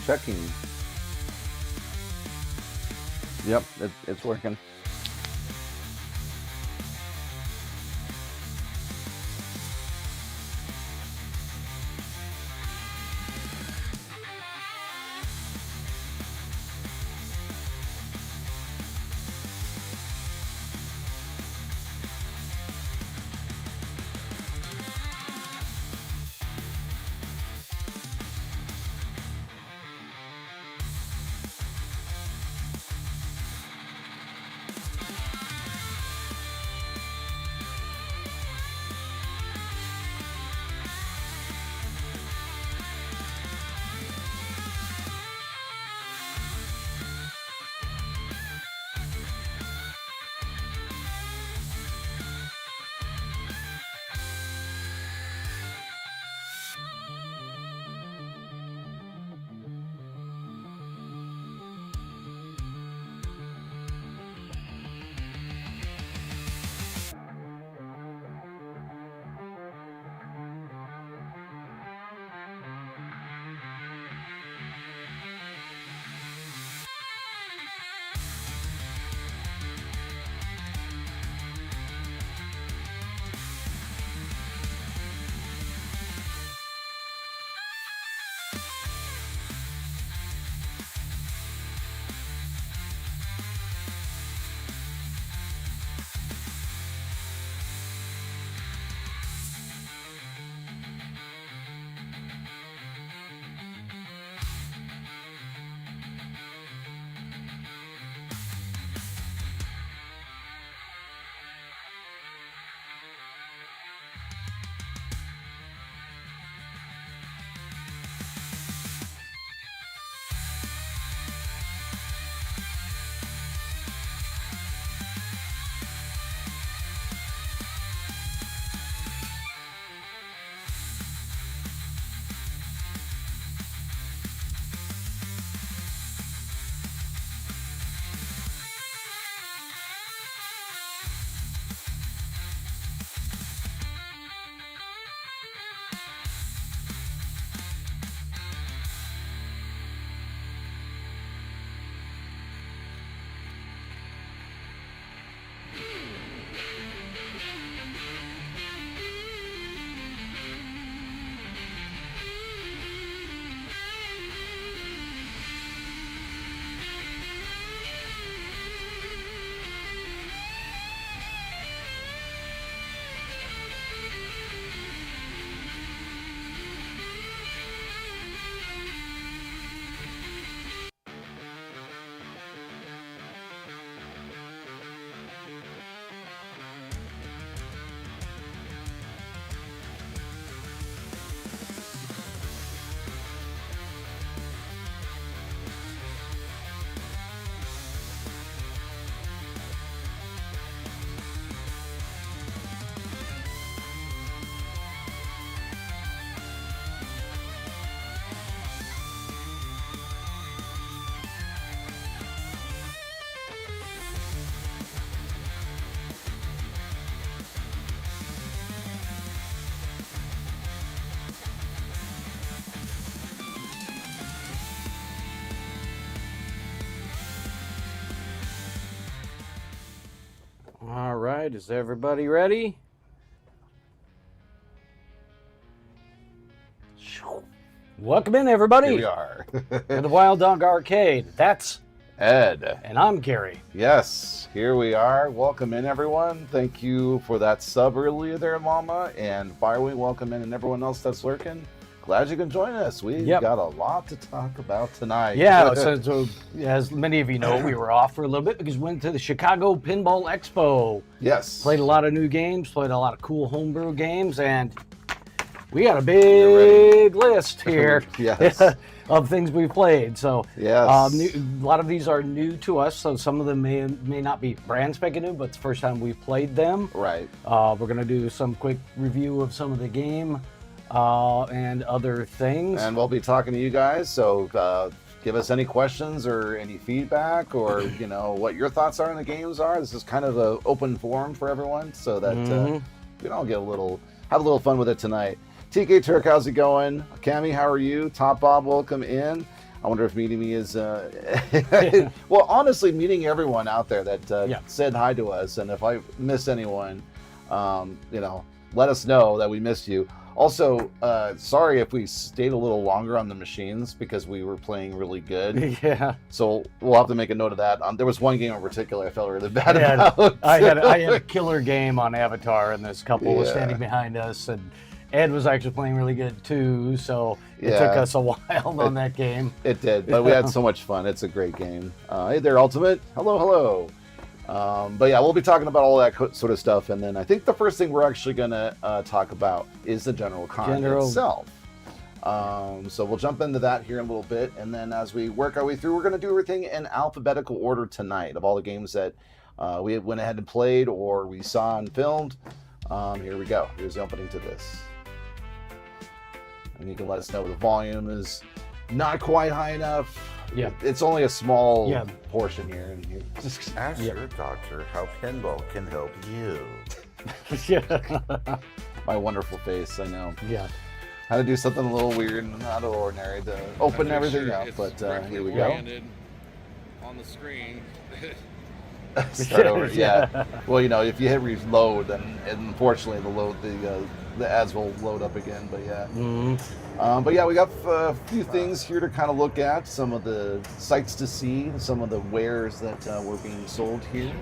checking. Yep, it's working. All right, is everybody ready? Welcome in, everybody. Here we are. To the Wild Dog Arcade. That's Ed. And I'm Gary. Yes, here we are. Welcome in, everyone. Thank you for that sub earlier there, Mama. And Fireway, welcome in, and everyone else that's lurking. Glad you can join us. We've got a lot to talk about tonight. Yeah, so as many of you know, we were off for a little bit because we went to the Chicago Pinball Expo. Yes. Played a lot of new games, played a lot of cool homebrew games, and we got a big list here of things we've played. So a lot of these are new to us, so some of them may not be brand spanking new, but it's the first time we've played them. Right. We're going to do some quick review of some of the game and other things. And we'll be talking to you guys, so give us any questions or any feedback, or you know what your thoughts are on the games are. This is kind of an open forum for everyone, so that we can all have a little fun with it tonight. TK Turk, how's it going? Cammy, how are you? Top Bob, welcome in. I wonder if meeting me is, well, honestly, meeting everyone out there that said hi to us. And if I miss anyone, let us know that we missed you. Also, sorry if we stayed a little longer on the machines because we were playing really good. Yeah. So we'll have to make a note of that. There was one game in particular I felt really bad about. I had a killer game on Avatar, and this couple was standing behind us, and Ed was actually playing really good too. So it took us a while on that game. It did, but we had so much fun. It's a great game. Hey there, Ultimate. Hello. But yeah, we'll be talking about all that sort of stuff, and then I think the first thing we're actually going to talk about is the general con itself. So we'll jump into that here in a little bit, and then as we work our way through, we're going to do everything in alphabetical order tonight of all the games that we went ahead and played or we saw and filmed. Here we go. Here's the opening to this. And you can let us know the volume is not quite high enough. Yeah, it's only a small portion here. Just ask your doctor how pinball can help you. My wonderful face, I know. Yeah. Had to do something a little weird and out of ordinary to open everything up, but here we go. On the screen. Start over. Yeah. Well, if you hit reload, then unfortunately the ads will load up again. But yeah. Mm-hmm. But yeah, we got a few things here to kind of look at. Some of the sights to see, some of the wares that were being sold here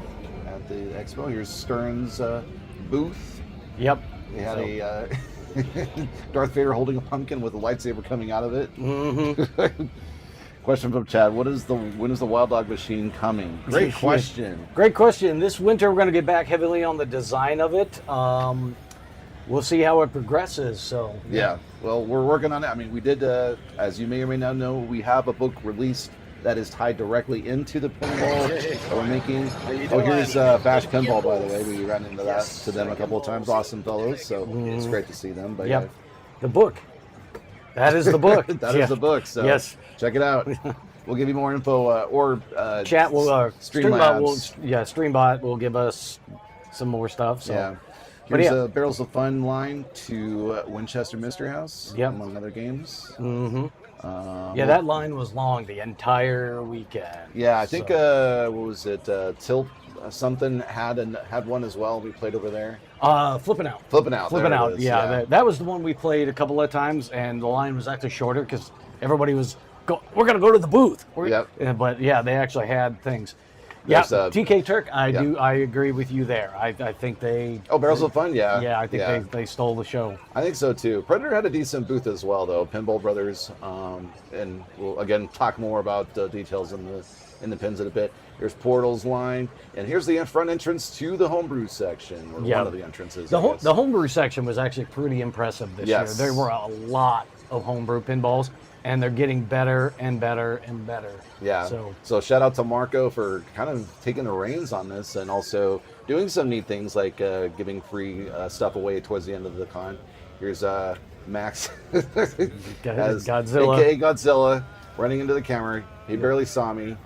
at the expo. Here's Stern's booth. Yep. We had a Darth Vader holding a pumpkin with a lightsaber coming out of it. Mm-hmm. Question from Chad: when is the Wild Dog machine coming? Great question. Great question. This winter, we're going to get back heavily on the design of it. We'll see how it progresses. So yeah. Well, we're working on it. I mean, we did, as you may or may not know, we have a book released that is tied directly into the pinball that we're making. Oh, here's Bash Pinball, by the way. We ran into to them a couple of times. Awesome fellows. So it's great to see them. But yeah, the book. That is the book. That is the book. So check it out. We'll give you more info or chat will Streambot Streambot will give us some more stuff. So. Yeah. Here's a Barrels of Fun line to Winchester Mystery House, among other games. Mm-hmm. That line was long the entire weekend. Yeah, I think what was it? Tilt something had one as well. We played over there. Flipping out. Yeah, that was the one we played a couple of times, and the line was actually shorter because everybody was we're gonna go to the booth. But yeah, they actually had things. Yeah, TK Turk, I agree with you there. I think they... Oh, Barrels of Fun, yeah. Yeah, I think they stole the show. I think so, too. Predator had a decent booth as well, though. Pinball Brothers, and we'll, again, talk more about details in the pins in a bit. Here's Portal's line, and here's the front entrance to the homebrew section, or one of the entrances. The homebrew section was actually pretty impressive this year. There were a lot of homebrew pinballs, and they're getting better and better and better. Yeah. So shout out to Marco for kind of taking the reins on this and also doing some neat things like giving free stuff away towards the end of the con. Here's Max as Godzilla. AKA Godzilla running into the camera. He barely saw me,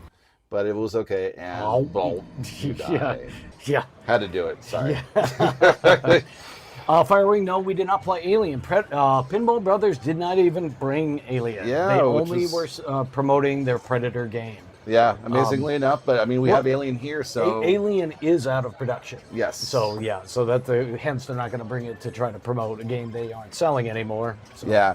but it was okay. And boom, you died. Yeah. Had to do it. Sorry. Yeah. Firewing, no, we did not play Alien. Pinball Brothers did not even bring Alien. Yeah, they only were promoting their Predator game. Yeah, amazingly enough, but I mean, we have Alien here, so... Alien is out of production. Yes. So, hence they're not going to bring it to try to promote a game they aren't selling anymore. So. Yeah.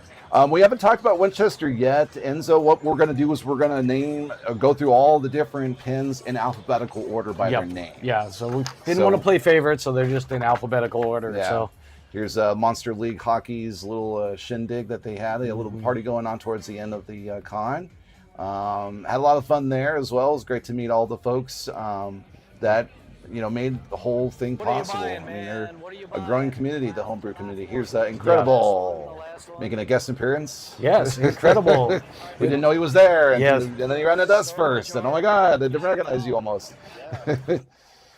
We haven't talked about Winchester yet, Enzo. What we're going to do is we're going to go through all the different pins in alphabetical order by their name. Yeah, so we didn't want to play favorites, so they're just in alphabetical order. Yeah. So. Here's Monster League Hockey's little shindig that they had. They had a little party going on towards the end of the con. Had a lot of fun there as well. It was great to meet all the folks that made the whole thing possible. I mean, they're a growing community, the homebrew community. Here's Incredible making a guest appearance. Yes, Incredible. We didn't know he was there, and then he ran into us first, and oh my God, they didn't recognize you almost.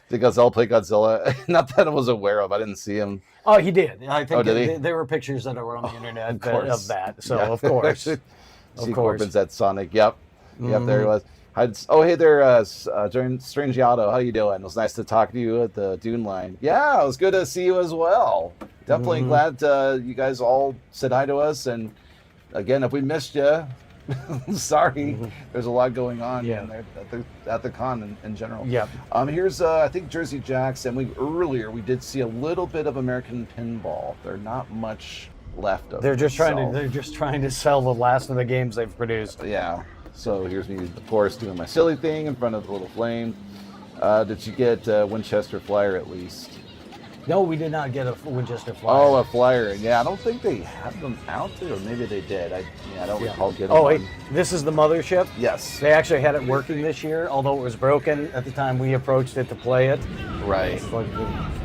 Did Godzilla play Godzilla? Not that I was aware of. I didn't see him. Oh, he did. I think did he? There were pictures that were on the internet of that. So, yeah. Of course. See Corbin's at Sonic. Yep, there he was. Hey there, Strange Yado. How you doing? It was nice to talk to you at the Dune line. Yeah, it was good to see you as well. Definitely glad you guys all said hi to us. And again, if we missed you, Sorry, there's a lot going on Yeah. in there at the con in general. Yeah. Here's I think Jersey Jacks, and we did see a little bit of American Pinball. There's not much left of. They're just trying so- to they're just trying to sell the last of the games they've produced. Yeah. So here's me, of course, doing my silly thing in front of the little flame. Did you get Winchester Flyer at least? No, we did not get a Winchester Flyer. Oh, a Flyer. Yeah, I don't think they have them out there, or maybe they did. I don't recall getting Oh, one. wait, this is the mothership? Yes. They actually had it working this year, although it was broken at the time we approached it to play it. Right. It's like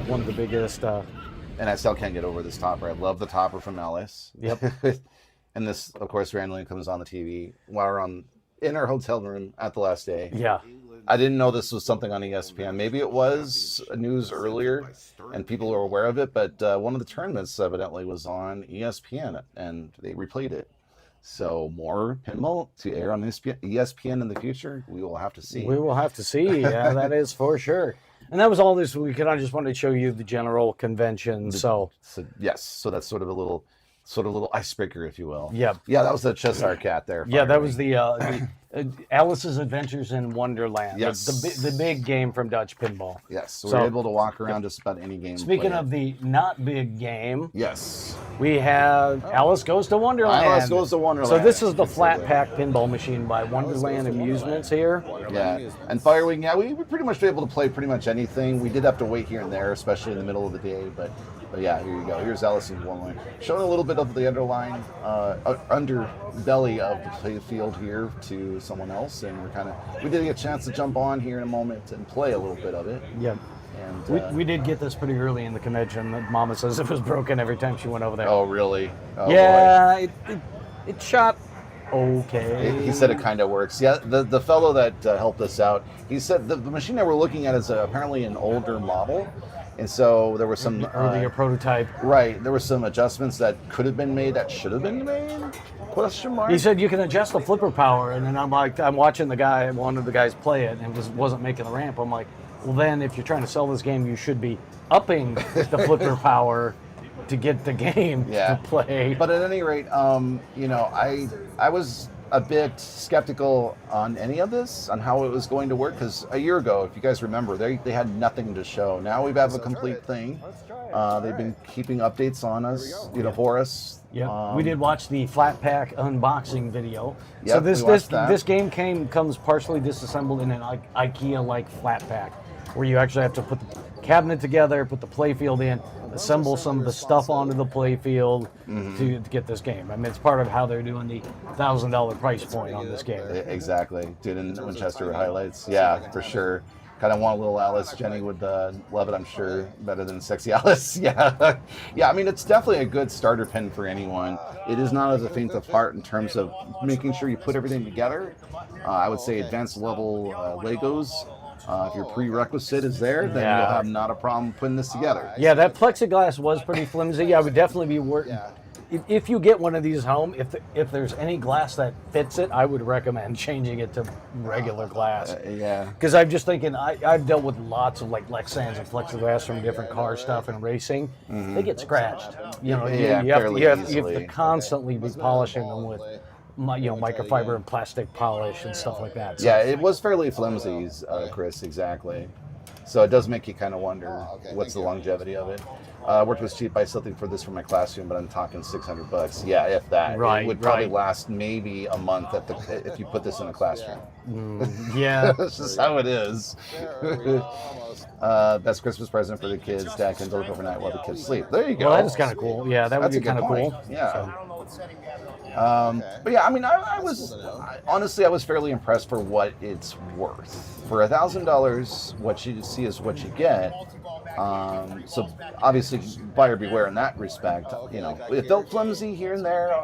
one of the biggest. And I still can't get over this topper. I love the topper from Alice. Yep. And this, of course, randomly comes on the TV while we're in our hotel room at the last day. Yeah. I didn't know this was something on ESPN. Maybe it was news earlier and people are aware of it, but one of the tournaments evidently was on ESPN and they replayed it. So more pinball to air on ESPN in the future, we will have to see. We will have to see. Yeah, that is for sure. And that was all this weekend. I just wanted to show you the general convention. So yes, so that's sort of a little icebreaker, if you will. yeah. Yeah, that was the Cheshire Cat there. Yeah, that was the Alice's Adventures in Wonderland. Yes. The big game from Dutch Pinball. Yes, so So- we're able to walk around just about any game. Speaking play. of the not big game, Yes. we have Alice Goes to Wonderland. Alice Goes to Wonderland. So this is the flat pack pinball machine by Wonderland Amusements here. Yeah, and Firewing, yeah, we would pretty much be able to play pretty much anything. We did have to wait here and there, especially in the middle of the day, but yeah, here you go. Here's Alice in Wonderland. Showing a little bit of the underbelly of the play field here to someone else, and we did get a chance to jump on here in a moment and play a little bit of it. Yeah. And We did get this pretty early in the convention. Mama says it was broken every time she went over there. oh, really? Oh, yeah, it shot okay. He said it kind of works. Yeah, the fellow that helped us out, he said the machine that we're looking at is apparently an older model, and so there was some earlier prototype. Right, there were some adjustments that could have been made that should have been made? Question mark. He said you can adjust the flipper power, and then I'm watching one of the guys play it, and wasn't making the ramp. I'm like, well, then if you're trying to sell this game, you should be upping the flipper power to get the game to play. But at any rate, I was a bit skeptical on any of this, on how it was going to work, because a year ago, if you guys remember, they had nothing to show. Now we have a complete thing. They've been keeping updates on us, for us. Yeah, we did watch the flat pack unboxing video. Yep, So we watched that. this game comes partially disassembled in an IKEA-like flat pack, where you actually have to put the cabinet together, put the playfield in, assemble some of the stuff onto the playfield to get this game. I mean, it's part of how they're doing the $1,000 price point on this game. Exactly. Dude, in Winchester highlights. Yeah, for sure. Kind of want a little Alice. Jenny would love it, I'm sure, better than Sexy Alice. Yeah. Yeah, I mean, it's definitely a good starter pin for anyone. It is not as a faint of heart in terms of making sure you put everything together. I would say advanced level Legos. If your prerequisite is there, then you'll have not a problem putting this together. Yeah, that plexiglass was pretty flimsy. I would definitely be worried. If you get one of these home, if there's any glass that fits it, I would recommend changing it to regular glass. Yeah. Because I'm just thinking, I've dealt with lots of like Lexans and plexiglass from different car stuff and racing. They get scratched. You have to constantly be polishing them with microfiber and plastic polish and stuff like that. So, Yeah, it was fairly flimsy, Chris, exactly. So it does make you kind of wonder what's the longevity of it. Worked was cheap. Buy something for this for my classroom, but I'm talking $600. Yeah, if that. Right, It would probably last maybe a month if you put this in a classroom. yeah. That's just how it is. Best Christmas present for the kids. Dad can deliver overnight while the kids sleep. There you go. Well, that is kind of cool. Yeah, that would That's be a good kind of point. cool. Yeah. But yeah, I mean, I was honestly, I was fairly impressed for what it's worth. For $1,000, what you see is what you get. So obviously, buyer beware in that respect. It felt flimsy here and there.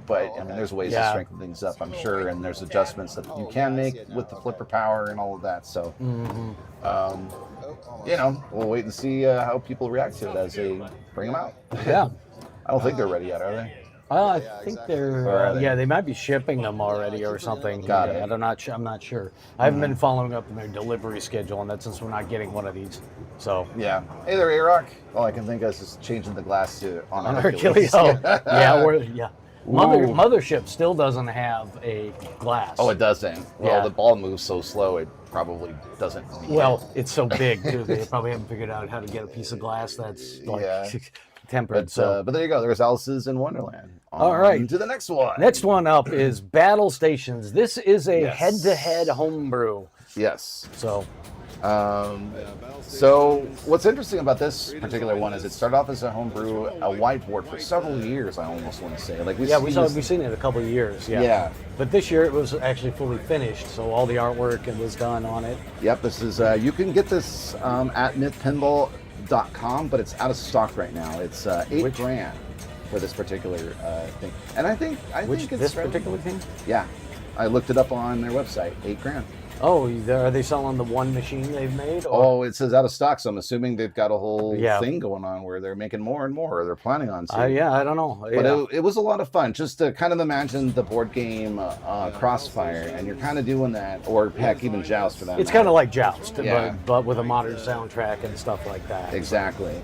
But I mean, there's ways to strengthen things up, I'm sure, and there's adjustments that you can make with the flipper power and all of that. So, we'll wait and see how people react to it as they bring them out. Yeah. I don't think they're ready yet, are they? I think they're. Or are they? Yeah, they might be shipping them already or something. Got it. I'm not sure. I haven't been following up on their delivery schedule, and that's since we're not getting one of these. So. Yeah. Hey there, A-Rock. All I can think of is just changing the glass to on Hercules. Oh, yeah. Mothership still doesn't have a glass. Oh, it doesn't. Well, Yeah. the ball moves so slow, it probably doesn't. Well, it's so big too. They probably haven't figured out how to get a piece of glass that's like tempered. But there you go. There's Alice's in Wonderland. All right. To the next one. Next one up is Battlestations. This is a head-to-head homebrew. Yes. So what's interesting about this particular one is it started off as a homebrew, a whiteboard for several years. I almost want to say, like we've seen it a couple of years. Yeah. But this year it was actually fully finished, so all the artwork was done on it. Yep. This is you can get this at mythpinball.com, but it's out of stock right now. It's $8,000 for this particular thing, and I think it's this particular thing. Yeah, I looked it up on their website. $8,000. Oh, are they selling the one machine they've made? Or? Oh, it says out of stock, so I'm assuming they've got a whole thing going on where they're making more and more, or they're planning on to. I don't know. But it was a lot of fun, just to kind of imagine the board game Crossfire, and you're kind of doing that, or heck, even Joust for that It's kind of like Joust, but with a modern soundtrack and stuff like that. Exactly.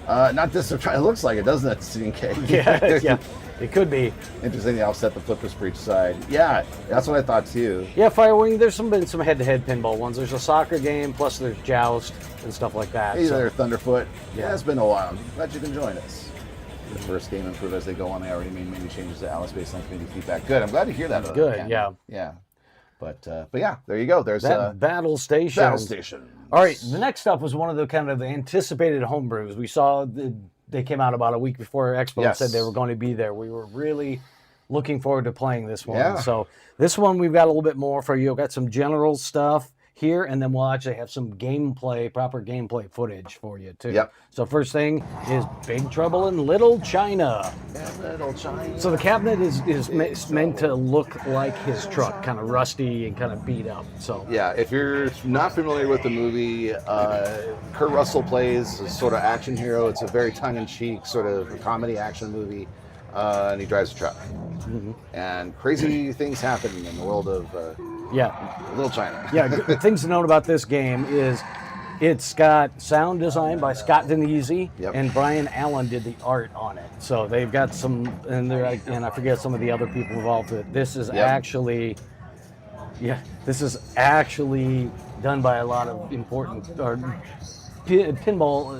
Not disappointing. It looks like it, doesn't it, CNK? Yeah. It could be. Interesting, the offset the flippers for each side. Yeah, that's what I thought too. Yeah, Firewing, there's been some head-to-head pinball ones. There's a soccer game, plus there's Joust and stuff like that. Hey there, Thunderfoot. Yeah, it's been a while. Glad you can join us. The first game improved as they go on. They already made many changes to Alice based on community feedback. Good. I'm glad to hear that. Good, yeah. Yeah. But yeah, there you go. There's Battlestations. Battlestation. All right, the next up was one of the kind of the anticipated homebrews. We saw they came out about a week before Expo and said they were going to be there. We were really looking forward to playing this one. Yeah. So this one we've got a little bit more for you. We've got some general stuff here, and then we'll actually have some proper gameplay footage for you too. Yep. So first thing is Big Trouble in Little China. Little China. So the cabinet is meant to look like his truck, kind of rusty and kind of beat up. So yeah, if you're not familiar with the movie, Kurt Russell plays a sort of action hero. It's a very tongue-in-cheek sort of comedy action movie, and he drives a truck. Mm-hmm. And crazy things happen in the world of Little China. Yeah, the things to note about this game is it's got sound design by Scott Denise, and Brian Allen did the art on it. So they've got some, and I forget some of the other people involved with it. This is actually done by a lot of important pinball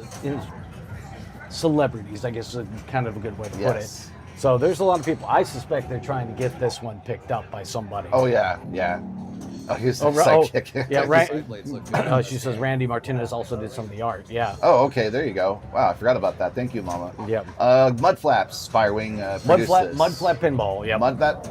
celebrities, I guess is kind of a good way to put it. So there's a lot of people. I suspect they're trying to get this one picked up by somebody. Oh yeah. Oh, he's the sidekick. She says Randy Martinez also did some of the art. Yeah. Oh, okay. There you go. Wow, I forgot about that. Thank you, Mama. Yeah. Mudflaps, Firewing Mudflap Pinball. Yeah. Mudflap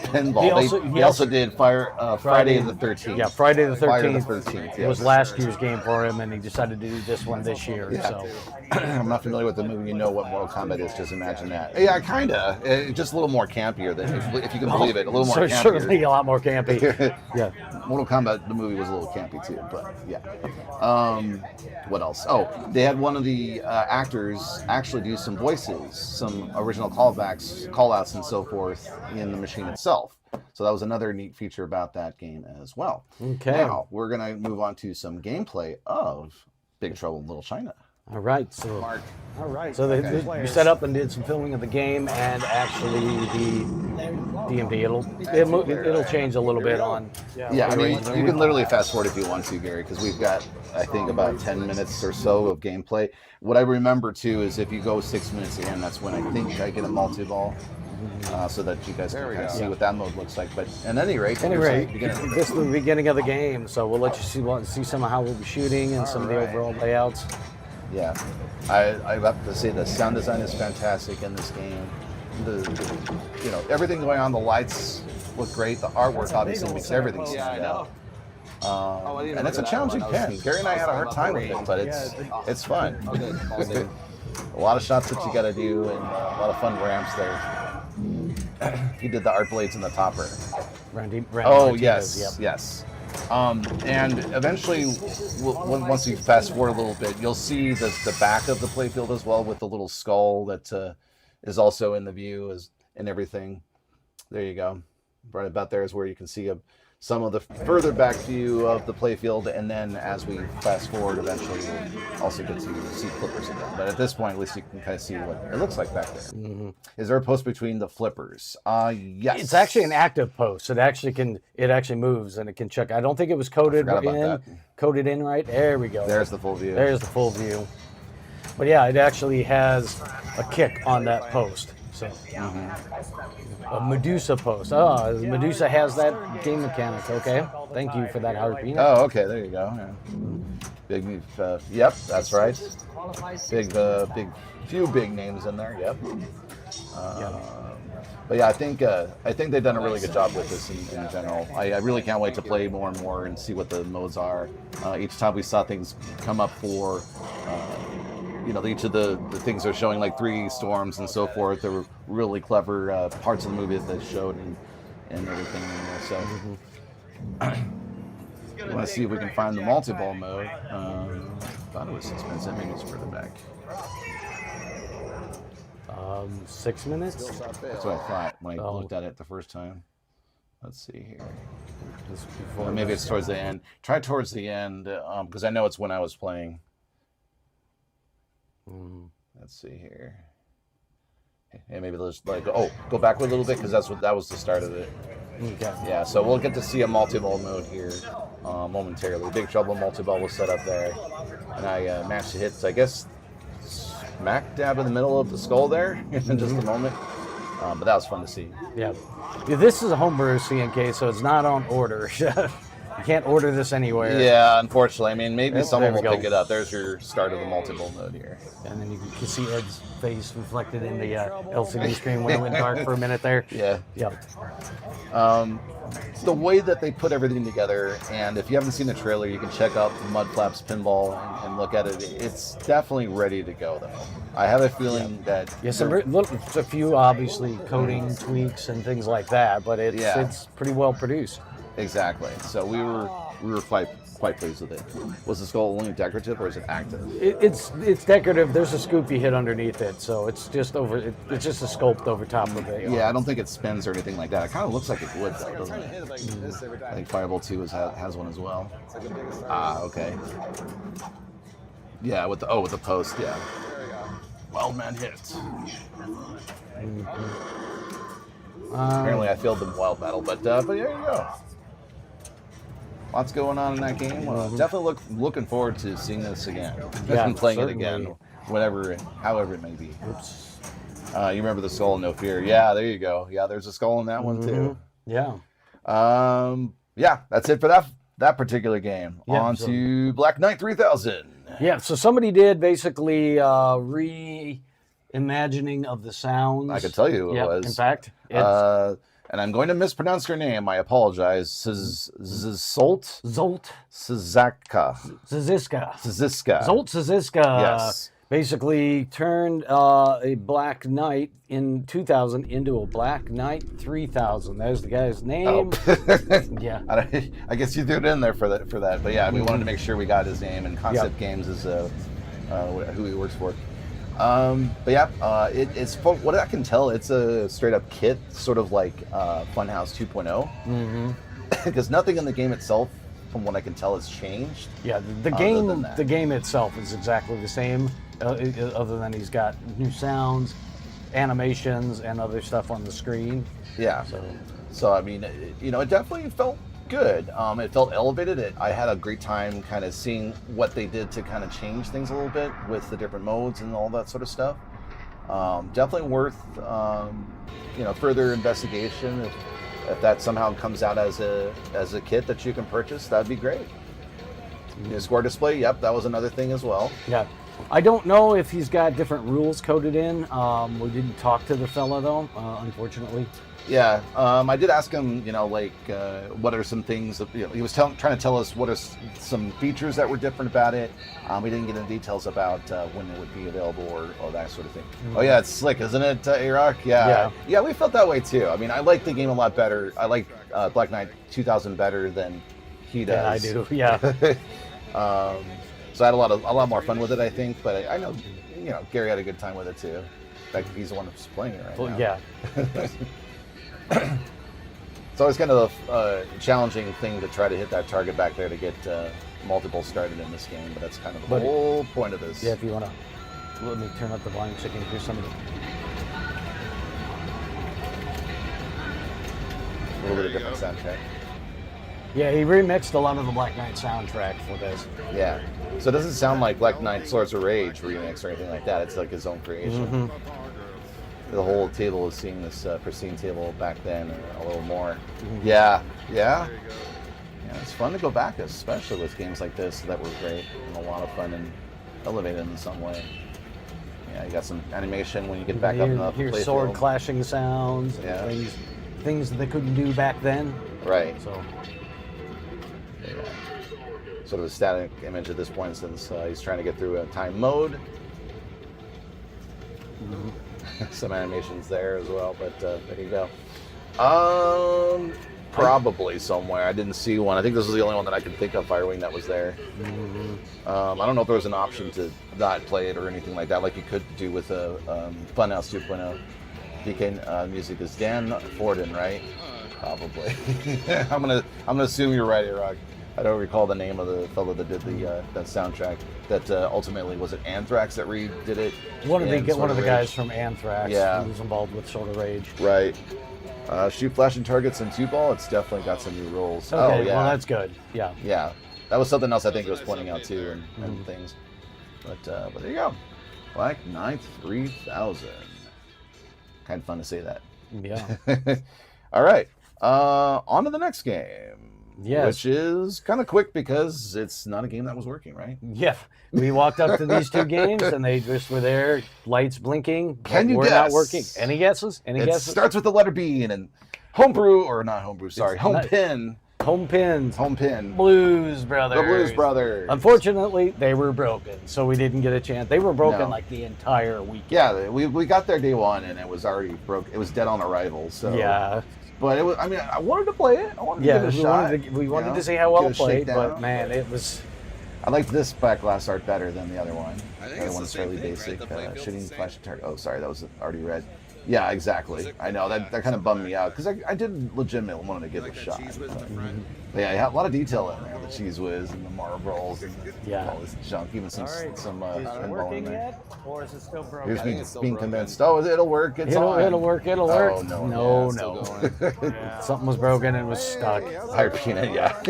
Pinball. He also did Friday the 13th. Yeah, Friday the 13th. It was last year's game for him, and he decided to do this one this year. Yeah. So I'm not familiar with the movie. You know what Mortal Kombat is? Just imagine that. Yeah, kind of. Just a little more campier than if you can believe it. A little more campier. Certainly a lot more campy. Yeah. Mortal Kombat, the movie was a little campy too, but yeah. What else? Oh, they had one of the actors actually do some voices, some original call-outs and so forth in the machine itself. So that was another neat feature about that game as well. Okay. Now, we're going to move on to some gameplay of Big Trouble in Little China. All right, so we set up and did some filming of the game and actually the DMD. It'll change a little bit on. Yeah, I mean, you can literally fast forward if you want to, Gary, because we've got, I think, about 10 minutes or so of gameplay. What I remember too is if you go 6 minutes in, that's when I think I get a multi-ball. So that you guys can kind of see what that mode looks like. But at any rate, this is the beginning of the game, so we'll let you see some of how we'll be shooting and some of the overall layouts. Yeah, I have to say the sound design is fantastic in this game. Everything going on, the lights look great. The artwork obviously makes everything stand out. And it's a challenging pen. Gary and I had a hard time with it, but it's fun. A lot of shots that you got to do and a lot of fun ramps there. He did the art blades in the topper. Randy Yes. And eventually, once you fast forward a little bit, you'll see the back of the playfield as well with the little skull that is also in the view and everything. There you go. Right about there is where you can see some of the further back view of the playfield, and then as we fast forward, eventually we'll also get to see flippers again. But at this point, at least you can kind of see what it looks like back there. Mm-hmm. Is there a post between the flippers? Yes. It's actually an active post. It actually moves and it can check. I don't think it was coded in right. There we go. There's the full view. There's the full view. But yeah, it actually has a kick on that post. So a Medusa post. Oh, Medusa has that game mechanic. Okay, thank you for that, Harpy. Oh, okay, there you go. Yeah. Big, yep, that's right. Big, few big names in there. Yep. But yeah, I think they've done a really good job with this in general. I really can't wait to play more and more and see what the modes are. Each time we saw things come up for. Each of the things are showing like 3 storms and so forth. There were really clever parts of the movie that they showed and everything in there. So we want to see if we can find the multi-ball mode. I thought it was 6 minutes. Maybe it's further back. 6 minutes? That's what I thought when I looked at it the first time. Let's see here. Or maybe it's towards the end. Try towards the end because I know it's when I was playing. Let's see here. Hey, maybe let's go backward a little bit because that was the start of it. Okay. Yeah, so we'll get to see a multi-ball mode here momentarily. Big Trouble multi-ball was set up there, and I managed to hit, I guess, smack dab in the middle of the skull there in just a moment. But that was fun to see. Yeah. This is a homebrew CNK, so it's not on order. You can't order this anywhere. Yeah, unfortunately. I mean, maybe someone will pick it up. There's your start of the multi-ball mode here. And then you can see Ed's face reflected in the LCD screen when it went dark for a minute there. Yeah. Yep. The way that they put everything together, and if you haven't seen the trailer, you can check out Mudflaps Pinball and look at it. It's definitely ready to go, though. I have a feeling that... Yes, there's a few, obviously, coding tweaks and things like that, but it's pretty well produced. Exactly. So we were quite pleased with it. Was the skull only decorative or is it active? It's decorative. There's a scoop you hit underneath it, so it's just a sculpt over top of it. Yeah, I don't think it spins or anything like that. It kind of looks like it would, though, doesn't it? I think Fireball 2 has one as well. Okay. Yeah, with the post, yeah. Wild man hit. Apparently, I failed the wild battle, but there you go. Lots going on in that game. Definitely looking forward to seeing this again and playing it again, however it may be. Oops. You remember the skull in No Fear? Yeah, there you go. Yeah, there's a skull in that one too. Yeah. Yeah, that's it for that particular game. Yeah, on to Black Knight 3000. Yeah, so somebody did basically reimagining of the sounds. I could tell you who it was. In fact, and I'm going to mispronounce her name. I apologize. Zolt Ziziska. Zolt Ziziska. Yes. Basically turned a Black Knight in 2000 into a Black Knight 3000. There's the guy's name. Yeah. I guess you threw it in there for that. But yeah, we wanted to make sure we got his name, and Concept Games is who he works for. But yeah, it's from what I can tell, it's a straight up kit, sort of like Funhouse 2.0. Because nothing in the game itself, from what I can tell, has changed. Yeah, the game itself is exactly the same, other than he's got new sounds, animations, and other stuff on the screen. Yeah. So I mean, it definitely felt good. It felt elevated. I had a great time kind of seeing what they did to kind of change things a little bit with the different modes and all that sort of stuff. Definitely worth further investigation. If that somehow comes out as a kit that you can purchase, that'd be great. Score display, yep, that was another thing as well. Yeah. I don't know if he's got different rules coded in. We didn't talk to the fella though, unfortunately. Yeah, I did ask him, what are some things that, he was trying to tell us what are some features that were different about it. We didn't get into details about when it would be available or that sort of thing. Oh yeah, it's slick, isn't it, A-Rock? Yeah, we felt that way too. I mean, I like the game a lot better. I like Black Knight 2000 better than he does. Yeah, I do, yeah. So I had a lot more fun with it, I think, but I know, Gary had a good time with it too. In fact, he's the one who's playing it right now. Yeah. It's always kind of a challenging thing to try to hit that target back there to get multiple started in this game, but that's kind of the whole point of this. Yeah, if you want to, let me turn up the volume so you can hear some of it. A little bit of different soundtrack. Yeah, he remixed a lot of the Black Knight soundtrack for this. Yeah. So it doesn't sound like Black Knight Swords of Rage remix or anything like that. It's like his own creation. Mm-hmm. The whole table is seeing this pristine table back then a little more. Mm-hmm. Yeah. Yeah. Yeah, it's fun to go back, especially with games like this that were great and a lot of fun and elevated in some way. Yeah, you got some animation when you get back up in the hear sword clashing sounds. Yeah. And things that they couldn't do back then. Right. So. Yeah. Sort of a static image at this point since he's trying to get through a time mode. Mm-hmm. Some animations there as well, but there you go. Probably somewhere. I didn't see one. I think this was the only one that I could think of, Firewing, that was there. Mm-hmm. I don't know if there was an option to not play it or anything like that, like you could do with a Funhouse 2.0. DK music is Dan Forden, right? Probably. I'm gonna assume you're right, Rock. I don't recall the name of the fellow that did that soundtrack. That ultimately was it Anthrax that redid it. One of the guys from Anthrax. Yeah. Who was involved with Sword of Rage. Right. Shoot flashing targets in 2-ball. It's definitely got some new rules. Okay, oh yeah. Well, that's good. Yeah. Yeah. That was something else I think it was pointing out too, and things. But there you go. Black Knight 3000. Kind of fun to say that. Yeah. All right. On to the next game. Yes. Which is kind of quick because it's not a game that was working, right? Yeah. We walked up to these two games and they just were there, lights blinking. Can you guess? Not working. Any guesses? Any guesses? It starts with the letter B and then Homebrew, or not Homebrew, sorry, Homepin. Homepin. Blues Brothers. The Blues Brothers. Unfortunately, they were broken, so we didn't get a chance. They were broken like the entire week. Yeah, we got there day one and it was already broke. It was dead on arrival. So yeah. But it was. I mean, I wanted to play it. I wanted to give it a shot. We wanted to see how well it played, but man, it was. I liked this backglass art better than the other one. I think the other one is fairly basic. Shooting flash target. Oh, sorry, that was already red. Yeah, exactly. I know that kind of bummed me out because I did legitimately want to give it a shot. But yeah, you have a lot of detail in there. The cheese whiz and the marbles and all this junk. Even some pinball in there. Yet, or is it still broken? Here's me being convinced. Oh, it'll work. It'll work. Oh, no. No. Something was broken and was stuck. Higher peanut, yeah.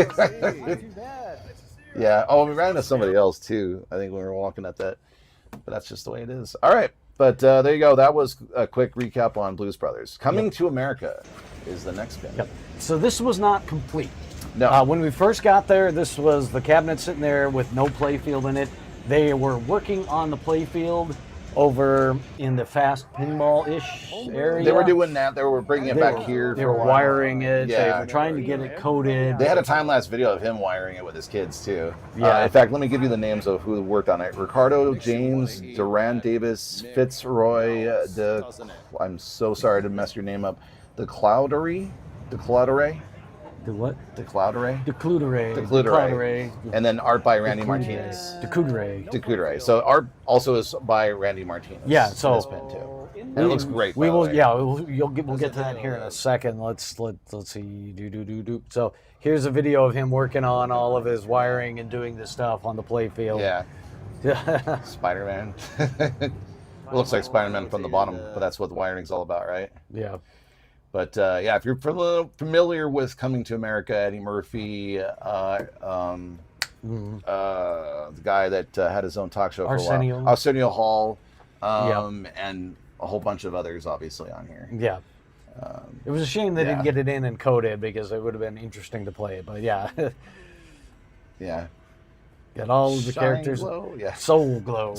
Yeah. Oh, we ran into somebody else too. I think when we were walking at that. But that's just the way it is. All right. But there you go. That was a quick recap on Blues Brothers. Coming to America is the next game. Yep. So this was not complete. No. When we first got there, this was the cabinet sitting there with no playfield in it. They were working on the playfield over in the fast pinball-ish area. They were doing that. They were bringing it back here. They were wiring it. Yeah. They were trying to get it coated. They had a time-lapse video of him wiring it with his kids, too. Yeah. In fact, let me give you the names of who worked on it. Ricardo, James, Duran Davis, Fitzroy, I'm so sorry to mess your name up. The Cloudery? The what? The Clouderay? The Cluderay. And then art by Randy Martinez. The Cluderay. So art also is by Randy Martinez. Yeah, so this pen too. And it looks great. We will. Yeah, we'll get to that here in a second. Let's see. So here's a video of him working on all of his wiring and doing this stuff on the playfield. Yeah. Spider-Man. It looks like Spider-Man from the bottom, but that's what the wiring's all about, right? Yeah. But yeah, if you're familiar with Coming to America, Eddie Murphy, the guy that had his own talk show for a while, Arsenio Hall, and a whole bunch of others, obviously, on here. Yeah. It was a shame they didn't get it in and coded because it would have been interesting to play. But yeah. Yeah. Got all of the characters. Glow? Yeah. Soul Glow.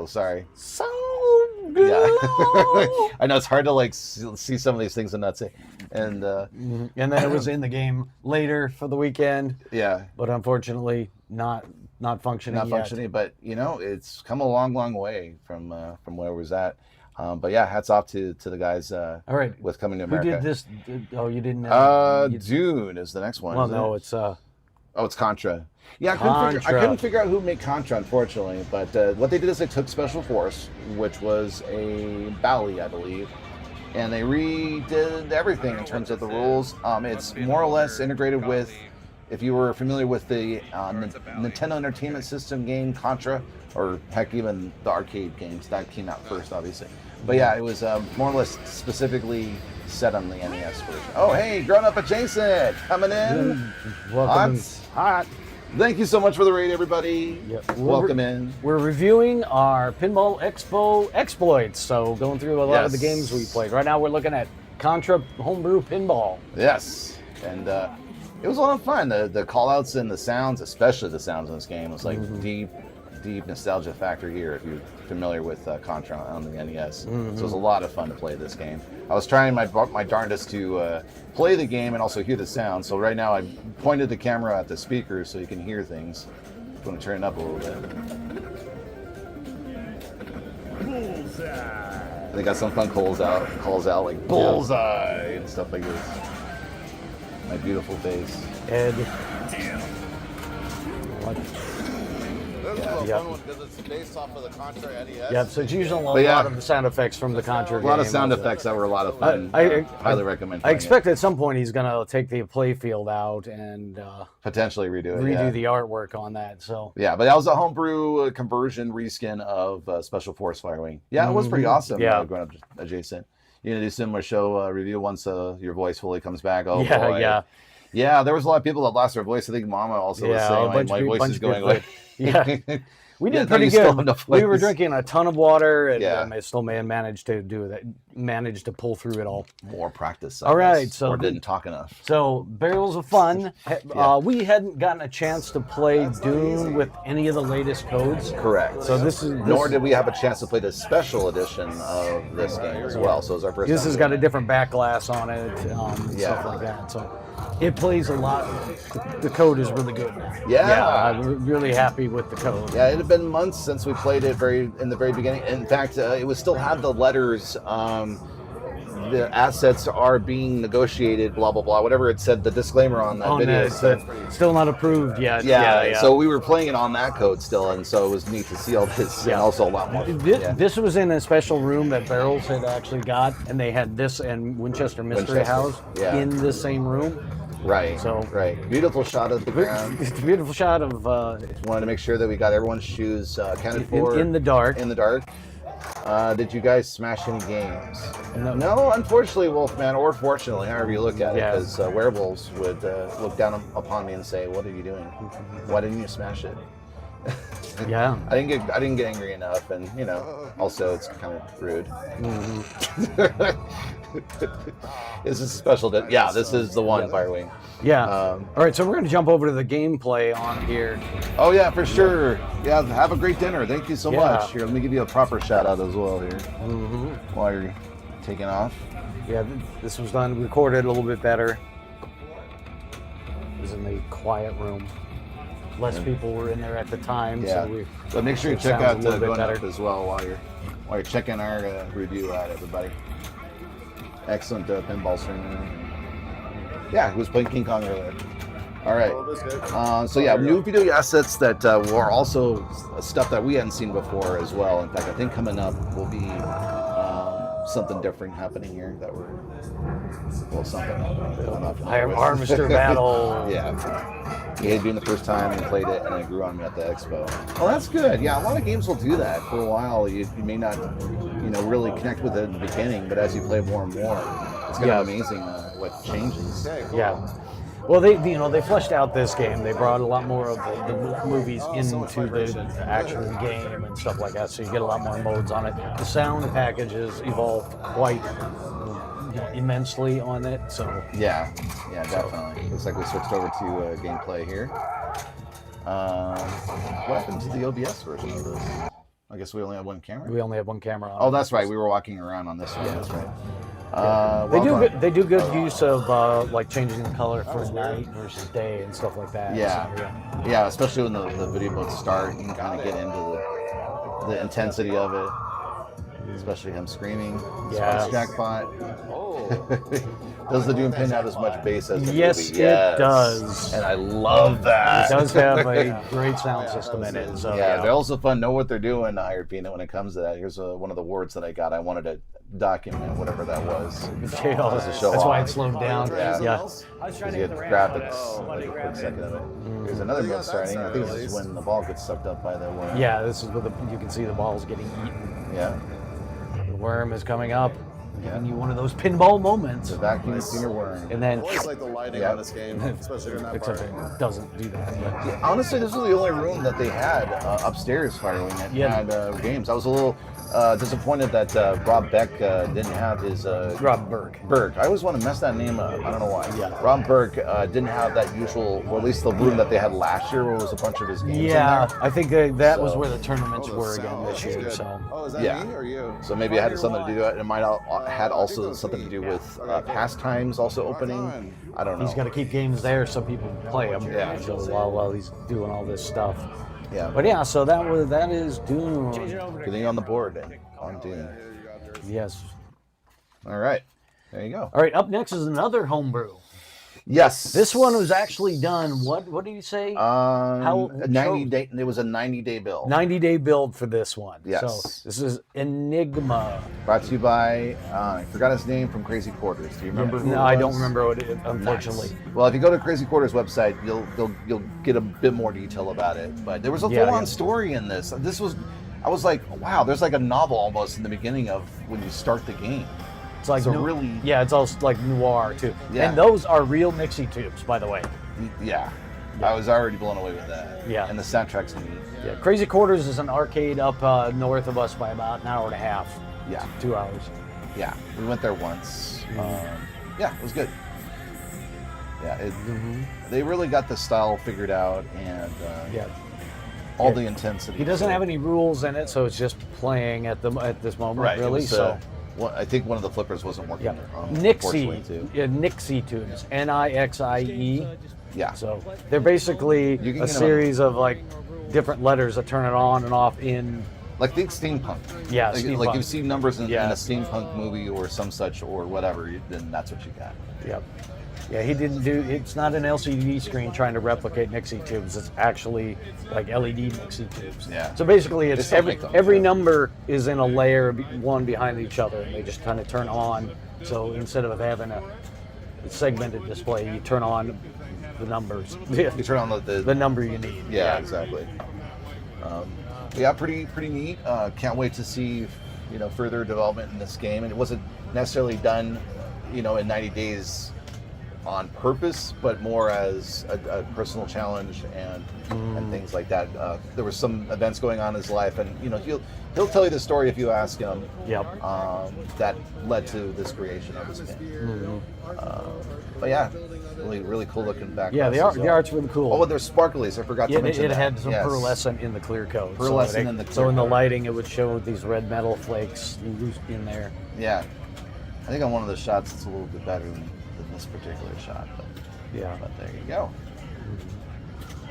Sorry. Soul Glow. Yeah. I know it's hard to see some of these things and not say. And then it was in the game later for the weekend. Yeah. But unfortunately, not functioning. But it's come a long way from where it was at. But yeah, hats off to the guys. All right. With Coming to America. Who did this? Oh, you didn't. Dune is the next one. Well, no, it's. It's Contra. Yeah, I couldn't figure out who made Contra, unfortunately. But what they did is they took Special Force, which was a Bally, I believe, and they redid everything in terms of the rules. It's more or less integrated with, if you were familiar with the Nintendo Entertainment System game Contra, or heck, even the arcade games that came out first, obviously. But yeah, it was more or less specifically set on the NES version. Oh, hey, grown-up adjacent coming in. Welcome. Hot. Thank you so much for the raid, everybody. Yep. Welcome in. We're reviewing our Pinball Expo exploits, so going through a lot of the games we played. Right now we're looking at Contra Homebrew Pinball. Yes, and it was a lot of fun. The call-outs and the sounds, especially the sounds in this game, was like deep nostalgia factor here if you're familiar with Contra on the NES. So it was a lot of fun to play this game. I was trying my darndest to play the game and also hear the sound. So right now I pointed the camera at the speakers so you can hear things. I'm going to turn it up a little bit. Bullseye. They got some fun calls out like bullseye and stuff like this. My beautiful face. Ed. This is a fun one because it's based off of the Contra NES. Yep, so it's using a lot of the sound effects from the Contra game. A lot of sound effects that were a lot of fun. I highly recommend. I expect at some point he's going to take the play field out and potentially redo it. Redo the artwork on that. So yeah, but that was a homebrew conversion reskin of Special Force Firewing. Yeah, it was pretty awesome. Yeah, going up adjacent. You're gonna do similar show review once your voice fully comes back. Oh yeah, boy. Yeah, there was a lot of people that lost their voice. I think Mama also was saying my voice is going away. Yeah, we did pretty good. We were drinking a ton of water, and I still managed to do that. Managed to pull through it all. More practice. All right, so or didn't talk enough. So Barrels of Fun. We hadn't gotten a chance to play Dune with any of the latest codes. Correct. So nor did we have a chance to play the special edition of this game as well. So it was our first. This has got a different back glass on it, stuff like that. So it plays a lot. The code is really good. Yeah, I'm really happy with the code. Yeah, it had been months since we played it in the very beginning. In fact, it was still had the letters. The assets are being negotiated, blah, blah, blah, whatever it said, the disclaimer on that video. Still not approved yet. Yeah, so we were playing it on that code still, and so it was neat to see all this, and also a lot more. This was in a special room that Barrels had actually got, and they had this and Winchester Mystery House in the same room. Right, Beautiful shot of the ground. It's a beautiful shot of... wanted to make sure that we got everyone's shoes accounted for. In the dark. In the dark. Did you guys smash any games? No, unfortunately, Wolfman, or fortunately, however you look at it, because werewolves would look down upon me and say, "What are you doing? Why didn't you smash it?" Yeah, I didn't get angry enough, and also it's kind of rude. This is a special. This is the one, Firewing. Yeah. All right, so we're going to jump over to the gameplay on here. Oh yeah, for sure. Yeah, have a great dinner. Thank you so much. Here, let me give you a proper shout out as well here. While you're taking off. Yeah, this was done, recorded a little bit better. It was in the quiet room. Less people were in there at the time. Yeah. So make sure you check out Going Up as well while you're checking our review out, everybody. Excellent pinball streamer. Yeah, who was playing King Kong earlier. All right. So yeah, new video assets that were also stuff that we hadn't seen before as well. In fact, I think coming up will be something different happening here that we're something. Harvester Battle. Yeah. It had been the first time we played it, and it grew on me at the expo. Oh, that's good. Yeah, a lot of games will do that. For a while, you may not, really connect with it in the beginning, but as you play more and more, it's kind of amazing what changes. Yeah. Well, they fleshed out this game. They brought a lot more of the movies into the actual game and stuff like that, so you get a lot more modes on it. The sound packages evolved quite immensely on it. So yeah, definitely. Looks like we switched over to gameplay here. What happened to the OBS version of this? I guess we only have one camera. We only have one camera on. Oh, that's right. We were walking around on this one. Yeah. That's right. They do good use of like changing the color for night versus day and stuff like that. Yeah, especially when the video boats start, you can kind of get into the intensity of it. especially him screaming. Yeah. Sparks Jackpot. Oh. Does the Dune pin have as much bass as the Yes, movie? it does. And I love that. It does have a great sound system in it. So, yeah, they're also fun. Know what they're doing, Hired Peanut, when it comes to that. Here's one of the awards that I got. I wanted to document whatever that was. That's why it slowed down. Yeah. Because you had graphics, like a quick second of it. Here's another move starting. I think this is when the ball gets sucked up by the worm. Yeah, this is where you can see the balls getting eaten. Yeah. The worm is coming up, giving you one of those pinball moments. The vacuum cleaner worm. And then, I always like the lighting on this game, especially in that except part. it doesn't do that. But. Honestly, this was the only room that they had upstairs firing that had games. I was a little disappointed that Rob Beck didn't have his... Rob Berg. I always want to mess that name up. I don't know why. Yeah. Rob Berg didn't have that usual, or at least the room that they had last year where was a bunch of his games in there. I think that was where the tournaments were again this year. So. Oh, is that me or you? So maybe it had something to do with it. It might have had also something to do with Pastimes also opening. I don't know. He's got to keep games there so people play them. Yeah. So while he's doing all this stuff. Yeah. But yeah, so that is Dune. Getting on the board on Dune. Yes. All right. There you go. All right. Up next is another homebrew. Yes. This one was actually done. What did you say? How 90-day? It was a 90-day build. 90-day build for this one. Yes. So this is Enigma. Brought to you by I forgot his name from Crazy Quarters. Do you remember? Who No, it I was? don't remember what it. Unfortunately. Nice. Well, if you go to Crazy Quarters website, you'll get a bit more detail about it. But there was a full-on story in this. I was like, wow. There's like a novel almost in the beginning of when you start the game. It's like really, yeah, it's also like noir too. Yeah. And those are real mixie tubes, by the way. Yeah. I was already blown away with that. Yeah. And the soundtrack's neat. Yeah. Crazy Quarters is an arcade up north of us by about an hour and a half. Yeah. 2 hours. Yeah. We went there once. Yeah, it was good. Yeah. They really got the style figured out and all the intensity. He doesn't have any rules in it, so it's just playing at this moment, really. Well, I think one of the flippers wasn't working. Yeah. Unfortunately, too. Nixie tubes. Nixie. Yeah. So they're basically a series of like different letters that turn it on and off in. Like think steampunk. Yeah, like, steampunk. Like you see numbers in a steampunk movie or some such or whatever, then that's what you got. Yep. Yeah, he didn't do. It's not an LCD screen trying to replicate Nixie tubes. It's actually like LED Nixie tubes. Yeah. So basically, it's every number is in a layer, one behind each other, and they just kind of turn on. So instead of having a segmented display, you turn on the numbers. You turn on the number you need. Yeah, exactly. Yeah, pretty neat. Can't wait to see further development in this game. And it wasn't necessarily done in 90 days. On purpose, but more as a personal challenge and things like that. There were some events going on in his life, and he'll tell you the story if you ask him. Yep. That led to this creation of this game. But yeah, really cool looking back. Yeah, the art's really cool. Oh, there's sparklies. I forgot to mention it that. had some pearlescent in the clear coat. So in the lighting, it would show these red metal flakes in there. Yeah, I think on one of the shots it's a little bit better than this particular shot, but there you go.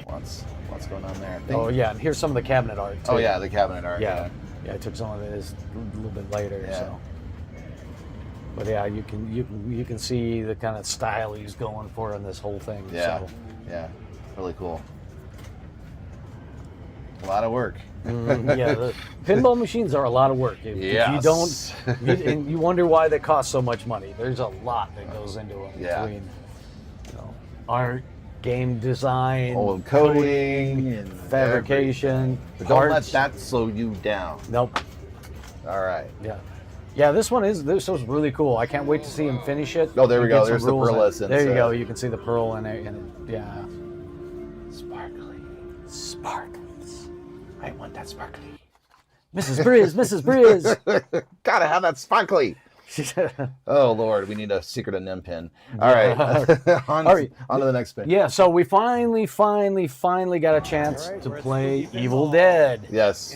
Lots going on there. Oh yeah, and here's some of the cabinet art too. Oh yeah, the cabinet art. Yeah, I took some of it a little bit later. Yeah. So, but yeah, you can see the kind of style he's going for in this whole thing. Yeah, so. yeah, really cool. A lot of work. Yeah, the pinball machines are a lot of work. If you don't, and you wonder why they cost so much money. There's a lot that goes into them between art, game design, and coding, and fabrication. But don't let that slow you down. Nope. All right. Yeah, this was really cool. I can't wait to see him finish it. Oh, there we go. There's the pearlescent. There you go. You can see the pearl in it. Yeah. Sparkly. I want that sparkly. Mrs. Briz. Gotta have that sparkly. Oh Lord, we need a secret of NIM pin. All right, on to the next pin. Yeah, so we finally got a chance to play Evil Dead. Yes,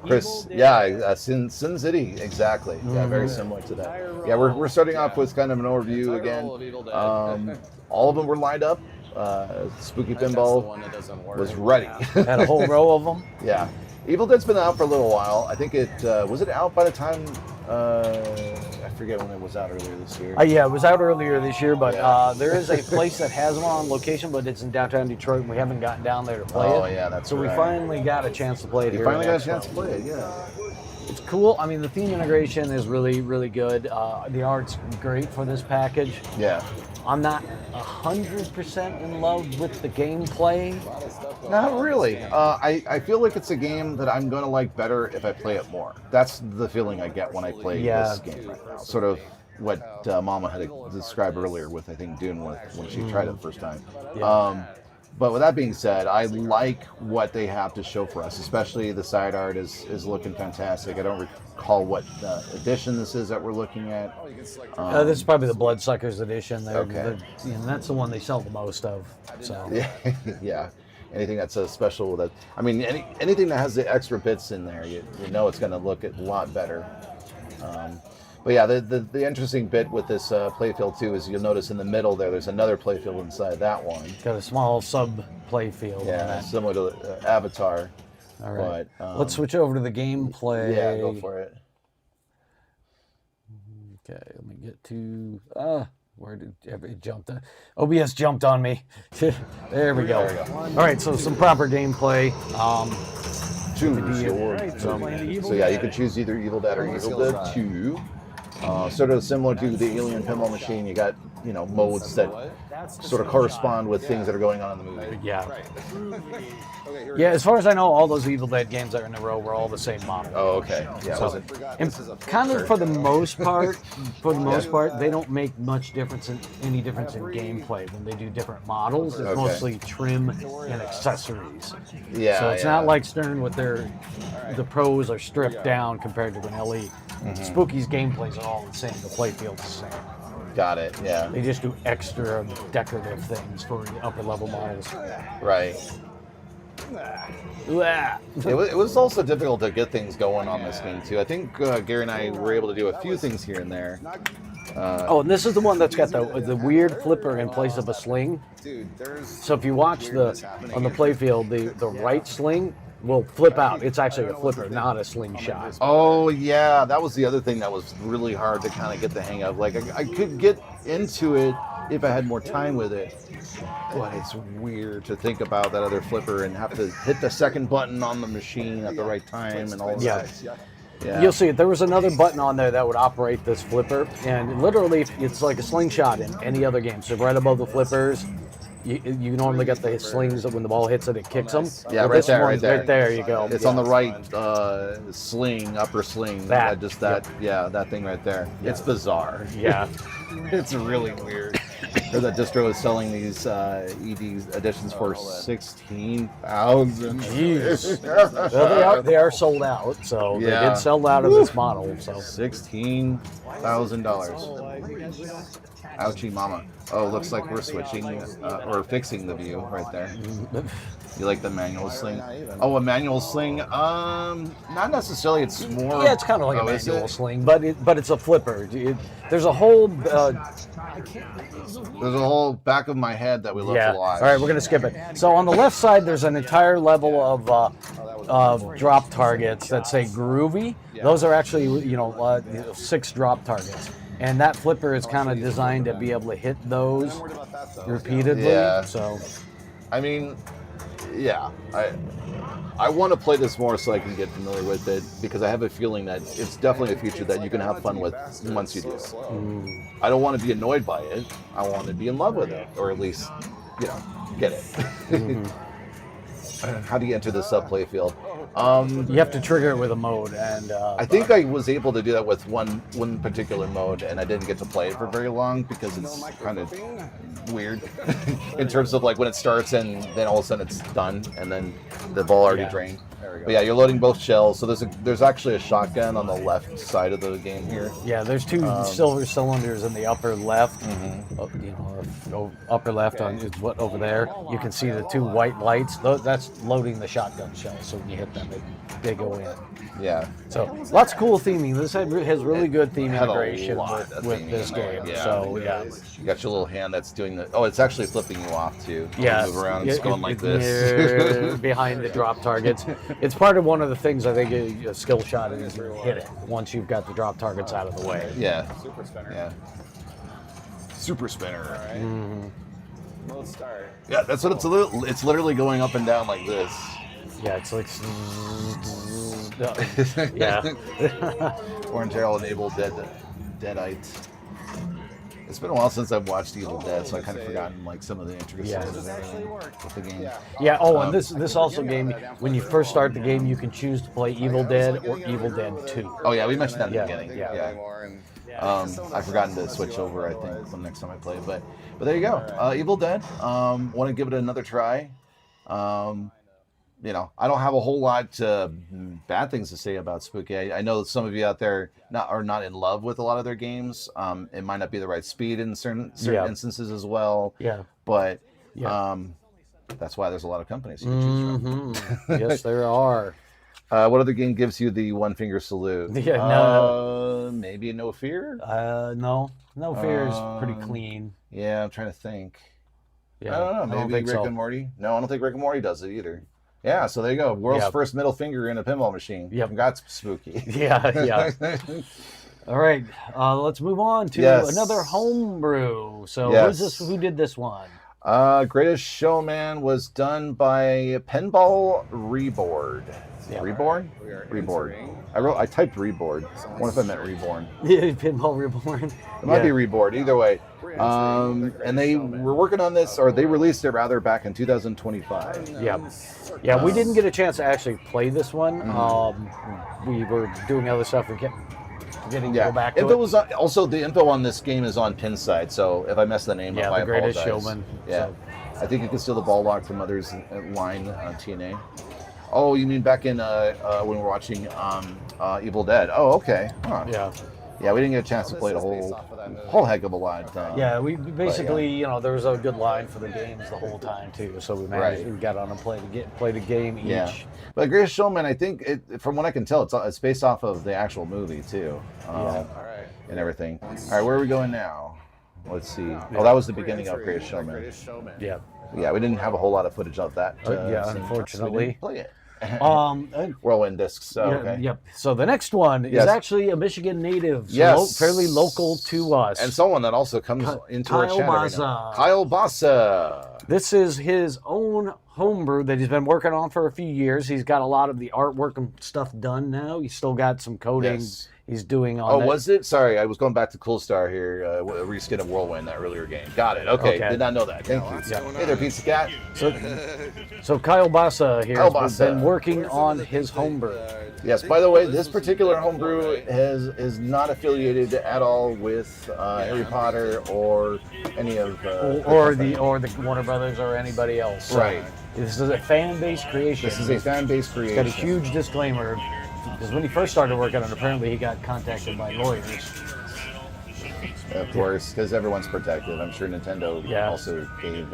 Chris. Yeah, Sin City. Exactly. Yeah, very similar to that. Yeah, we're starting off with kind of an overview again. All of them were lined up. Spooky Pinball was ready. Had a whole row of them. Yeah. Evil Dead's been out for a little while. I think it was it out by the time I forget when it was out earlier this year. Yeah, it was out earlier this year, but there is a place that has them on location, but it's in downtown Detroit, and we haven't gotten down there to play it. Oh yeah, that's so right. we finally got a chance to play it. You here finally got a Expo. chance to play it, yeah. It's cool. I mean, the theme integration is really, really good. The art's great for this package. Yeah. I'm not 100% in love with the gameplay. Not really. I feel like it's a game that I'm going to like better if I play it more. That's the feeling I get when I play this game right now. Sort of what Mama had described earlier with, I think, Dune when she tried it the first time. Yeah. But with that being said, I like what they have to show for us, especially the side art is looking fantastic. I don't recall what edition this is that we're looking at. This is probably the Bloodsuckers edition. Okay. That's the one they sell the most of. So. Yeah. Anything that's special with it. I mean, anything that has the extra bits in there, you know it's going to look a lot better. But yeah, the interesting bit with this playfield too is you'll notice in the middle there's another playfield inside that one. Got a small sub playfield. Yeah, similar to Avatar. All right. But, let's switch over to the gameplay. Yeah, go for it. Okay, let me get to where did it jump? OBS jumped on me. There we go. All right, so some proper gameplay. Choose your so yeah, you can choose either Evil Dead or Evil Dead 2. Sort of similar to the Alien Pinball Machine, you got modes that sort of correspond with things that are going on in the movie. Yeah. Yeah, as far as I know, all those Evil Dead games that are in a row were all the same model. Oh, okay. Yeah. So, and kind of for the most part, they don't make much difference in gameplay when they do different models. It's mostly trim and accessories. Yeah. So it's not like Stern with the pros are stripped down compared to an LE. Spooky's gameplays are all the same. The playfield's the same. Got it. Yeah. They just do extra decorative things for the upper level models. Right. It was also difficult to get things going on this game too. I think Gary and I were able to do a few things here and there. And this is the one that's got the weird flipper in place of a sling. So if you watch on the playfield, the right sling will flip out. It's actually a flipper, not a slingshot. Oh yeah, that was the other thing that was really hard to kind of get the hang of. Like I could get into it if I had more time with it. But it's weird to think about that other flipper and have to hit the second button on the machine at the right time and all that. Yeah. You'll see it. There was another button on there that would operate this flipper, and literally it's like a slingshot in any other game. So right above the flippers, you normally get the slings that when the ball hits it kicks them. Yeah, right there. Right there you go. It's on the right sling, upper sling. That thing right there. Yeah. It's bizarre. Yeah. It's really weird. That distro is selling these ED editions for $16,000. Jeez. Well, they are sold out, so they did sell out of this model. So $16,000. Ouchie mama. Oh, looks like we're switching or fixing the view right there. You like the manual sling? Oh, a manual sling? Not necessarily. It's more. Yeah, it's kind of like a manual sling, but it's a flipper. There's a whole. There's a whole back of my head that we left alive. All right, we're gonna skip it. So on the left side, there's an entire level of drop targets that say groovy. Those are actually 6 drop targets. And that flipper is kind of designed to be able to hit those repeatedly. Yeah. So, I mean, I want to play this more so I can get familiar with it because I have a feeling that it's definitely a feature that you can have fun with once you do it. I don't want to be annoyed by it. I want to be in love with it, or at least, get it. How do you enter the sub-play field? You have to trigger it with a mode, and I think I was able to do that with one particular mode, and I didn't get to play it for very long because it's kind of weird in terms of like when it starts and then all of a sudden it's done, and then the ball already drained. But yeah, you're loading both shells. So there's actually a shotgun on the left side of the game here. Yeah, there's 2 silver cylinders in the upper left. Upper left is what over there. You can see the 2 white lights. That's loading the shotgun shell. So when you hit that. then they go in. Yeah. So lots of cool theming. This has really good theme Had a integration lot of with theming this in there, game. yeah. So yeah. You got your little hand that's doing the. Oh, it's actually flipping you off too. Yeah, You move around. It's going like this. Behind the drop targets. It's part of one of the things I think a skill shot is you hit it once you've got the drop targets out of the way. Yeah. Super spinner. Yeah. Super spinner. All right. Mm-hmm. Let's start. Yeah, that's what it's literally going up and down like this. Yeah, it's like. Yeah. Orange Arrow enabled Deadite. It's been a while since I've watched Evil Dead, so I kind of forgotten like some of the intricacies of everything with the game. Yeah. Oh, and this also game. When you first start the game, you can choose to play Evil Dead or Evil Dead 2. Oh yeah, we mentioned that in the Yeah, beginning. yeah. I've forgotten to switch over. I think the next time I play, but there you go. Evil Dead. Want to give it another try. You know, I don't have a whole lot bad things to say about Spooky. I know that some of you out there are not in love with a lot of their games. It might not be the right speed in certain instances as well. Yeah. But that's why there's a lot of companies you can choose from. Yes, there are. What other game gives you the one finger salute? Yeah, no. Maybe No Fear? No Fear is pretty clean. Yeah, I'm trying to think. Yeah, I don't know. Maybe Rick and Morty? No, I don't think Rick and Morty does it either. Yeah, so there you go. World's first middle finger in a pinball machine. Yep. Congrats, Spooky. Yeah. All right, let's move on to another homebrew. So what is this? Who did this one? Greatest Showman was done by Pinball Reboard. Yeah. Reborn? Reboard. I typed Reboard. I wonder if I meant Reborn. Pinball Reborn. It might be Reboard. Either way. And they were working on this, or they released it rather back in 2025. Yeah, we didn't get a chance to actually play this one. We were doing other stuff and kept forgetting to go back to it. Was also the info on this game is on Pinside, so if I mess the name up, I apologize. Greatest Showman. Yeah, so. I think you can steal the ball lock from others line on TNA. Oh, you mean back in when we were watching Evil Dead? Oh, okay. Huh. Yeah, we didn't get a chance to play the whole heck of a lot. We basically, you know, there was a good line for the games the whole time too, so we managed we got on and play the game each. Yeah. But Greatest Showman, I think, from what I can tell, it's based off of the actual movie too, and everything. All right, where are we going now? Let's see. Oh, that was the beginning of Greatest Showman. Yeah. Yeah, we didn't have a whole lot of footage of that. Unfortunately. We didn't play it. Whirlwind discs. So, Yep. So the next one is actually a Michigan native, so fairly local to us, and someone that also comes into our chat right now. Kylebasa. This is his own homebrew that he's been working on for a few years. He's got a lot of the artwork and stuff done now. He's still got some coding he's doing on it. Was it? Sorry, I was going back to Cool Star here. Reskin of Whirlwind, that earlier game. Got it. Okay. Did not know that. Thank you. Hey there, Pizza Cat. So Kylebasa here has been working on his homebrew. Yes, by the way, this particular homebrew is not affiliated at all with Harry Potter or any of or the Warner Brothers or anybody else. Right. This is a fan-based creation. This is a fan-based creation. It's got a huge disclaimer because when he first started working on it, apparently he got contacted by lawyers. Of course, because everyone's protected. I'm sure Nintendo also gave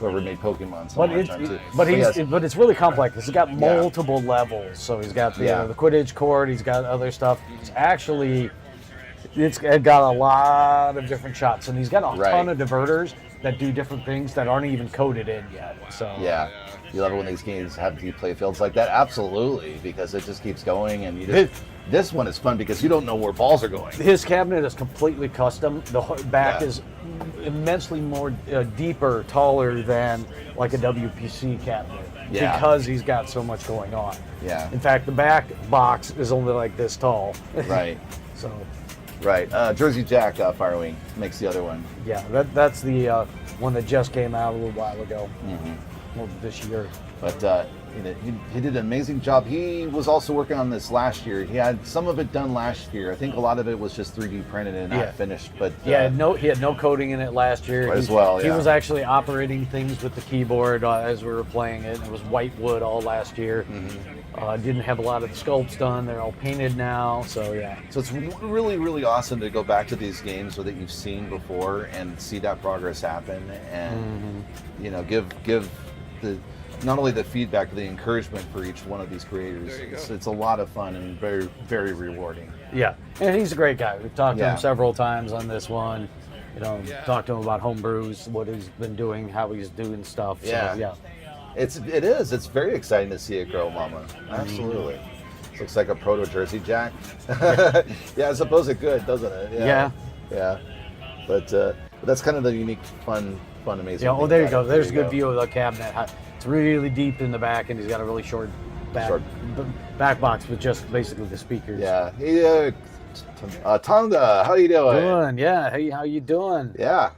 whoever made Pokemon some hard time too. But it's really complex. It's got multiple levels. So he's got the Quidditch court. He's got other stuff. It's got a lot of different shots, and he's got a ton of diverters that do different things that aren't even coded in yet. So you love it when these games have deep play fields like that. Absolutely, because it just keeps going, and this one is fun because you don't know where balls are going. His cabinet is completely custom. The back is immensely more deeper, taller than like a WPC cabinet because he's got so much going on. Yeah. In fact, the back box is only like this tall. Right. So. Right. Jersey Jack Firewing makes the other one. Yeah, that's the one that just came out a little while ago. Well, this year. But he did an amazing job. He was also working on this last year. He had some of it done last year. I think a lot of it was just 3D printed and not finished. But he had no coding in it last year. As well. He was actually operating things with the keyboard as we were playing it. It was white wood all last year. Didn't have a lot of the sculpts done. They're all painted now. So So it's really, really awesome to go back to these games that you've seen before and see that progress happen, and give not only the feedback, but the encouragement for each one of these creators. It's a lot of fun and very, very rewarding. Yeah, and he's a great guy. We've talked to him several times on this one. Talked to him about homebrews, what he's been doing, how he's doing stuff. So, yeah. It is. It's very exciting to see it grow, Mama. Absolutely. Looks like a proto Jersey Jack. Yeah, I suppose it could, doesn't it? Yeah. But that's kind of the unique, fun, amazing. Yeah. Oh, there you go. There's a good view of the cabinet. It's really deep in the back, and he's got a really short back box with just basically the speakers. Yeah. Tonga, how you doing? Yeah. Hey, how you doing? Yeah.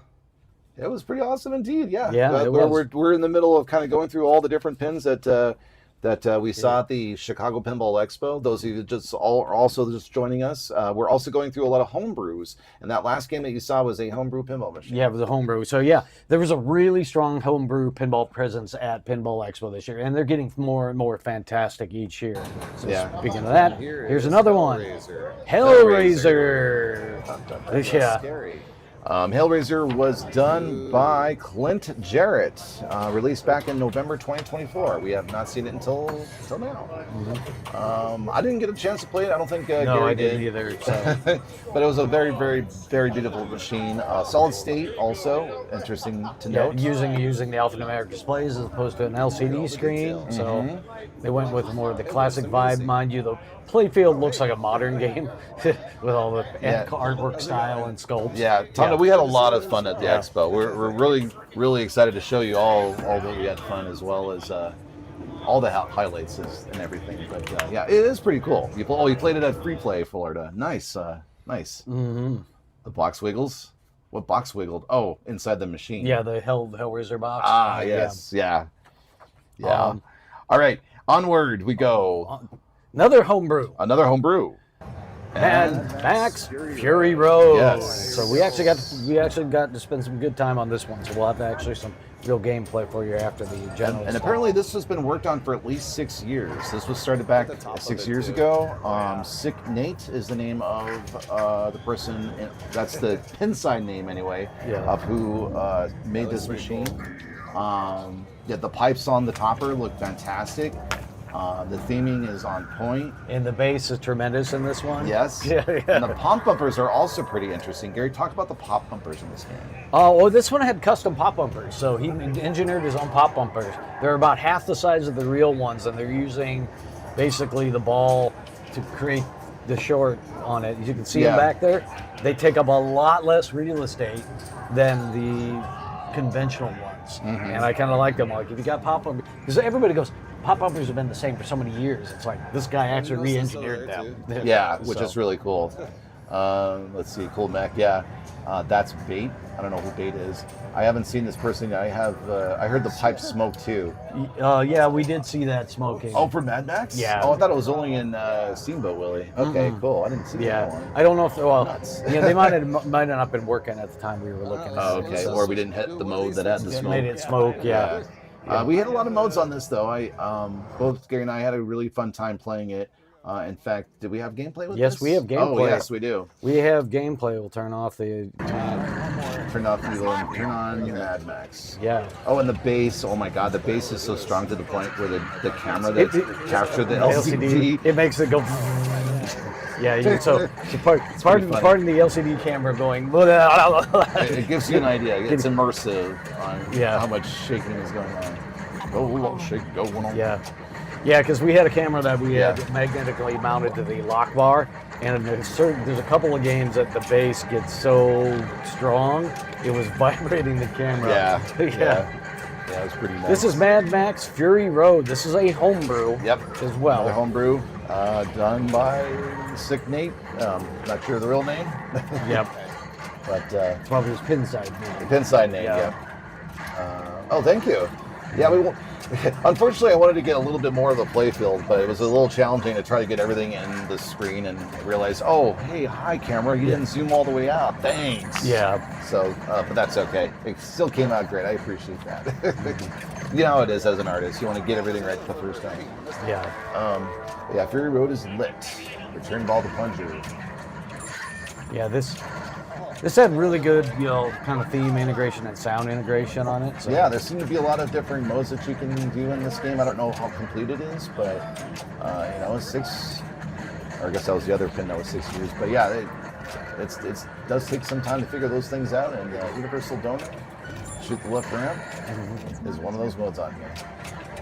It was pretty awesome indeed. Yeah. Yeah. We're in the middle of kind of going through all the different pins that we saw at the Chicago Pinball Expo. Those of you are also just joining us. We're also going through a lot of homebrews, and that last game that you saw was a homebrew pinball machine. Yeah, it was a homebrew. So there was a really strong homebrew pinball presence at Pinball Expo this year, and they're getting more and more fantastic each year. So speaking of that, here's another one. Hellraiser. Yeah. Scary. Hellraiser was done by Clint Jarrett, released back in November 2024. We have not seen it until now. Mm-hmm. I didn't get a chance to play it. I don't think Gary I did didn't either. So. But it was a very, very, very beautiful machine. Solid state, also interesting to note. Using the alphanumeric displays as opposed to an LCD screen. Mm-hmm. So they went with more of the classic vibe, mind you. The playfield looks like a modern game with all the artwork style and sculpts. Yeah, Tonda, we had a lot of fun at the expo. We're really, really excited to show you all that we had fun, as well as all the highlights and everything. But it is pretty cool. You played it at Free Play, Florida. Nice, nice. Mm-hmm. The box wiggles. What box wiggled? Oh, inside the machine. Yeah, the Hellraiser box. Ah, yes, yeah. All right, onward we go. Another homebrew. And Max Fury Road. Yes. So we actually got to spend some good time on this one. So we'll have some real gameplay for you after the general. And apparently this has been worked on for at least 6 years. This was started back 6 years ago. Sick Nate is the name of the person. That's the pin sign name anyway. Of who made this machine. The pipes on the topper look fantastic. The theming is on point. And the bass is tremendous in this one. Yes. And the pop bumpers are also pretty interesting. Gary, talk about the pop bumpers in this game. Well, this one had custom pop bumpers. So he engineered his own pop bumpers. They're about half the size of the real ones, and they're using basically the ball to create the short on it. You can see them back there. They take up a lot less real estate than the conventional ones. Mm-hmm. And I kind of like them. Like, if you got pop bumpers, because everybody goes, pop bumpers have been the same for so many years. It's like this guy actually re-engineered them. Which is really cool. Let's see, Cool Mech. That's Bait. I don't know who Bait is. I haven't seen this person. I heard the pipe smoke too. We did see that smoking. Oh, for Mad Max? Yeah. Oh, I thought it was only in Steamboat Willie. Okay, cool. I didn't see that one. I don't know if they might have not been working at the time we were looking at it. Oh, okay. Or we didn't hit the mode that had the smoke. Made it smoke, yeah. We had a lot of modes on this, though. Both Gary and I had a really fun time playing it. In fact, did we have gameplay with this? Yes, we have gameplay. Oh, yes, we do. We have gameplay. We'll turn off the... Turn on Mad Max. Yeah. Oh, and the bass. Oh, my God. The bass is so strong to the point where the camera that captured the LCD. It makes it go... pardon the LCD camera going... It gives you an idea. It's immersive on how much shaking is going on. Oh, a lot of shake going on. Yeah, because we had a camera that we had magnetically mounted to the lock bar, and there's a couple of games that the bass gets so strong, it was vibrating the camera. Yeah, it was pretty nice. This is Mad Max Fury Road. This is a homebrew as well. Another homebrew done by Sick Nate. Not sure the real name. But it's probably his pin side name. The pin side name, thank you. Yeah, unfortunately, I wanted to get a little bit more of the playfield, but it was a little challenging to try to get everything in the screen and realize, hi camera, you didn't zoom all the way out. Thanks. Yeah. So, but that's okay. It still came out great. I appreciate that. You know how it is as an artist. You want to get everything right the first time. Yeah. Fury Road is lit. Return ball to plunger. Yeah, this This had really good, kind of theme integration and sound integration on it. So. Yeah, there seem to be a lot of different modes that you can do in this game. I don't know how complete it is, but it's 6. Or I guess that was the other pin that was 6 years. But yeah, it does take some time to figure those things out. And Universal Donut, shoot the left ramp, is one of those modes on here.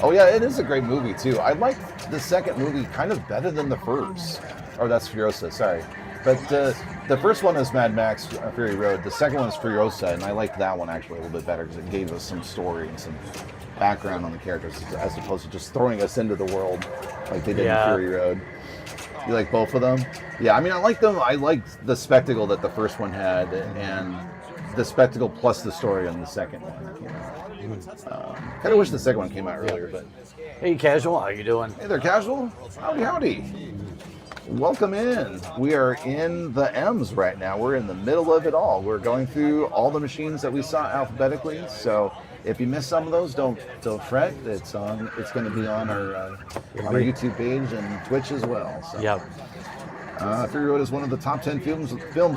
Oh yeah, it is a great movie too. I like the second movie kind of better than the first. Or that's Furiosa, sorry. But the first one is Mad Max Fury Road. The second one is Furiosa, and I liked that one actually a little bit better because it gave us some story and some background on the characters as opposed to just throwing us into the world like they did in Fury Road. You like both of them? Yeah, I mean, I like them. I liked the spectacle that the first one had, and the spectacle plus the story on the second one. Kind of wish the second one came out earlier, but... Hey, Casual, how you doing? Hey there, Casual. Howdy. Welcome in. We are in the M's right now. We're in the middle of it all. We're going through all the machines that we saw alphabetically. So if you missed some of those, don't fret. It's going to be on our YouTube page and Twitch as well. So. Yep. Fury Road is one of the top 10 films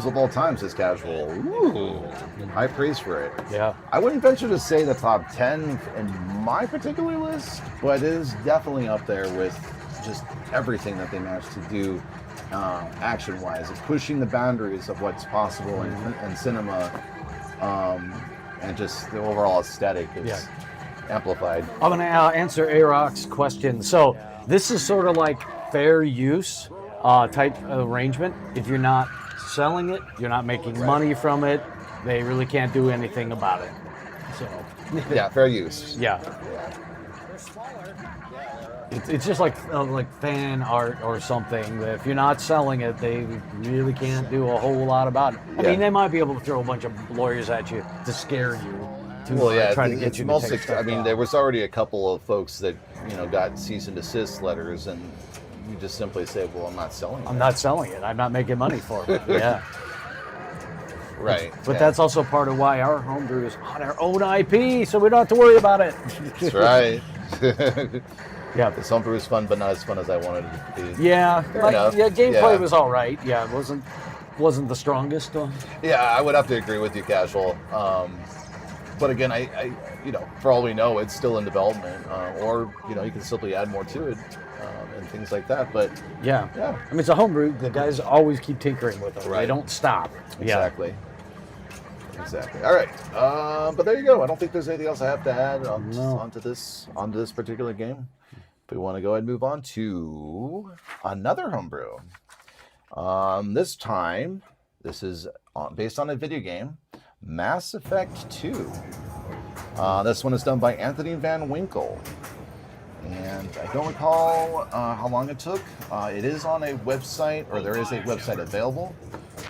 of all time, says Casual. Ooh, high praise for it. Yeah. I wouldn't venture to say the top 10 in my particular list, but it is definitely up there with just everything that they managed to do action-wise. It's pushing the boundaries of what's possible in cinema, and just the overall aesthetic is amplified. I'm going to answer Arok's question. So this is sort of like fair use type arrangement. If you're not selling it, you're not making money from it, they really can't do anything about it. So yeah, fair use. Yeah. It's just like fan art or something. That if you're not selling it, they really can't do a whole lot about it. I mean, they might be able to throw a bunch of lawyers at you to scare you. Try to get you to take stuff I mean, there was already a couple of folks that got cease and desist letters, and you just simply say, "Well, I'm not selling it. I'm not selling it. I'm not making money for it." Yeah. Right. But that's also part of why our homebrew is on our own IP, so we don't have to worry about it. That's right. Yeah, this homebrew was fun, but not as fun as I wanted it to be. Yeah, gameplay was all right. Yeah, it wasn't the strongest. Yeah, I would have to agree with you, Casual. But again, I for all we know, it's still in development, or you can simply add more to it and things like that. But yeah. I mean, it's a homebrew. The guys always keep tinkering with it. Right. They don't stop. Exactly. Yeah. Exactly. All right. But there you go. I don't think there's anything else I have to add onto this particular game. If we want to go ahead and move on to another homebrew. This time, this is based on a video game, Mass Effect 2. This one is done by Anthony Van Winkle. And I don't recall how long it took. It is on a website, or there is a website available.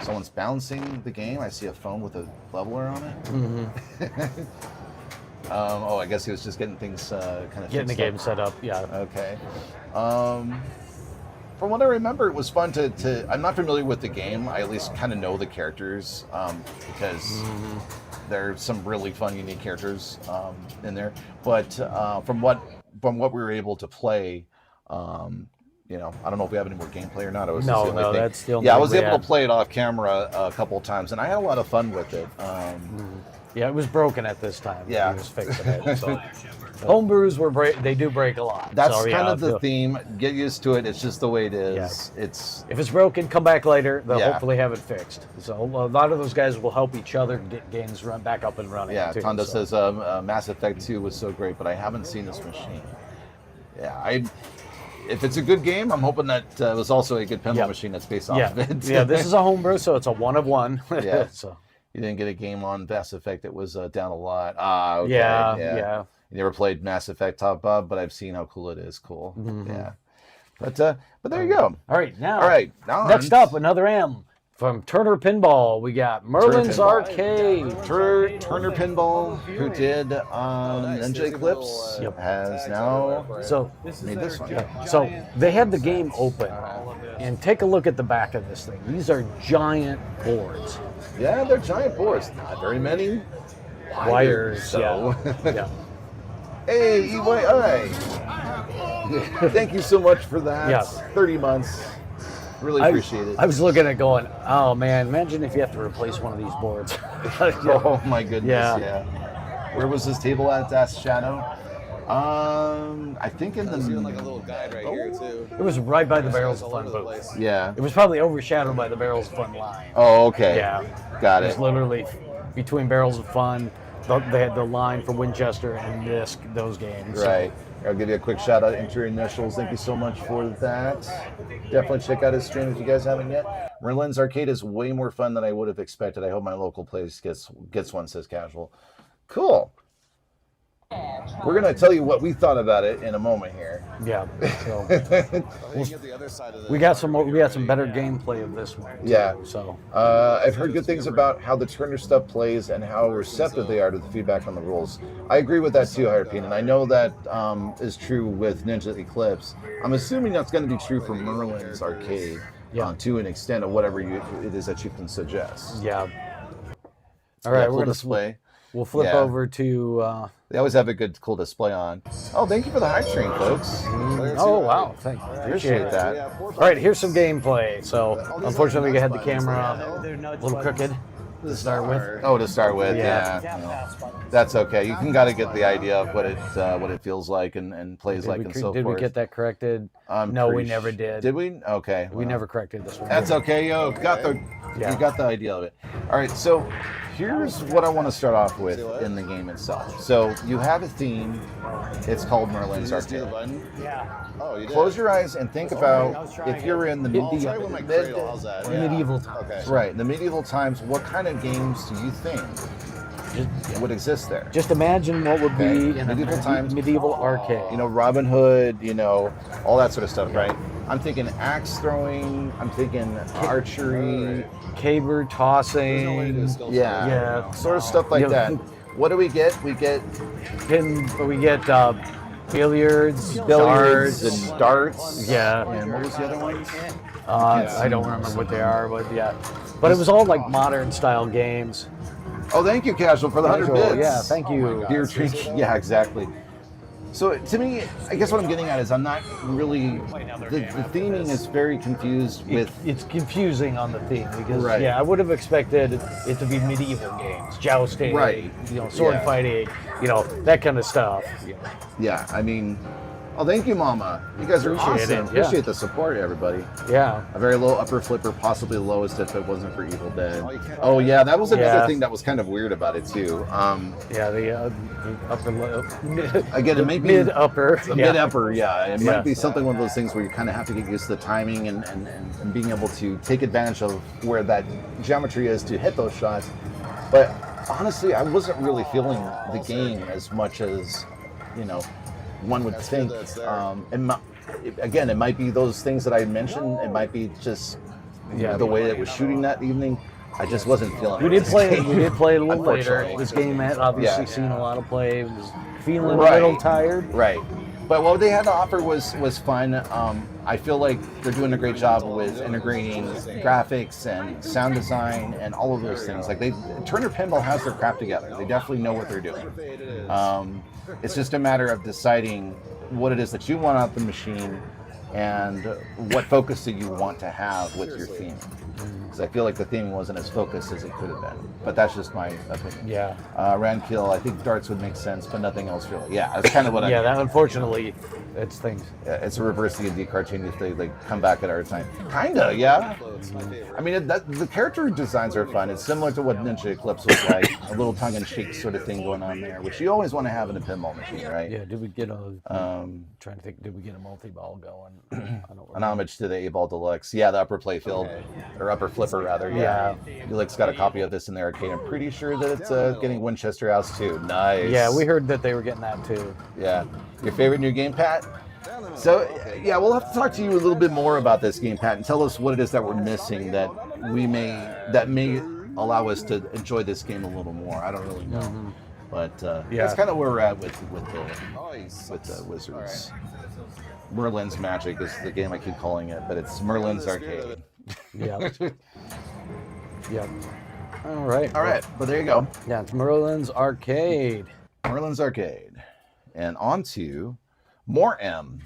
Someone's bouncing the game. I see a phone with a leveler on it. Mm-hmm. I guess he was just getting things getting the game set up. Yeah. Okay. From what I remember, it was fun to. I'm not familiar with the game. I at least kind of know the characters because there's some really fun, unique characters in there. But from what we were able to play, I don't know if we have any more gameplay or not. That's the only I was able to play it off camera a couple of times, and I had a lot of fun with it. Yeah, it was broken at this time. Yeah. He was fixing it. So. Homebrews they do break a lot. That's kind of the theme. Get used to it. It's just the way it is. Yeah. If it's broken, come back later. They'll hopefully have it fixed. So a lot of those guys will help each other get games run back up and running. Yeah, Tonda says Mass Effect 2 was so great, but I haven't seen this machine. Yeah, if it's a good game, I'm hoping that it was also a good pinball machine that's based off of it. Yeah, this is a homebrew, so it's a 1 of 1. Yeah. So. You didn't get a game on Mass Effect that was down a lot. Okay. Yeah. You never played Mass Effect Top Bob, but I've seen how cool it is. Cool. Mm-hmm. Yeah. But there you go. All right. Now next up, another M. From Turner Pinball, we got Merlin's Arcade. Turner Pinball, who did Ninja Eclipse, has now made this one. Yeah. So they have the game open, and take a look at the back of this thing. These are giant boards. Yeah, they're giant boards. Not very many wires. So. Yeah. Hey, EYI. Thank you so much for that. Yes. 30 months. Really appreciate it. I was looking at going, oh man, imagine if you have to replace one of these boards. Oh my goodness, Yeah. Where was this table at? Asked Shadow. I think in the. There's even like a little guide right here too. It was right by the Barrels of Fun booth. Yeah. It was probably overshadowed by the Barrels of Fun line. Oh, okay. Yeah. Got It was it. literally between Barrels of Fun. They had the line for Winchester and those games. Right. I'll give you a quick shout out. Enter your initials. Thank you so much for that. Definitely check out his stream if you guys haven't yet. Merlin's Arcade is way more fun than I would have expected. I hope my local place gets one, says Casual. Cool. We're going to tell you what we thought about it in a moment here. Yeah. So We got some better gameplay of this one. Too, Yeah. So I've heard good things about how the Turner stuff plays and how receptive they are to the feedback on the rules. I agree with that too, Hierpine, and I know that is true with Ninja Eclipse. I'm assuming that's going to be true for Merlin's Arcade to an extent of whatever it is that you can suggest. yeah. All right, Cool display. We'll flip over to. They always have a good, cool display on. Oh, thank you for the hype train, folks. Oh wow, thank you. Appreciate that. All right, here's some gameplay. So unfortunately, we had the camera a little crooked to start with. Oh, to start with, yeah. That's okay. You can gotta get the idea of what it feels like and plays like and so forth. Did we get that corrected? No, we never did. Did we? Okay. We never corrected this one. That's okay, yo. You got the idea of it. All right, so here's what I want to start off with in the game itself. So you have a theme. It's called Merlin's Arcade. Oh, you did? Close your eyes and think about if you're in the medieval times. Okay. Right, the medieval times. What kind of games do you think would exist there? Just imagine what would be in Medieval a times. medieval arcade. You know, Robin Hood, you know, all that sort of stuff, right? I'm thinking axe throwing, I'm thinking archery, caber tossing. yeah, sort of stuff like that. What do we get? We get Billiards, billiards darts. and darts. Yeah. And what was the other one? I don't remember what they are, but yeah. But it was all like modern style games. Oh, thank you, Casual, for the 100 bits. Yeah, thank you. Beer drinking. Yeah, exactly. So to me, I guess what I'm getting at is I'm not really, the theming is very confused with. It's confusing on the theme because Right. I would have expected it to be medieval games, jousting, Right. Sword fighting, that kind of stuff. Yeah, I mean, oh, thank you, Mama. You guys are Appreciate awesome. it, yeah. Appreciate the support, everybody. Yeah. A very low upper flipper, possibly the lowest if it wasn't for Evil Dead. Oh yeah, that was another thing that was kind of weird about it too. The upper Again, it may be mid upper. mid upper. Yeah, it might be something one of those things where you kind of have to get used to the timing and being able to take advantage of where that geometry is to hit those shots. But honestly, I wasn't really feeling the game as much as one would think. Again, it might be those things that I mentioned. It might be just the way it was shooting that evening. I just wasn't feeling it. We did play it a little later. Unfortunately. This game had obviously seen a lot of play. It was feeling Right. a little tired. Right. But what they had to offer was fun. I feel like they're doing a great job with integrating graphics and sound design and all of those things. Like Turner Pinball has their crap together. They definitely know what they're doing. It's just a matter of deciding what it is that you want out the machine and what focus do you want to have with your theme. Because I feel like the theme wasn't as focused as it could have been. But that's just my opinion. Yeah. Randkill, I think darts would make sense, but nothing else really. Yeah, that's kind of what I mean. That unfortunately, it's things. It's a reverse D&D cartoon if they come back at our time. Kinda, yeah. I mean, the character designs are fun. It's similar to what Ninja Eclipse was like. A little tongue-in-cheek sort of thing going on there, which you always want to have in a pinball machine, right? Yeah, did we get trying to think, did we get a multi-ball going? I don't An homage to the 8-Ball Deluxe. Yeah, the upper playfield, or upper flipper rather, yeah. Ulick's got a copy of this in their arcade. I'm pretty sure that it's getting Winchester House too. Nice. Yeah, we heard that they were getting that too. Yeah. Your favorite new game, Pat? So, yeah, we'll have to talk to you a little bit more about this game, Pat, and tell us what it is that we're missing that may allow us to enjoy this game a little more. I don't really know. Mm-hmm. But that's kind of where we're at with the Wizards. Merlin's Magic is the game I keep calling it, but it's Merlin's Arcade. Yeah. Yep. All right. But there you go. Yeah, it's Merlin's Arcade. Merlin's Arcade. And on to more M.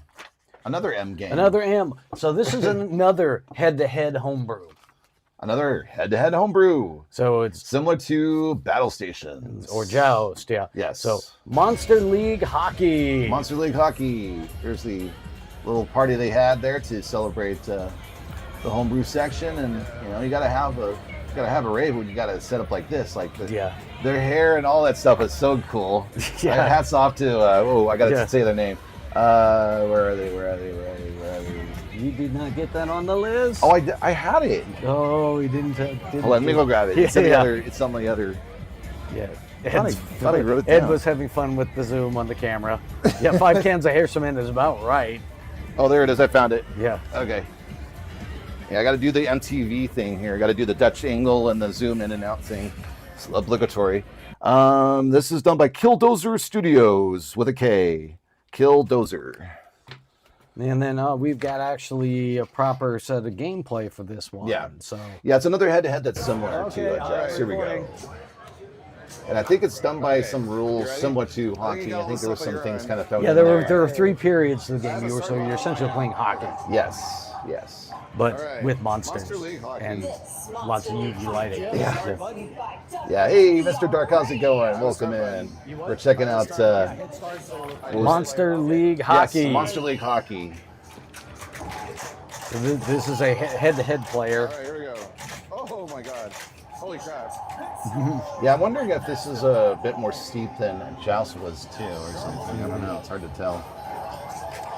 Another M game. Another M. So this is another head-to-head homebrew. Another head-to-head homebrew. So it's similar to Battlestations. Or Joust, yeah. Yes. So Monster League Hockey. Monster League Hockey. Here's the little party they had there to celebrate the homebrew section, and you gotta have a rave when you gotta set up like this, like their hair and all that stuff is so cool. Yeah. Hats off to I gotta say their name. Where are they? You did not get that on the list. Oh, I had it. Oh, you didn't. Hold on, let me go grab it. It's on the other. It's on the other. Yeah. Thought I wrote it Ed down. was having fun with the zoom on the camera. Yeah, 5 cans of hair cement is about right. Oh, there it is. I found it. Yeah. Okay. Yeah, I got to do the MTV thing here. I got to do the Dutch angle and the zoom in and out thing. It's obligatory. This is done by Killdozer Studios with a K. Killdozer. And then we've got actually a proper set of gameplay for this one. Yeah. So yeah, it's another head-to-head that's similar to Jax. Here we go. And I think it's done by some rules similar to hockey. I think there were some things kind of thrown in there. There were 3 periods to the game. So you're essentially playing hockey. Yes. But with monsters and lots of UV lighting. Yeah. Hey, Mr. Dark, how's it going? Welcome in. We're checking out Monster League Hockey. Yes, Monster League Hockey. So this is a head-to-head player. All right, here we go. Oh my God. Holy crap. Yeah, I'm wondering if this is a bit more steep than Joust was too, or something. I don't know. It's hard to tell.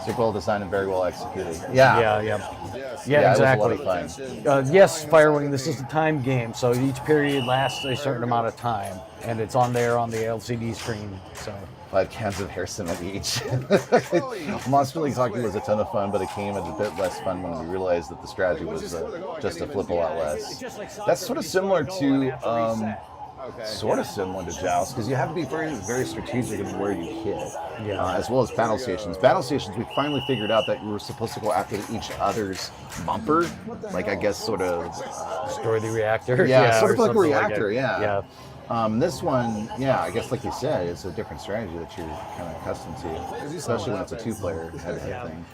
Super well designed and very well executed. Yeah, exactly. It was a lot of fun. Yes, Firewing, this is a time game, so each period lasts a certain amount of time, and it's on there on the LCD screen. So 5 cans of hair cement each. Monster League Hockey was a ton of fun, but it came at a bit less fun when we realized that the strategy was just to flip a lot less. That's sort of similar to Joust, because you have to be very, very strategic in where you hit, as well as Battlestations. Battlestations, we finally figured out that you were supposed to go after each other's bumper, like I guess sort of destroy the reactor. Yeah, sort of like a reactor. Yeah. This one, I guess like you said, it's a different strategy that you're kind of accustomed to, especially when it's a 2-player head-to-head thing.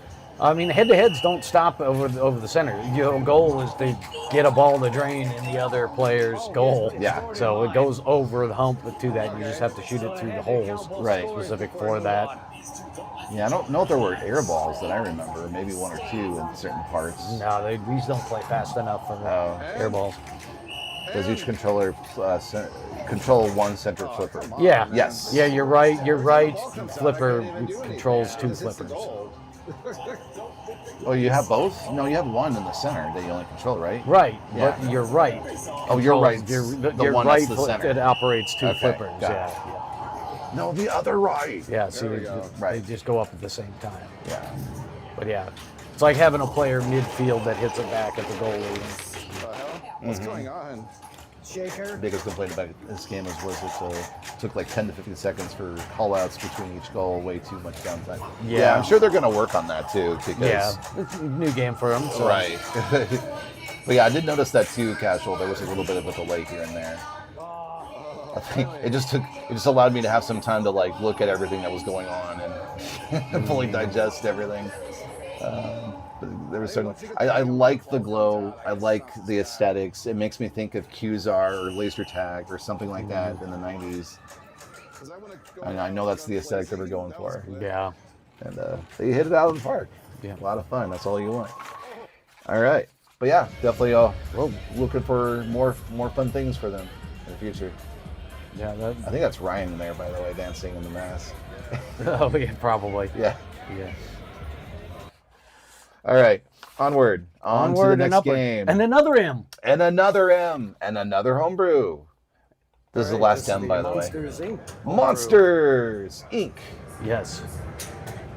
I mean, head-to-heads don't stop over the center. Your goal is to get a ball to drain in the other player's goal. Yeah. So it goes over the hump to that. You just have to shoot it through the holes. Right. Specific for that. Yeah, I don't know if there were air balls that I remember. Maybe 1 or 2 in certain parts. No, these don't play fast enough for air balls. Does each controller control 1 center flipper? Yeah. Yes. Yeah, you're right. Flipper controls 2 flippers. Oh, you have both? No, you have 1 in the center that you only control, right? Right. Yeah. But you're right. Oh, you're right. Your one right that's the foot center. that operates 2 Okay, flippers. got Yeah. No, the other right. Yeah. So right. they just go up at the same time. Yeah. But yeah, it's like having a player midfield that hits it back at the goalie. What the hell? What's going on? The biggest complaint about this game was it took like 10 to 15 seconds for call-outs between each goal, way too much downtime. Yeah, I'm sure they're going to work on that too. Because, it's a new game for them. So. Right. But yeah, I did notice that too, Casual. There was a little bit of a delay here and there. I think it just allowed me to have some time to like look at everything that was going on and fully digest everything. But there was certainly, I like the glow. I like the aesthetics. It makes me think of Qzar or Laser Tag or something like that in the 90s. And I know that's the aesthetic they were going for. Yeah. And they hit it out of the park. Yeah. A lot of fun. That's all you want. All right. But yeah, definitely looking for more fun things for them in the future. Yeah. I think that's Ryan there, by the way, dancing in the mask. Oh, yeah, probably. Yeah. Yeah. All right, onward to the next game. And another M. And another M. And another homebrew. This is the last M, by the way. Monsters, Inc. Monsters, Inc. Yes.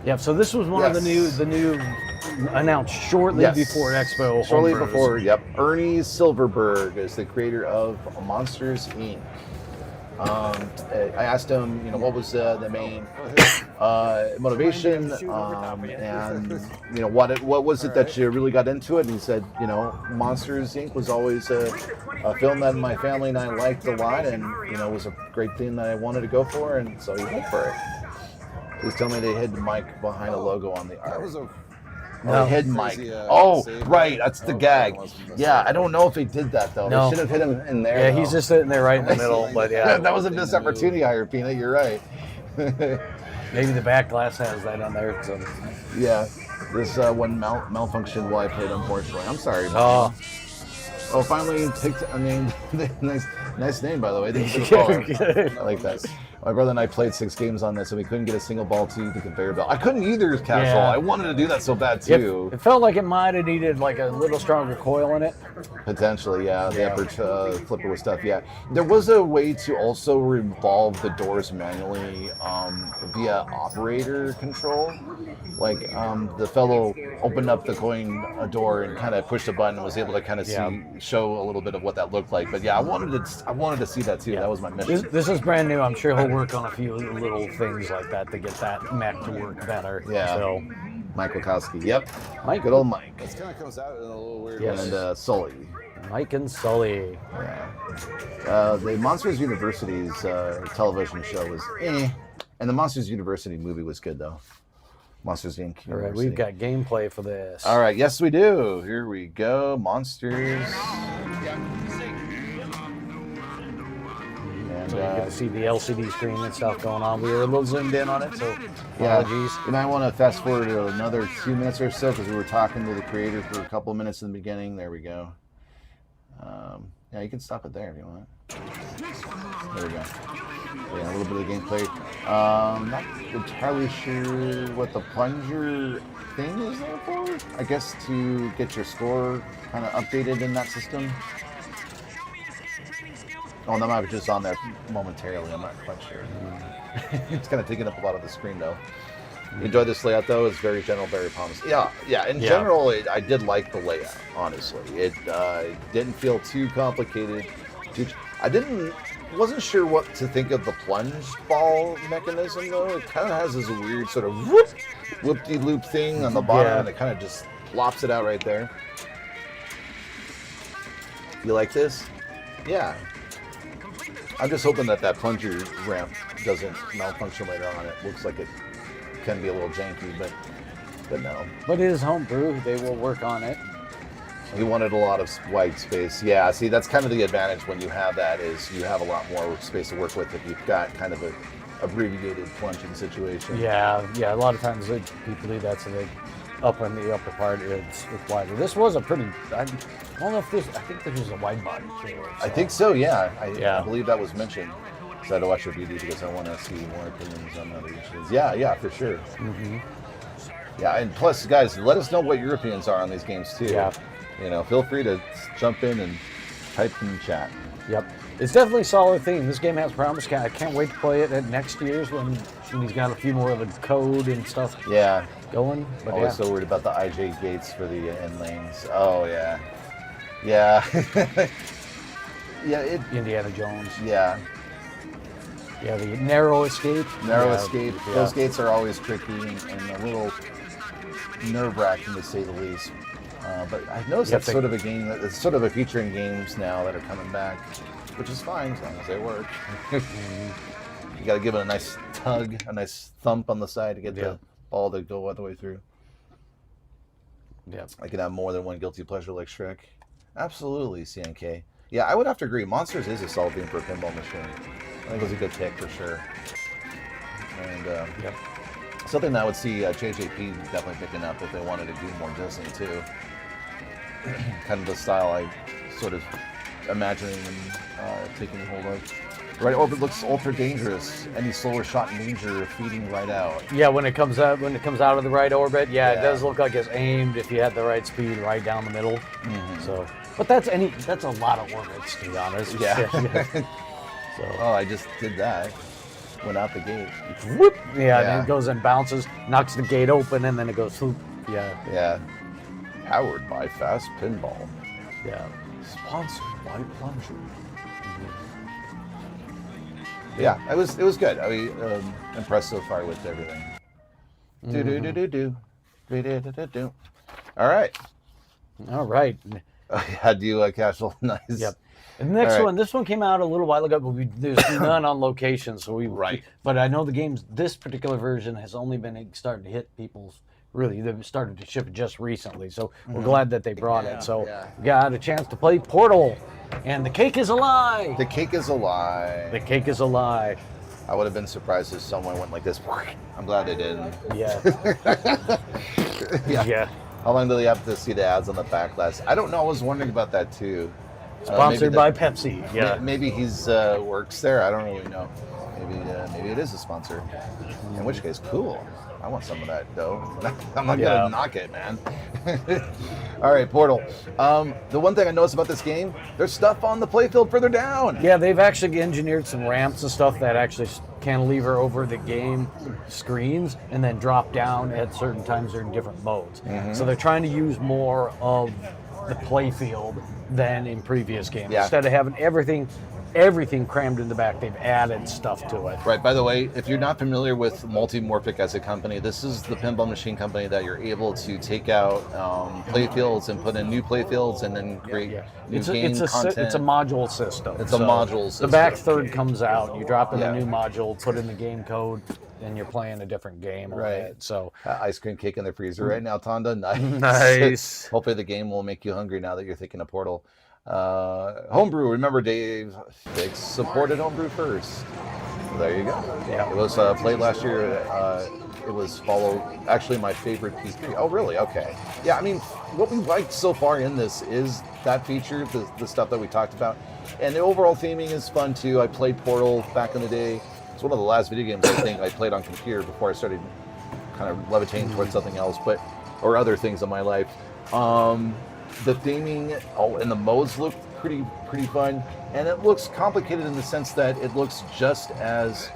Yep, so this was one of the new announced shortly before Expo. Shortly homebrews. before, Ernie Silverberg is the creator of Monsters, Inc. I asked him, what was the main motivation, and what was it that you really got into it? And he said, Monsters Inc. was always a film that my family and I liked a lot, and it was a great thing that I wanted to go for, and so he went for it. Please tell me they hid the mic behind a logo on the art. No. Hidden mic. Right. That's the gag. Yeah, I don't know if he did that, though. No. They should have hit him in there. Yeah, though. he's just sitting there right in the middle. But yeah. That was a missed opportunity, I Peanut. You're right. Maybe the back glass has that on there. So. Yeah. This one malfunctioned while I played, unfortunately. I'm sorry. Oh, finally picked a name. nice name, by the way. I like that. My brother and I played 6 games on this, and we couldn't get a single ball to the conveyor belt. I couldn't either, Castle. Yeah. I wanted to do that so bad, too. It felt like it might have needed like a little stronger coil in it. Potentially, yeah. The upper flipper with stuff, yeah. There was a way to also revolve the doors manually via operator control. Like, the fellow opened up the coin door and kind of pushed a button and was able to kind of show a little bit of what that looked like. But yeah, I wanted to see that, too. Yeah. That was my mission. This is brand new. I'm sure he'll work on a few little things like that to get that mech to work better. Yeah. So, Mike Wachowski. Yep. Mike. Good old Mike. This kind of comes out in a little weird Yes. way. And Sully. Mike and Sully. Yeah. The Monsters University's television show was and the Monsters University movie was good, though. Monsters Inc. All right, we've got gameplay for this. All right, yes we do. Here we go, Monsters. So you get to see the LCD screen and stuff going on. We were a little zoomed in on it, so apologies. And I want to fast forward to another 2 minutes or so because we were talking to the creator for a couple of minutes in the beginning. There we go. Yeah, you can stop it there if you want. There we go. Yeah, a little bit of gameplay. Not entirely sure what the plunger thing is there for. I guess to get your score kind of updated in that system. Oh, that might be just on there momentarily. I'm not quite sure. It's kind of taking up a lot of the screen, though. Enjoy this layout, though. It's very general, very promising. Yeah. In general, I did like the layout. Honestly, it didn't feel too complicated. Wasn't sure what to think of the plunge ball mechanism, though. It kind of has this weird sort of whoop-de-loop thing on the bottom, and it kind of just plops it out right there. You like this? Yeah. I'm just hoping that plunger ramp doesn't malfunction later on. It looks like it can be a little janky, but no. But it is homebrew. They will work on it. He wanted a lot of white space. Yeah, see, that's kind of the advantage when you have that is you have a lot more space to work with if you've got kind of a abbreviated plunging situation. Yeah. A lot of times people do that, so they up in the upper part it's wider. This was a pretty. I don't know if this. I think this was a wide body too. So. I think so. Yeah. I believe that was mentioned. So I had to watch your video because I want to see more opinions on other issues. Yeah, for sure. Mm-hmm. Yeah, and plus, guys, let us know what your opinions are on these games too. Yeah. Feel free to jump in and type in the chat. Yep. It's definitely a solid theme. This game has promise. I can't wait to play it at next year's when he's got a few more of the code and stuff going. But always so worried about the IJ gates for the end lanes. Oh, yeah. Yeah. Indiana Jones. Yeah. Yeah, the narrow escape. Escape. Yeah. Those gates are always tricky and a little nerve-wracking to say the least. But I've noticed that's sort of a game it's sort of a feature in games now that are coming back, which is fine as long as they work. You got to give it a nice tug, a nice thump on the side to get the ball to go all the way through. Yeah, I can have more than one guilty pleasure like Shrek. Absolutely, CNK. Yeah, I would have to agree. Monsters is a solid game for a pinball machine. I think it was a good pick for sure. And something that I would see JJP definitely picking up if they wanted to do more Disney too. Kind of the style I sort of imagining and taking hold of. Right orbit looks ultra dangerous. Any slower shot in danger, feeding right out. Yeah, when it comes out of the right orbit, it does look like it's aimed if you had the right speed right down the middle. Mm-hmm. So, but that's a lot of orbits to be honest. Yeah. So. Oh, I just did that. Went out the gate. Whoop! Yeah, and then it goes and bounces, knocks the gate open, and then it goes swoop. Yeah. Powered by Fast Pinball. Yeah. Sponsored by Plunger. Yeah, it was good. I mean, impressed so far with everything. Do. All right. Had you casual? Nice. Yep. And the next one, this one came out a little while ago, but there's none on location, so But I know the game's this particular version has only been starting to hit people's really, they've started to ship it just recently. So we're glad that they brought it. So we got a chance to play Portal, and the cake is a lie. The cake is a lie. The cake is a lie. I would have been surprised if someone went like this. I'm glad they didn't. Yeah. Yeah. How long do they have to see the ads on the backlash? I don't know. I was wondering about that too. Sponsored by Pepsi. Yeah. Maybe he's works there. I don't really know. Maybe it is a sponsor. In which case, cool. I want some of that dough. I'm not gonna knock it, man. All right, Portal. The one thing I noticed about this game, there's stuff on the playfield further down. Yeah, they've actually engineered some ramps and stuff that actually cantilever over the game screens and then drop down at certain times during different modes. So they're trying to use more of the playfield than in previous games. Instead of having everything crammed in the back, they've added stuff to it. Right. By the way, if you're not familiar with Multimorphic as a company, this is the pinball machine company that you're able to take out playfields and put in new playfields and then create new game content. It's a module system. It's a module system. The back third comes out, you drop in a new module, put in the game code, and you're playing a different game. Right. So ice cream cake in the freezer right now, Tonda. Nice. Nice. Hopefully the game will make you hungry now that you're thinking of Portal. Homebrew, remember Dave Hicks supported Homebrew first. There you go. Yeah. It was played last year. It was actually my favorite P3. Oh, really? Okay. Yeah, I mean, what we liked so far in this is that feature, the stuff that we talked about. And the overall theming is fun too. I played Portal back in the day. It's one of the last video games I think I played on computer before I started kind of levitating towards something else, or other things in my life. The theming and the modes look pretty fun, and it looks complicated in the sense that it looks just as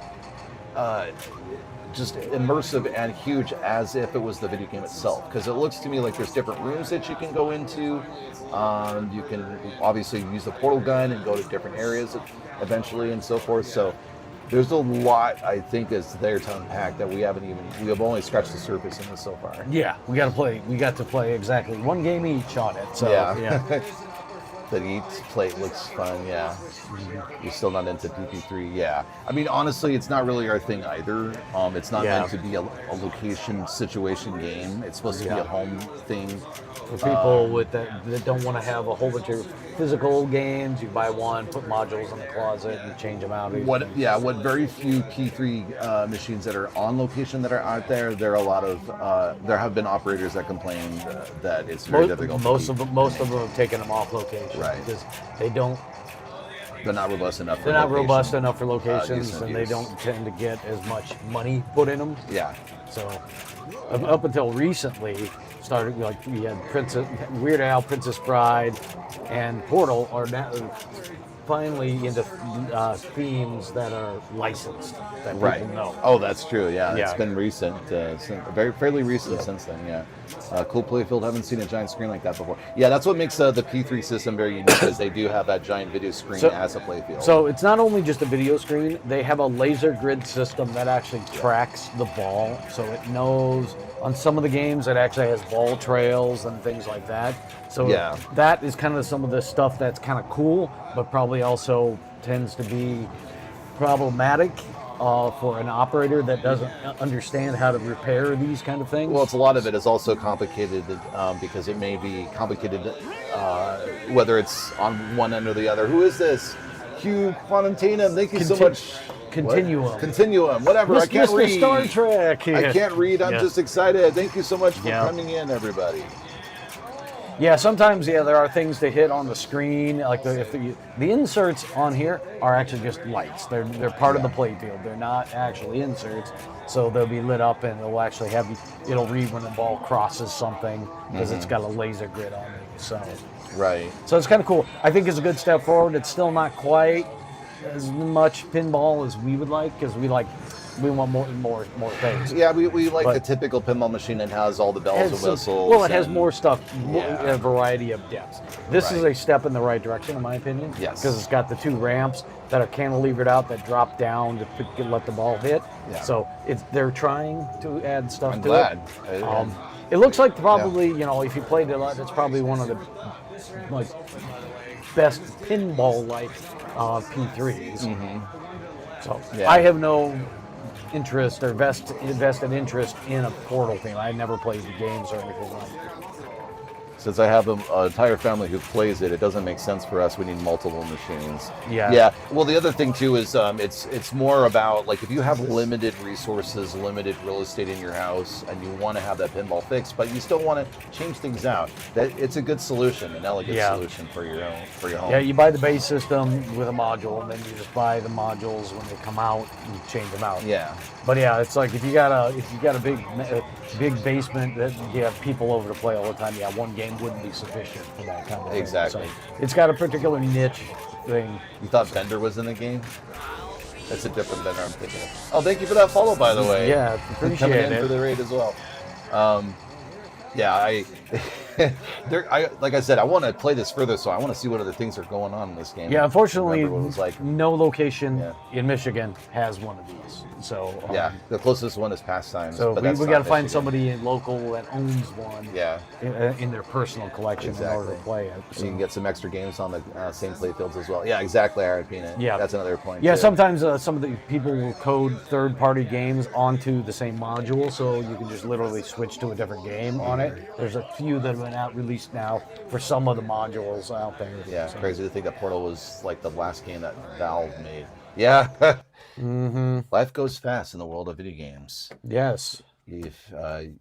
just immersive and huge as if it was the video game itself. Because it looks to me like there's different rooms that you can go into. You can obviously use the portal gun and go to different areas eventually and so forth. So there's a lot, I think, is there to unpack that we have only scratched the surface in this so far. Yeah, we got to play exactly one game each on it. So yeah. But each plate looks fun, yeah. You're still not into PP3, yeah. I mean, honestly, it's not really our thing either. It's not meant to be a location situation game. It's supposed to be a home thing. For people that don't want to have a whole bunch of physical games, you buy one, put modules in the closet, and change them out. What very few P3 machines that are on location that are out there, there have been operators that complained that it's very difficult. Most of them have taken them off location, right? Because they're not robust enough. They're not robust enough for locations, and they don't tend to get as much money put in them. Yeah. So up until recently, we had Weird Al, Princess Bride, and Portal are now finally into themes that are licensed that people know. Oh, that's true. Yeah, it's been recent, fairly recent since then. Yeah, cool playfield. Haven't seen a giant screen like that before. Yeah, that's what makes the P3 system very unique, because they do have that giant video screen as a playfield. So it's not only just a video screen; they have a laser grid system that actually tracks the ball, so it knows. On some of the games, it actually has ball trails and things like that. So that is kind of some of the stuff that's kind of cool, but probably also tends to be problematic for an operator that doesn't understand how to repair these kind of things. Well, a lot of it is also complicated because it may be complicated whether it's on one end or the other. Who is this? Hugh Quantantina, thank you so much. Continuum, whatever. I can't read. Star Trek. I can't read. I'm just excited. Thank you so much for coming in, everybody. Yeah, sometimes there are things to hit on the screen, like the inserts on here are actually just lights. They're part of the playfield. They're not actually inserts, so they'll be lit up and it'll actually it'll read when the ball crosses something because it's got a laser grid on it. So So it's kind of cool. I think it's a good step forward. It's still not quite as much pinball as we would like, because we want more things. Yeah, we like the typical pinball machine that has all the bells and whistles. Well, it has more stuff, a variety of depths. This is a step in the right direction, in my opinion. Yes. Because it's got the two ramps that are cantilevered out that drop down to let the ball hit. Yeah. So they're trying to add stuff to it. I'm glad. It looks like probably, if you played it a lot, it's probably one of the best pinball-like P3s. So I have no interest or vested interest in a Portal theme. I never played the games or anything like that. Since I have an entire family who plays it, it doesn't make sense for us. We need multiple machines. Yeah. Yeah. Well, the other thing too is it's more about like if you have limited resources, limited real estate in your house, and you want to have that pinball fixed, but you still want to change things out. That it's a good solution, an elegant solution for your home. Yeah, you buy the base system with a module, and then you just buy the modules when they come out and change them out. Yeah. But yeah, it's like if you got a big basement that you have people over to play all the time, yeah, one game wouldn't be sufficient for that kind of thing. Exactly. So it's got a particular niche thing. You thought Bender was in the game? That's a different Bender I'm thinking of. Oh, thank you for that follow, by the way. Yeah, appreciate Coming in it. for the raid as well. Yeah, like I said, I want to play this further, so I want to see what other things are going on in this game. Yeah, unfortunately, Remember what it was like. no location in Michigan has one of these. So yeah, the closest one is Pastimes. So but we that's got not to find Michigan. somebody local that owns one. Yeah. In their personal collection in order to play it. So you can get some extra games on the same play fields as well. Yeah, exactly. Yeah, that's another point. Yeah, too. sometimes some of the people will code third-party games onto the same module, so you can just literally switch to a different game on it. There's a few that have been released now for some of the modules out there. Yeah, so. Crazy to think that Portal was like the last game that Valve made. Yeah. Life goes fast in the world of video games. Yes. If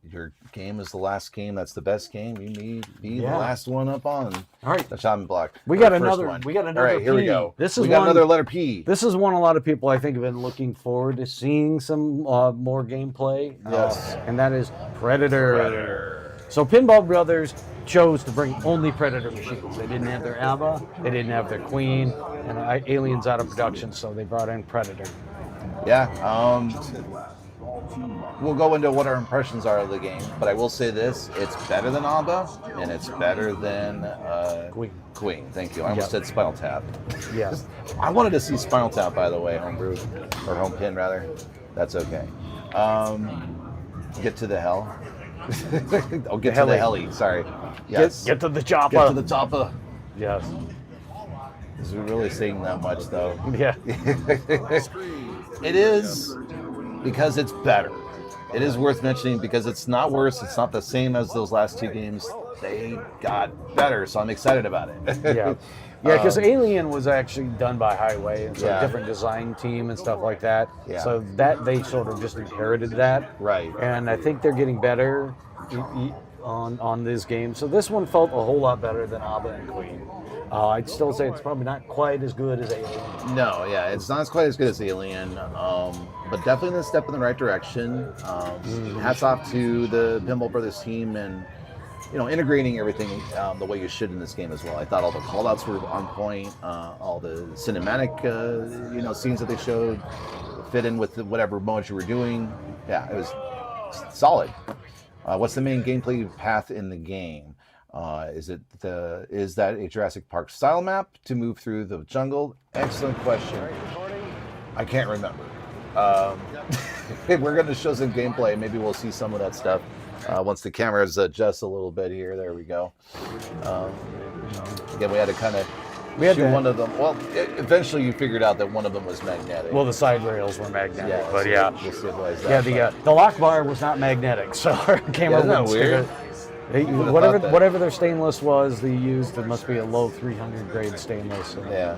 your game is the last game, that's the best game. You need to be the last one up on the chopping block. We got the first another. one. We got another. All right, P. here we go. We got another letter P. This is one a lot of people I think have been looking forward to seeing some more gameplay. Yes, and that is Predator. So Pinball Brothers chose to bring only Predator machines. They didn't have their ABBA, they didn't have their Queen, and Alien's out of production, so they brought in Predator. Yeah. We'll go into what our impressions are of the game, but I will say this: it's better than ABBA, and it's better than Queen. Thank you. I almost said Spinal Tap. Yeah. I wanted to see Spinal Tap, by the way, Homebrew or Homepin rather. That's okay. Get to the hell. Oh, get to the heli. Sorry. Yes. Get to the chopper. Get to the chopper. Yes. Is we really saying that much though? Yeah. It is because it's better. It is worth mentioning because it's not worse. It's not the same as those last two games. They got better, so I'm excited about it. Yeah. Yeah, because Alien was actually done by Highway, and so a different design team and stuff like that. Yeah. So that they sort of just inherited that. Right. And I think they're getting better on this game. So this one felt a whole lot better than ABBA and Queen. I'd still say it's probably not quite as good as Alien. No, yeah, it's not quite as good as Alien, but definitely a step in the right direction. Hats off to the Pinball Brothers team and integrating everything the way you should in this game as well. I thought all the callouts were on point, all the cinematic scenes that they showed fit in with whatever modes you were doing. Yeah, it was solid. What's the main gameplay path in the game? Is that a Jurassic Park style map to move through the jungle? Excellent question. I can't remember. We're going to show some gameplay. Maybe we'll see some of that stuff once the cameras adjust a little bit here. There we go. Again, we had to kind of shoot one of them. Well, eventually you figured out that one of them was magnetic. Well, the side rails were magnetic, Yeah, but so yeah. we'll see what is that. Yeah, the lock bar was not magnetic, so our camera Isn't that wouldn't weird? stick it. Whatever their stainless was, they used. It must be a low 300 grade stainless. So. Yeah.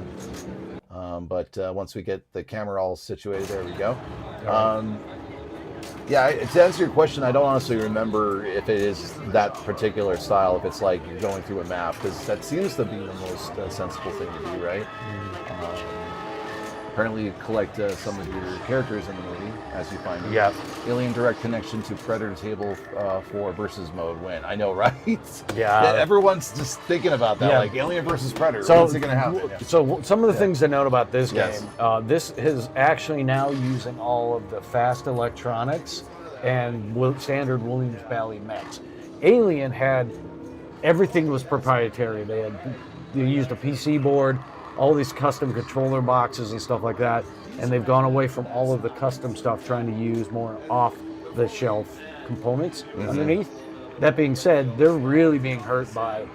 But once we get the camera all situated, there we go. To answer your question, I don't honestly remember if it is that particular style, if it's like you're going through a map, because that seems to be the most sensible thing to do, right? Apparently you collect some of your characters in the movie as you find them. Yeah. Alien direct connection to Predator table 4 versus mode win. I know, right? Yeah. Everyone's just thinking about that, like Alien versus Predator. So, when's it going to happen? Yeah. So some of the things to note about this Yes. game, this is actually now using all of the fast electronics and standard Williams Bally mechs. Alien had, everything was proprietary. They used a PC board, all these custom controller boxes and stuff like that, and they've gone away from all of the custom stuff, trying to use more off-the-shelf components underneath. That being said, they're really being hurt by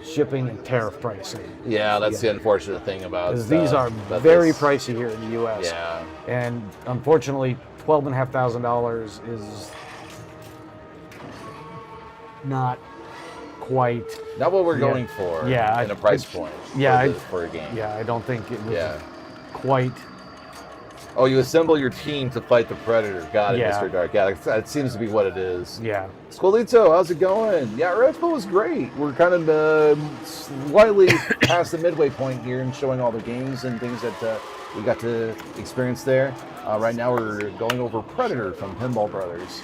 shipping and tariff pricing. Yeah, that's the unfortunate thing about Because these are very pricey here in the U.S. Yeah. And unfortunately, $12,500 is not quite. Not what we're going for. Yeah, in a price point. Yeah, for a game. Yeah, I don't think it was quite. Oh, you assemble your team to fight the Predator. Got it, Yeah. Mr. Dark. Yeah, that seems to be what it is. Yeah. Squalito, how's it going? Yeah, our expo was great. We're kind of slightly past the midway point here and showing all the games and things that we got to experience there. Right now we're going over Predator from Pinball Brothers.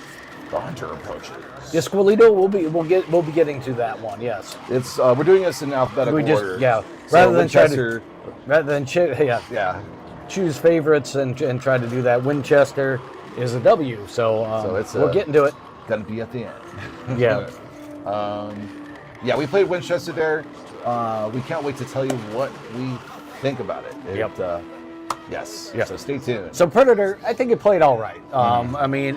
The Hunter approaches. Yeah, Squalito, we'll be getting to that one. Yes. It's we're doing this in alphabetical order. Rather than Winchester, choose favorites and try to do that. Winchester is a W, so it's we're getting to it. Gonna be at the end. Yeah. Yeah, we played Winchester there. We can't wait to tell you what we think about it. Yes. Yeah. So stay tuned. So Predator, I think it played all right. I mean,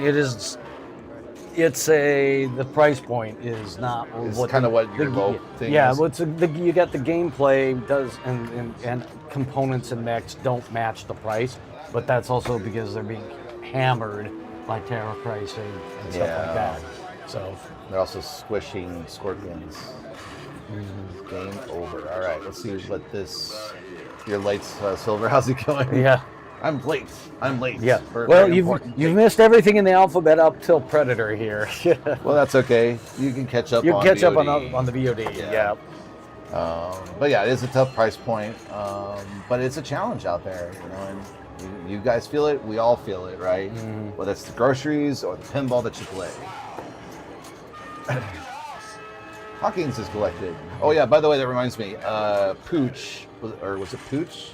the price point is not It's kind of what your low thing yeah, is. well, you got the gameplay and components and mechs don't match the price, but that's also because they're being hammered by tariff pricing and stuff like that. So they're also squishing scorpions. Game over. All right, let's see what your lights, Silver. How's it going? yeah. I'm late. Yeah. For Well, very you've important missed everything in the alphabet up till Predator here. Well, that's okay. You can catch up. You on catch up VOD. on the VOD. Yeah. But yeah, it is a tough price point. But it's a challenge out there, and you guys feel it. We all feel it, right? Whether it's the groceries or the pinball that you play. Hawkins is collected. Oh yeah, by the way, that reminds me. Pooch, was it Pooch?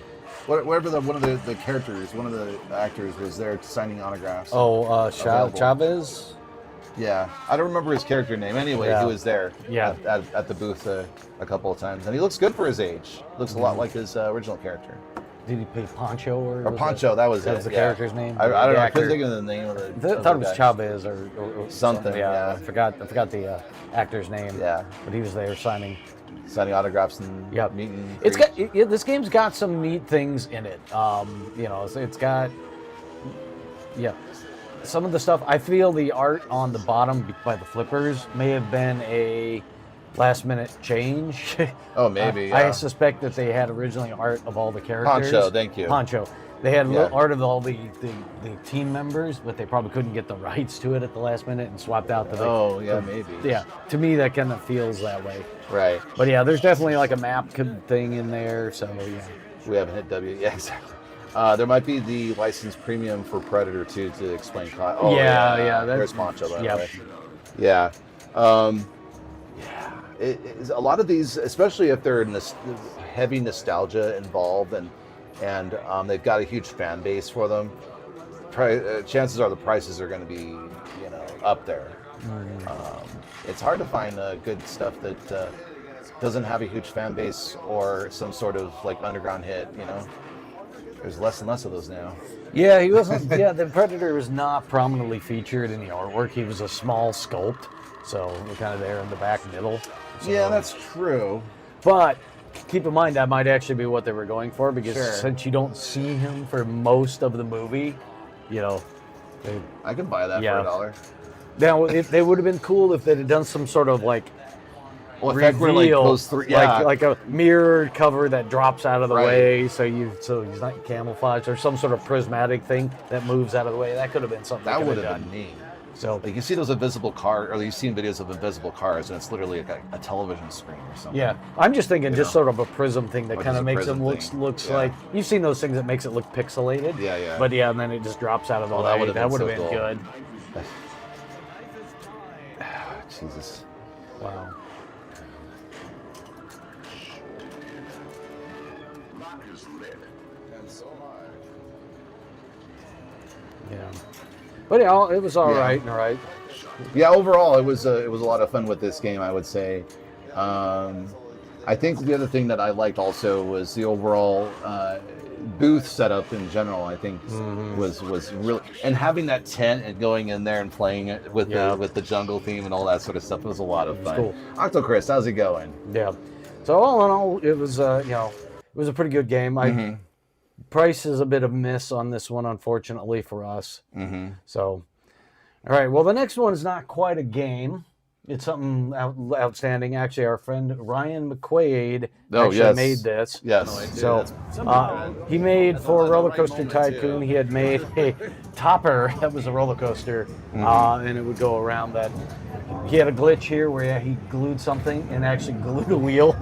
Whatever one of the characters, one of the actors was there signing autographs. Oh, Chavez? Yeah, I don't remember his character name. Anyway, he was there at the booth a couple of times. And he looks good for his age. Looks a lot like his original character. Did he play Poncho? Or Poncho, that was the character's name? I don't know. I couldn't think of the name of the I thought it was Chavez or something. Yeah, I forgot the actor's name. Yeah. But he was there signing autographs and meeting. This game's got some neat things in it. It's got some of the stuff. I feel the art on the bottom by the flippers may have been a last minute change. Oh, maybe. I suspect that they had originally art of all the characters. Poncho, thank you. Poncho. They had art of all the team members, but they probably couldn't get the rights to it at the last minute and swapped out the. Maybe. Yeah, to me that kind of feels that way. Right. But yeah, there's definitely like a map thing in there. So yeah. We haven't hit W. Yeah, exactly. There might be the license premium for Predator 2 to explain cost. Oh yeah. There's Poncho, by the way. Yeah. It's a lot of these, especially if they're in this heavy nostalgia involved and they've got a huge fan base for them. Chances are the prices are going to be, up there. It's hard to find good stuff that doesn't have a huge fan base or some sort of like underground hit. There's less and less of those now. Yeah, he wasn't. Yeah, the Predator was not prominently featured in the artwork. He was a small sculpt, so we're kind of there in the back middle. So, yeah, that's true. But keep in mind that might actually be what they were going for because since you don't see him for most of the movie, I can buy that for $1. Now, they would have been cool if they had done some sort of like reveal, like a mirrored cover that drops out of the way, so he's not camouflaged, or some sort of prismatic thing that moves out of the way. That could have been something that would have been neat. So like you see those invisible cars, or you've seen videos of invisible cars, and it's literally like a television screen or something. Yeah, I'm just thinking sort of a prism thing that kind of makes them looks like you've seen those things that makes it look pixelated. Yeah. But and then it just drops out of the way. That would have been good. Jesus. Wow. Yeah. But yeah, it was all right. Yeah, overall, it was a lot of fun with this game, I would say. I think the other thing that I liked also was the overall booth setup in general. I think was really, and having that tent and going in there and playing it with the jungle theme and all that sort of stuff was a lot of fun. Cool. Octo Chris, how's it going? Yeah. So all in all, it was it was a pretty good game. Price is a bit of a miss on this one, unfortunately for us. So, all right. Well, the next one is not quite a game. It's something outstanding. Actually, our friend Ryan McQuaid made this. Yes. So he made for Roller Coaster Tycoon, he had made a topper that was a roller coaster, and it would go around that. He had a glitch here where he glued something and actually glued a wheel.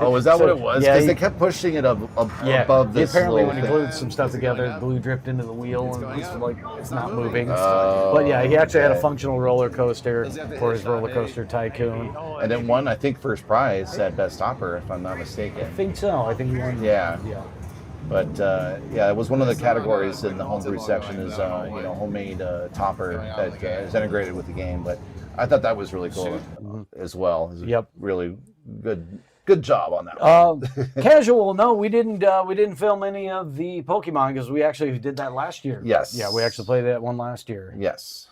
Oh, is that what it was? Because they kept pushing it above this. Apparently, when he glued some stuff together, glue dripped into the wheel and it's like it's not moving. But yeah, he actually had a functional roller coaster for his Roller Coaster Tycoon. And then won, I think, first prize at Best Topper, if I'm not mistaken. I think so. I think he won. Yeah. But it was one of the categories in the homebrew section is homemade topper that is integrated with the game. But I thought that was really cool as well. Really good job on that one. Casual, no, we didn't film any of the Pokemon because we actually did that last year. Yes. Yeah, we actually played that one last year. Yes.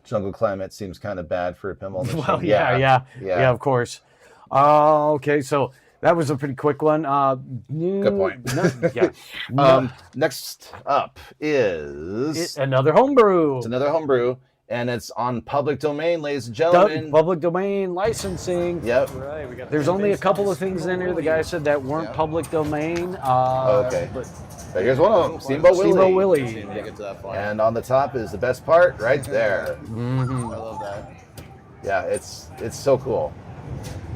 Jungle Climate seems kind of bad for a pinball machine. Well, yeah, of course. Okay, so that was a pretty quick one. Good point. Next up is another homebrew. It's another homebrew. And it's on public domain, ladies and gentlemen. Public domain licensing. Yep. Right, there's only a couple of things in here the guy said that weren't public domain. Okay. But here's one of them, Steamboat Willie. And on the top is the best part, right there. I love that. Yeah, it's so cool.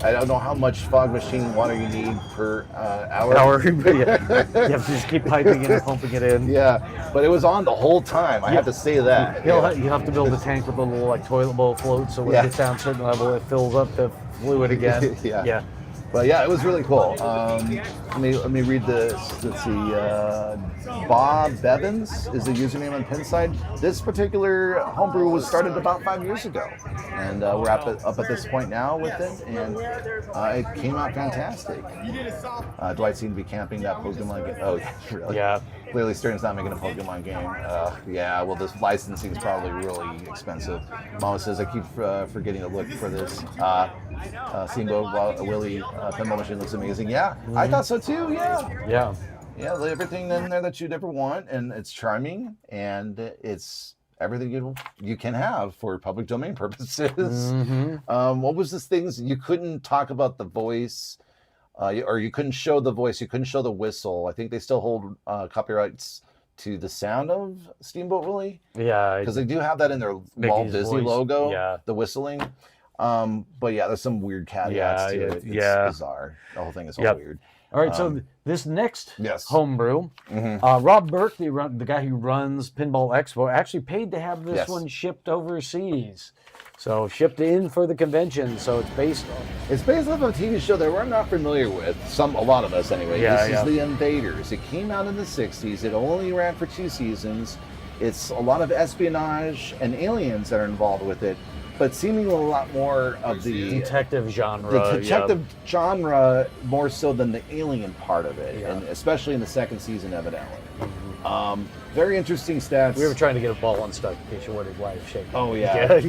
I don't know how much fog machine water you need per hour. You have to just keep piping it and pumping it in. Yeah, but it was on the whole time. I have to say that. You have to build a tank with a little toilet bowl float, so when it gets down a certain level, it fills up the fluid again. Yeah. But yeah, it was really cool. Let me read this. Let's see. Bob Bevins is the username on Pinside. This particular homebrew was started about 5 years ago, and we're up at this point now with it, and it came out fantastic. Dwight seemed to be camping that Pokemon game. Oh, really? Yeah. Clearly, Stern's not making a Pokemon game. Well, this licensing is probably really expensive. Mama says I keep forgetting to look for this. Steamboat Willie pinball machine looks amazing. Yeah, I thought so too. Yeah, everything in there that you'd ever want, and it's charming, and it's everything you can have for public domain purposes. What was this things you couldn't talk about the voice? Or you couldn't show the voice, you couldn't show the whistle. I think they still hold copyrights to the sound of Steamboat Willie. Yeah. Because they do have that in their Walt Disney logo, the whistling. But yeah, there's some weird caveats to it. It's bizarre. The whole thing is all weird. All right, so this next homebrew, Rob Burke, the guy who runs Pinball Expo, actually paid to have this one shipped overseas. So shipped in for the convention. So it's based off of a TV show that we're not familiar with. A lot of us anyway. This is the Invaders. It came out in the 60s. It only ran for 2 seasons. It's a lot of espionage and aliens that are involved with it, but seemingly a lot more of the detective genre. The detective genre more so than the alien part of it, and especially in the 2nd season, evidently. Very interesting stats. We were trying to get a ball unstuck in case you wanted live shaking. Oh yeah.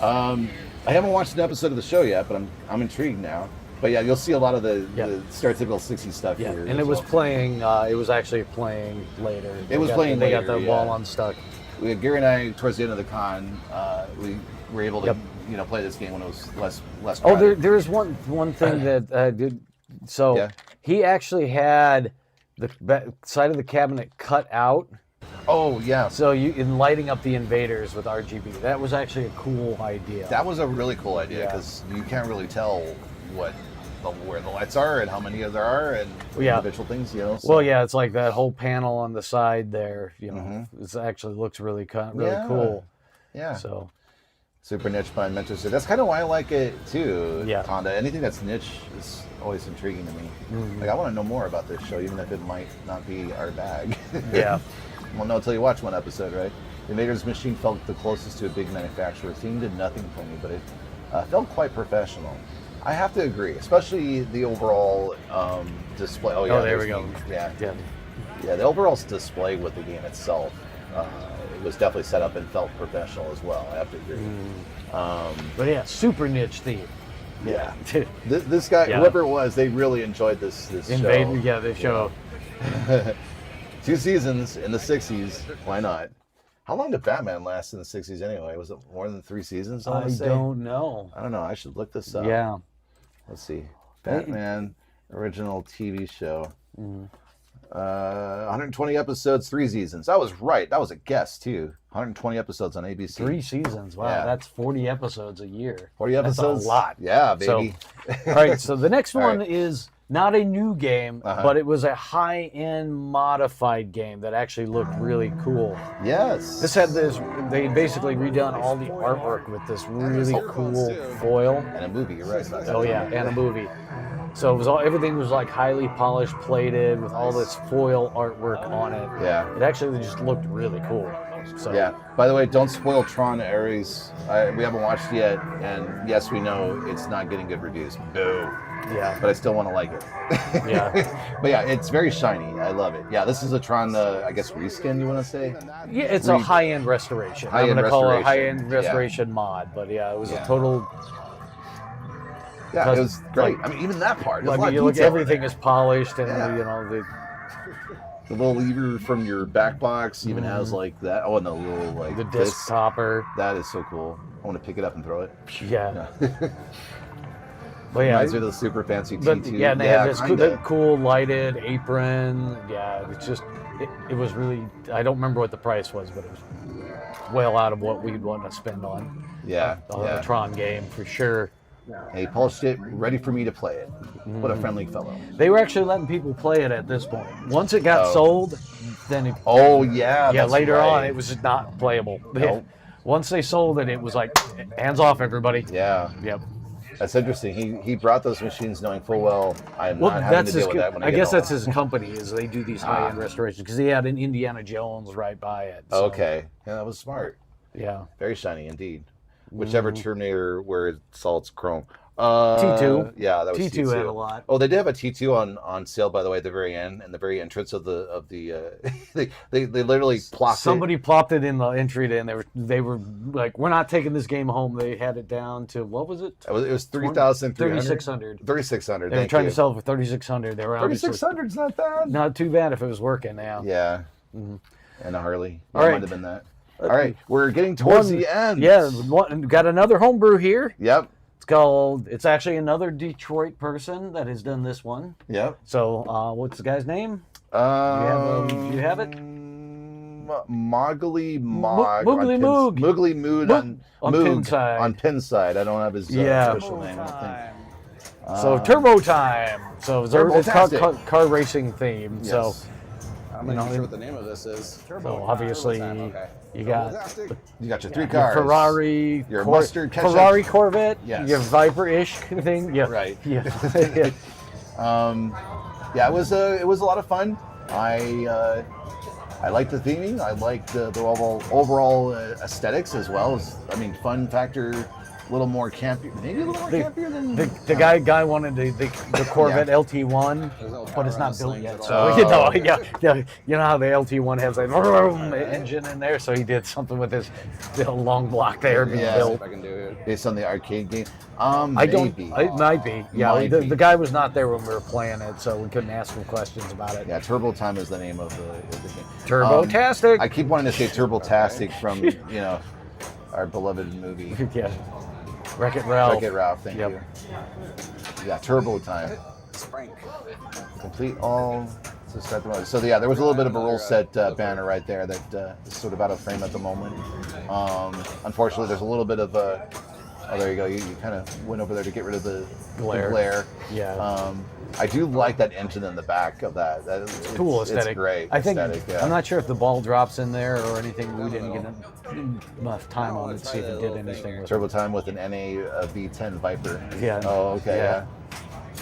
I haven't watched an episode of the show yet, but I'm intrigued now. But yeah, you'll see a lot of the stereotypical 60s stuff here. And it was playing. It was actually playing later. It was playing later. They got the ball unstuck. Gary and I, towards the end of the con, we were able to play this game when it was less. Oh, there is one thing that did. So he actually had the side of the cabinet cut out. Oh yeah. So in lighting up the Invaders with RGB, that was actually a cool idea. That was a really cool idea because you can't really tell where the lights are and how many there are and individual things. So. Well, yeah, it's like that whole panel on the side there. It actually looks really cool. Yeah. So. Super niche by Mentor said. That's kind of why I like it too. Yeah. Honda. Anything that's niche is always intriguing to me. Like I want to know more about this show, even if it might not be our bag. Yeah. Well, no, until you watch one episode, right? The Invaders machine felt the closest to a big manufacturer. The theme did nothing for me, but it felt quite professional. I have to agree, especially the overall display. Oh, there we go. Yeah, the overall display with the game itself, it was definitely set up and felt professional as well. I have to agree. But yeah, super niche theme. Yeah. This guy, whoever it was, they really enjoyed this Invaders, show. the show. 2 seasons in the 60s. Why not? How long did Batman last in the 60s anyway? Was it more than 3 seasons? I don't know. I don't know. I should look this up. Yeah. Let's see. Batman original TV show. 120 episodes, 3 seasons. That was right. That was a guess, too. 120 episodes on ABC. 3 seasons. Wow, that's 40 episodes a year. 40 episodes? That's a lot. Yeah, baby. So, all right, so the next one is not a new game, but it was a high-end modified game that actually looked really cool. Yes. This had this, they basically redone all the artwork with this really cool foil. And a movie, you're right. Oh, yeah, and a movie. So it was everything was like highly polished, plated with all this foil artwork on it. Yeah. It actually just looked really cool. So. Yeah. By the way, don't spoil Tron Ares. We haven't watched it yet, and yes, we know it's not getting good reviews. No. Yeah. But I still want to like it. Yeah. But yeah, it's very shiny. I love it. Yeah, this is a Tron, I guess, reskin, you want to say? Yeah, it's a high-end restoration. I'm going to call it a high-end restoration mod, but yeah, it was a total... Yeah, it was great. I mean, even that part. Like, you look, everything is polished, and you know the little lever from your back box even has like that. Oh, and the little like the disc topper. That is so cool. I want to pick it up and throw it. Yeah. But yeah, these are the super fancy T2. Yeah, and they had this cool lighted apron. Yeah, it's just it was really. I don't remember what the price was, but it was well out of what we'd want to spend on. Yeah, a Tron game for sure. He polished it, ready for me to play it. What a friendly fellow. They were actually letting people play it at this point. Once it got sold, then it... Oh, yeah. Yeah, later on, it was just not playable. Nope. Once they sold it, it was like, hands off, everybody. Yeah. Yep. That's interesting. He brought those machines knowing full well I'm not having to deal with that when I guess that's his company, is they do these high-end restorations, because he had an Indiana Jones right by it. So. Okay. Yeah, that was smart. Yeah. Very shiny indeed. Whichever Terminator where it saw its chrome. T2. Yeah, that was T2 had a lot. Oh, they did have a T2 on sale, by the way, at the very end, and the very entrance of the they literally plopped Somebody plopped it in the entry, and they were like, we're not taking this game home. They had it down to, what was it? It was 3,300. 3,600. 3,600. They were trying to sell it for 3,600. They were 3,600's not bad. Not too bad if it was working now. Yeah. And a Harley. All right. Might have been that. All right, we're getting towards the end. Yeah, got another homebrew here. Yep. It's actually another Detroit person that has done this one. Yep. So, what's the guy's name? Do you have it? Moggly Mog. Moogly Moog. Moogly Moog on Pinside. On Pinside. I don't have his official name, I think. So, Turbo Time. So, it's car racing themed. Yes. So, I'm not sure what the name of this is. So, obviously, you got your 3 cars. Ferrari, your mustard ketchup. Ferrari Corvette, yes. Your Viper-ish thing. Yeah. Right. Yeah. Yeah, it was a lot of fun. I liked the theming. I liked the overall aesthetics as well as, fun factor. A little more campy, maybe a little more campier than the guy wanted the Corvette LT1, but it's not built yet. So you know how the LT1 has that engine in there, so he did something with this long block there being built. If I can do it. Based on the arcade game. It might be. Yeah, the guy was not there when we were playing it, so we couldn't ask him questions about it. Yeah, Turbo Time is the name of the game. Turbo-tastic. I keep wanting to say Turbo-tastic from our beloved movie. Yeah. Wreck-It Ralph. Wreck-It Ralph, thank you. Yeah, Turbo Time. Complete all to start the motor. So yeah, there was a little bit of a rule set banner right there that is sort of out of frame at the moment. Unfortunately, there's a little bit of a... Oh, there you go. You kind of went over there to get rid of the glare. Yeah. I do like that engine in the back of that. It's cool aesthetic. It's great. I think. Yeah. I'm not sure if the ball drops in there or anything. We didn't get enough time on it to see if it did anything with Turbo Time with an NA V10 Viper. Yeah. Oh, okay. Yeah.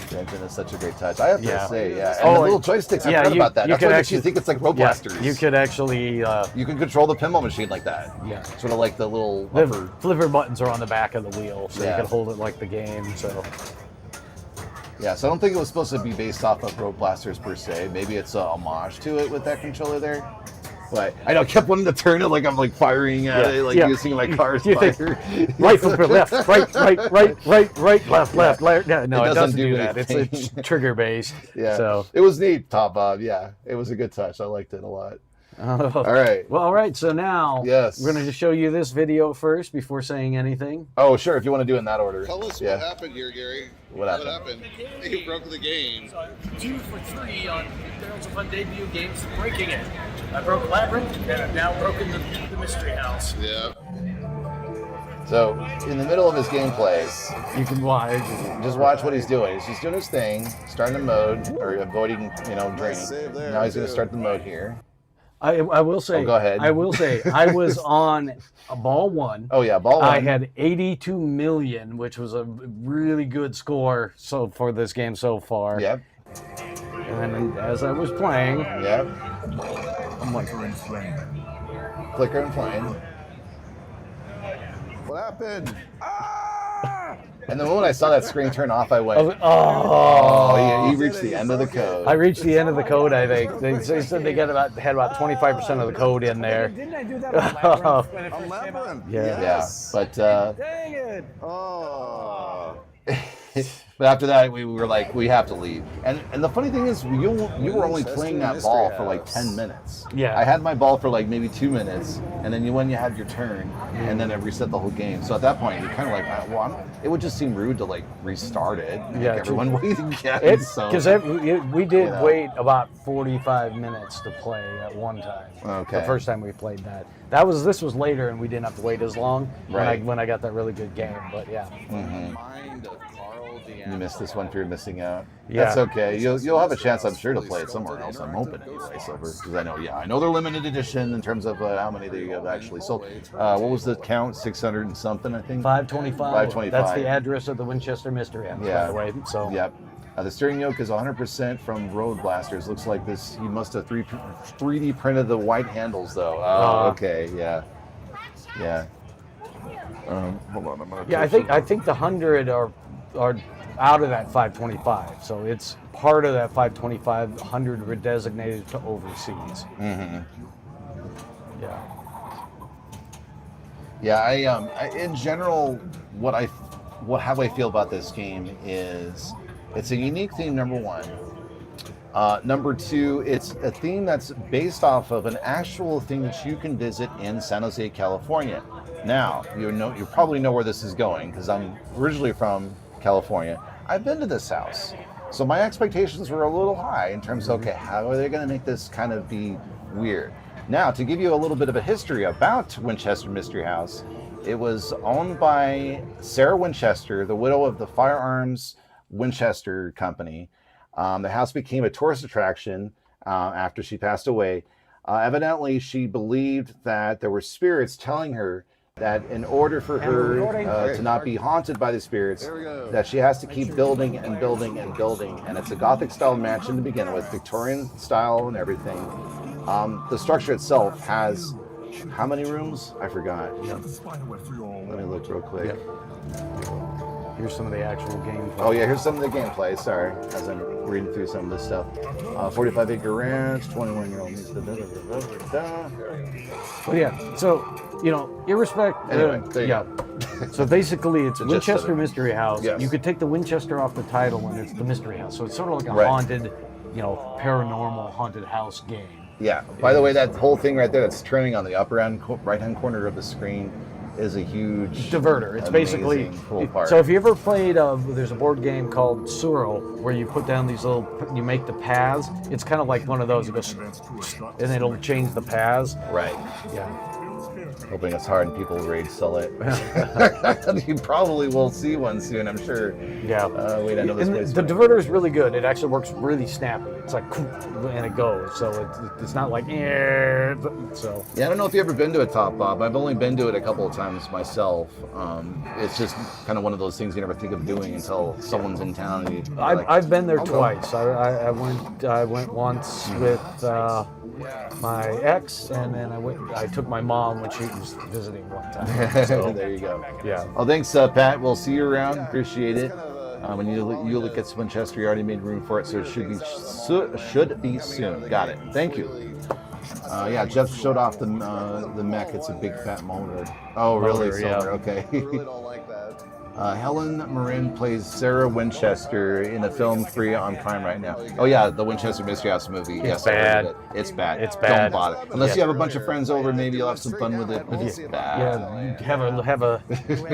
The engine is such a great touch. I have to say, yeah. And the little joysticks. I forgot about that. That's what makes you think it's like Road Blasters. You could actually. You can control the pinball machine like that. Yeah. Sort of like the little. The flipper buttons are on the back of the wheel, so you can hold it like the game. So. Yeah, so I don't think it was supposed to be based off of Road Blasters per se. Maybe it's a homage to it with that controller there. But I know I kept wanting to turn it like I'm like firing at it, like using my car's fire. Right foot left, right, left. No, it doesn't do that. It's trigger based. Yeah. So it was neat, Top Bob. Yeah, it was a good touch. I liked it a lot. All right. Well, all right. So now we're going to just show you this video first before saying anything. Oh, sure. If you want to do it in that order. Tell us what happened here, Gary. What happened? You broke the game. So 2 for 3 on Barrels of Fun debut games, breaking it. I broke Labyrinth, and I've now broken the Mystery House. Yeah. So, in the middle of his gameplay, you can watch. Just watch what he's doing. He's just doing his thing, starting the mode, or avoiding, draining. Now he's going to start the mode here. I will say. Oh, go ahead. I will say I was on a ball 1. Oh yeah, ball 1. I had 82 million, which was a really good score for this game so far. Yep. And as I was playing, yep. I'm like, Flicker and flame. What happened? And the moment I saw that screen turn off, I went, oh, he reached the end of the code. I reached the end of the code, I think. They said they had about 25% of the code in there. Didn't I do that with Labyrinth? Yeah. Yes. But, dang it. Oh. but after that, we were like, we have to leave. And the funny thing is, you were only playing that ball for like 10 minutes. Yeah. I had my ball for like maybe 2 minutes, and then when you had your turn, and then it reset the whole game. So at that point, you're kind of like, well, it would just seem rude to like restart it. Yeah, everyone wait again. Because we did wait about 45 minutes to play at one time. Okay. The first time we played that. This was later, and we didn't have to wait as long when I got that really good game. But yeah. Mm-hmm. You missed this one if you're missing out. Yeah. That's okay. You'll have a chance, I'm sure, to play it somewhere else. I'm hoping anyway, Silver, because I know they're limited edition in terms of how many they have actually sold. What was the count? 600 and something, I think. 525. 525. That's the address of the Winchester Mystery House, by the way. So. Yep. The steering yoke is 100% from Road Blasters. Looks like this. You must have 3D printed the white handles, though. Oh, okay. Yeah. Yeah. Hold on. I'm gonna. Yeah, I think the 100 are out of that 525, so it's part of that 525. 100 were designated to overseas. Mm-hmm. Yeah. Yeah, I in general, how I feel about this game is it's a unique theme. Number 1. Number 2, it's a theme that's based off of an actual thing that you can visit in San Jose, California. Now, you probably know where this is going because I'm originally from California. I've been to this house, so my expectations were a little high in terms of, okay, how are they going to make this kind of be weird? Now, to give you a little bit of a history about Winchester Mystery House, it was owned by Sarah Winchester, the widow of the Firearms Winchester Company. The house became a tourist attraction after she passed away. Evidently, she believed that there were spirits telling her that in order for her to not be haunted by the spirits, that she has to keep building and building and building. And it's a Gothic-style mansion to begin with, Victorian style and everything. The structure itself has how many rooms? I forgot. Let me look real quick. Here's some of the actual gameplay. Oh yeah, here's some of the gameplay. Sorry, as I'm reading through some of this stuff. 45-acre ranch, 21-year-old. Well, yeah. So, irrespective. Anyway, there you go. So basically, it's Winchester it. Mystery House. Yes. You could take the Winchester off the title, and it's the Mystery House. So it's sort of like a haunted, paranormal haunted house game. Yeah. By the way, that whole thing right there that's turning on the upper right-hand corner of the screen is a huge diverter. It's basically cool part. So if you ever played, there's a board game called Suro where you put down these you make the paths. It's kind of like one of those. It goes, and it'll change the paths. Right. Yeah. Hoping it's hard and people rage sell it. You probably will see one soon, I'm sure. Yeah. Wait, I know this place. The diverter is really good. It actually works really snappy. It's like, and it goes. So it's not like, so. Yeah, I don't know if you've ever been to a Top Bob. I've only been to it a couple of times myself. It's just kind of one of those things you never think of doing until someone's in town. And I've been there twice. I went once with my ex, and then I took my mom when she was visiting one time. So there you go. Yeah. Well, thanks, Pat. We'll see you around. Appreciate it. When you look at Winchester, you already made room for it, so it should be soon. Got it. Thank you. Yeah, Jeff showed off the mech. It's a big fat motor. Oh, really? Motor, Silver. yeah. Okay. Really don't like that. Helen Mirren plays Sarah Winchester in a film free on Prime right now. Oh yeah, the Winchester Mystery House movie. It's yes, I bad. heard it. It's bad. It's bad. Don't bother. Unless Yeah. you have a bunch of friends over, maybe you'll have some fun with it. But it's bad. Yeah, have a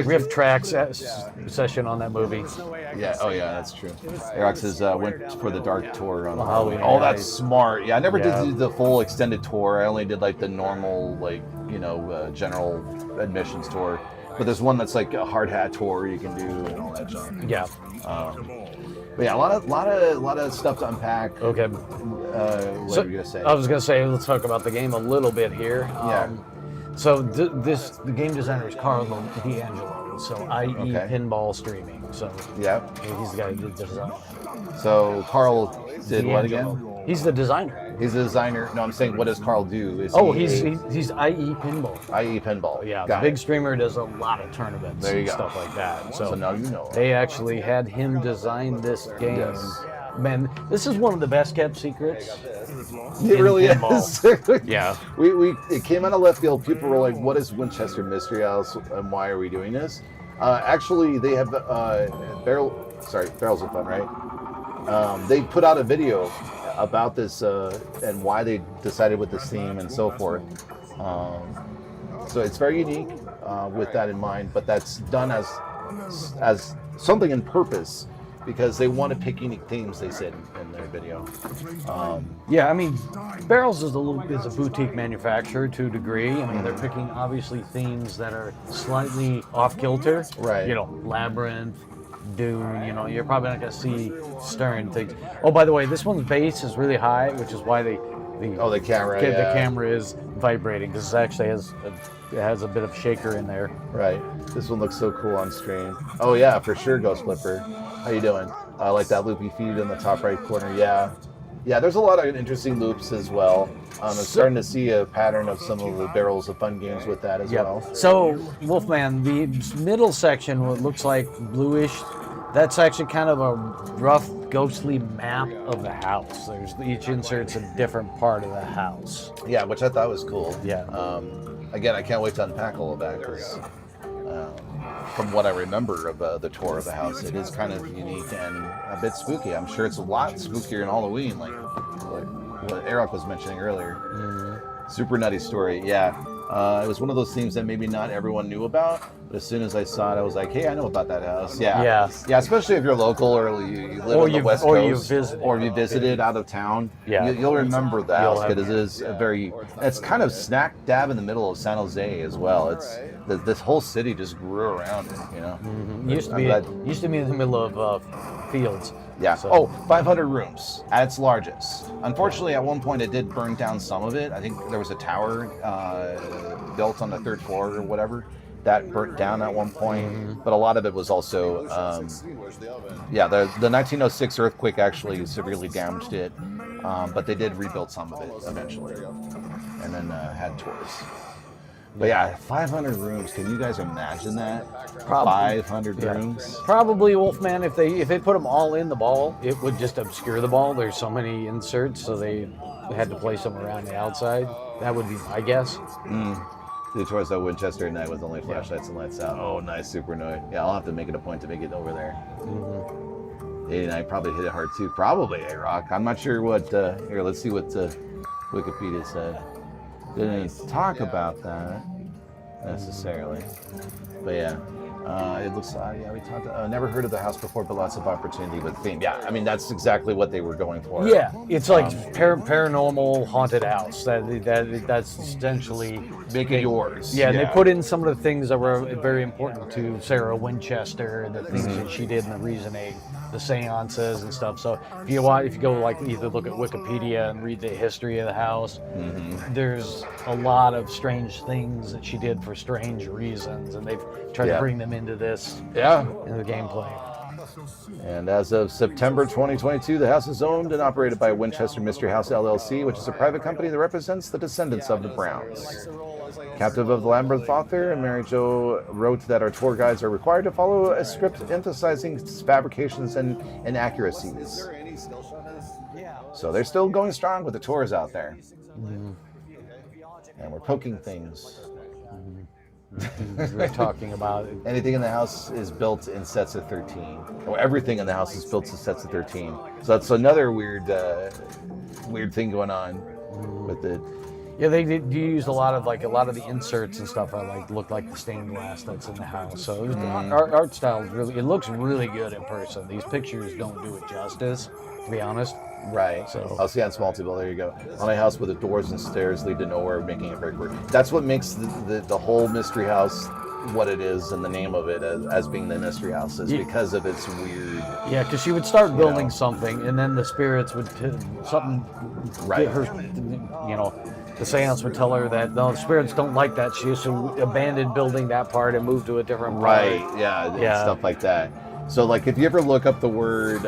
riff track session on that movie. Yeah. Oh yeah, that's true. Eric says went for the dark tour on Halloween. Oh, that's smart. Yeah, I never Yeah. did the full extended tour. I only did like the normal, general admissions tour. But there's one that's like a hard hat tour you can do and all that junk. Yeah. But yeah, a lot of stuff to unpack. Okay. What were you gonna say? I was gonna say let's talk about the game a little bit here. Yeah. So the game designer is Carl D'Angelo. So IE Okay. Pinball Streaming. So Yeah. he's the guy who did the design. So Carl did what D'Angelo. again? He's the designer. He's a designer. No, I'm saying, what does Carl do? Is He's IE Pinball. IE Pinball. Yeah, Got the big it. streamer does a lot of tournaments There you and go. stuff like that. So, So now you know. they actually had him design this game. Yes. Man, this is one of the best kept secrets. It really pinball. is. Yeah. It came out of left field. People were like, "What is Winchester Mystery House and why are we doing this?" Actually, they have Barrels of Fun, right? They put out a video about this and why they decided with this theme and so forth. So it's very unique with that in mind, but that's done as something in purpose because they want to pick unique themes. They said in their video. Yeah, I mean, Barrels is a boutique manufacturer to a degree. I mean, they're picking obviously themes that are slightly off kilter. Right. You know, Labyrinth, Dune. You know, you're probably not going to see Stern things. Oh, by the way, this one's base is really high, which is why the camera. the Yeah. camera is vibrating because it actually has a bit of shaker in there. Right. This one looks so cool on stream. Oh yeah, for sure, Ghost Flipper. How you doing? I like that loopy feed in the top right corner. Yeah. Yeah, there's a lot of interesting loops as well. I'm starting to see a pattern of some of the Barrels of Fun games with that as well. So, Wolfman, the middle section, what looks like bluish, that's actually kind of a rough, ghostly map of the house. Each insert's a different part of the house. Yeah, which I thought was cool. Yeah. Again, I can't wait to unpack all of that because from what I remember of the tour of the house, it is kind of unique and a bit spooky. I'm sure it's a lot spookier in Halloween, like what Eric was mentioning earlier. Mm-hmm. Super nutty story. Yeah. It was one of those themes that maybe not everyone knew about, but as soon as I saw it, I was like, hey, I know about that house. Yeah. Yeah. Yeah, especially if you're local or you live on the West Coast. Or you visited out of town. Yeah. You'll remember the house have- because it is it's kind of smack dab in the middle of San Jose as well. It's this whole city just grew around it, you know. Mm-hmm. Used to be in the middle of fields. Yeah. So- 500 rooms at its largest. Unfortunately, at one point it did burn down some of it. I think there was a tower built on the third floor or whatever that burnt down at one point. Mm-hmm. But a lot of it was also, the 1906 earthquake actually severely damaged it. But they did rebuild some of it eventually, and then had tours. But yeah, 500 rooms. Can you guys imagine that? Probably. 500 rooms. Probably, Wolfman, if they put them all in the ball, it would just obscure the ball. There's so many inserts, so they had to place them around the outside. That would be my guess. The tours at Winchester at night with only flashlights and lights out. Oh, nice, super annoying. Yeah, I'll have to make it a point to make it over there. 89 probably hit it hard too. Probably, A-Rock. I'm not sure what. Here, let's see what Wikipedia said. Didn't talk about that necessarily, but yeah. It looks, we talked. Never heard of the house before, but lots of opportunity with theme. Yeah, I mean that's exactly what they were going for. Yeah, it's like paranormal haunted house. That's essentially Make it yours. Yeah, and they put in some of the things that were very important to Sarah Winchester and the things that she did and the reasoning, the seances and stuff. So if you go like either look at Wikipedia and read the history of the house, there's a lot of strange things that she did for strange reasons, and they've tried to bring them into this in the gameplay. And as of September 2022, the house is owned and operated by Winchester Mystery House LLC, which is a private company that represents the descendants of the Browns. Captive of the Labyrinth author, Mary Jo wrote that our tour guides are required to follow a script emphasizing fabrications and inaccuracies. So they're still going strong with the tours out there. And we're poking things. We're talking about anything in the house is built in sets of 13. Or everything in the house is built in sets of 13. So that's another weird thing going on with it. Yeah, they do use a lot of the inserts and stuff are look like the stained glass that's in the house. So our art style is it looks really good in person. These pictures don't do it justice, to be honest. Right. So I'll see on small table. There you go. On a house where the doors and stairs lead to nowhere, making it very weird. That's what makes the whole mystery house what it is, and the name of it as being the mystery house is because of its weird. Yeah, because she would start building something, and then the spirits would get her. The seance would tell her that no, the spirits don't like that. She used to abandon building that part and move to a different part. Right. Yeah. Stuff like that. So, like, if you ever look up the word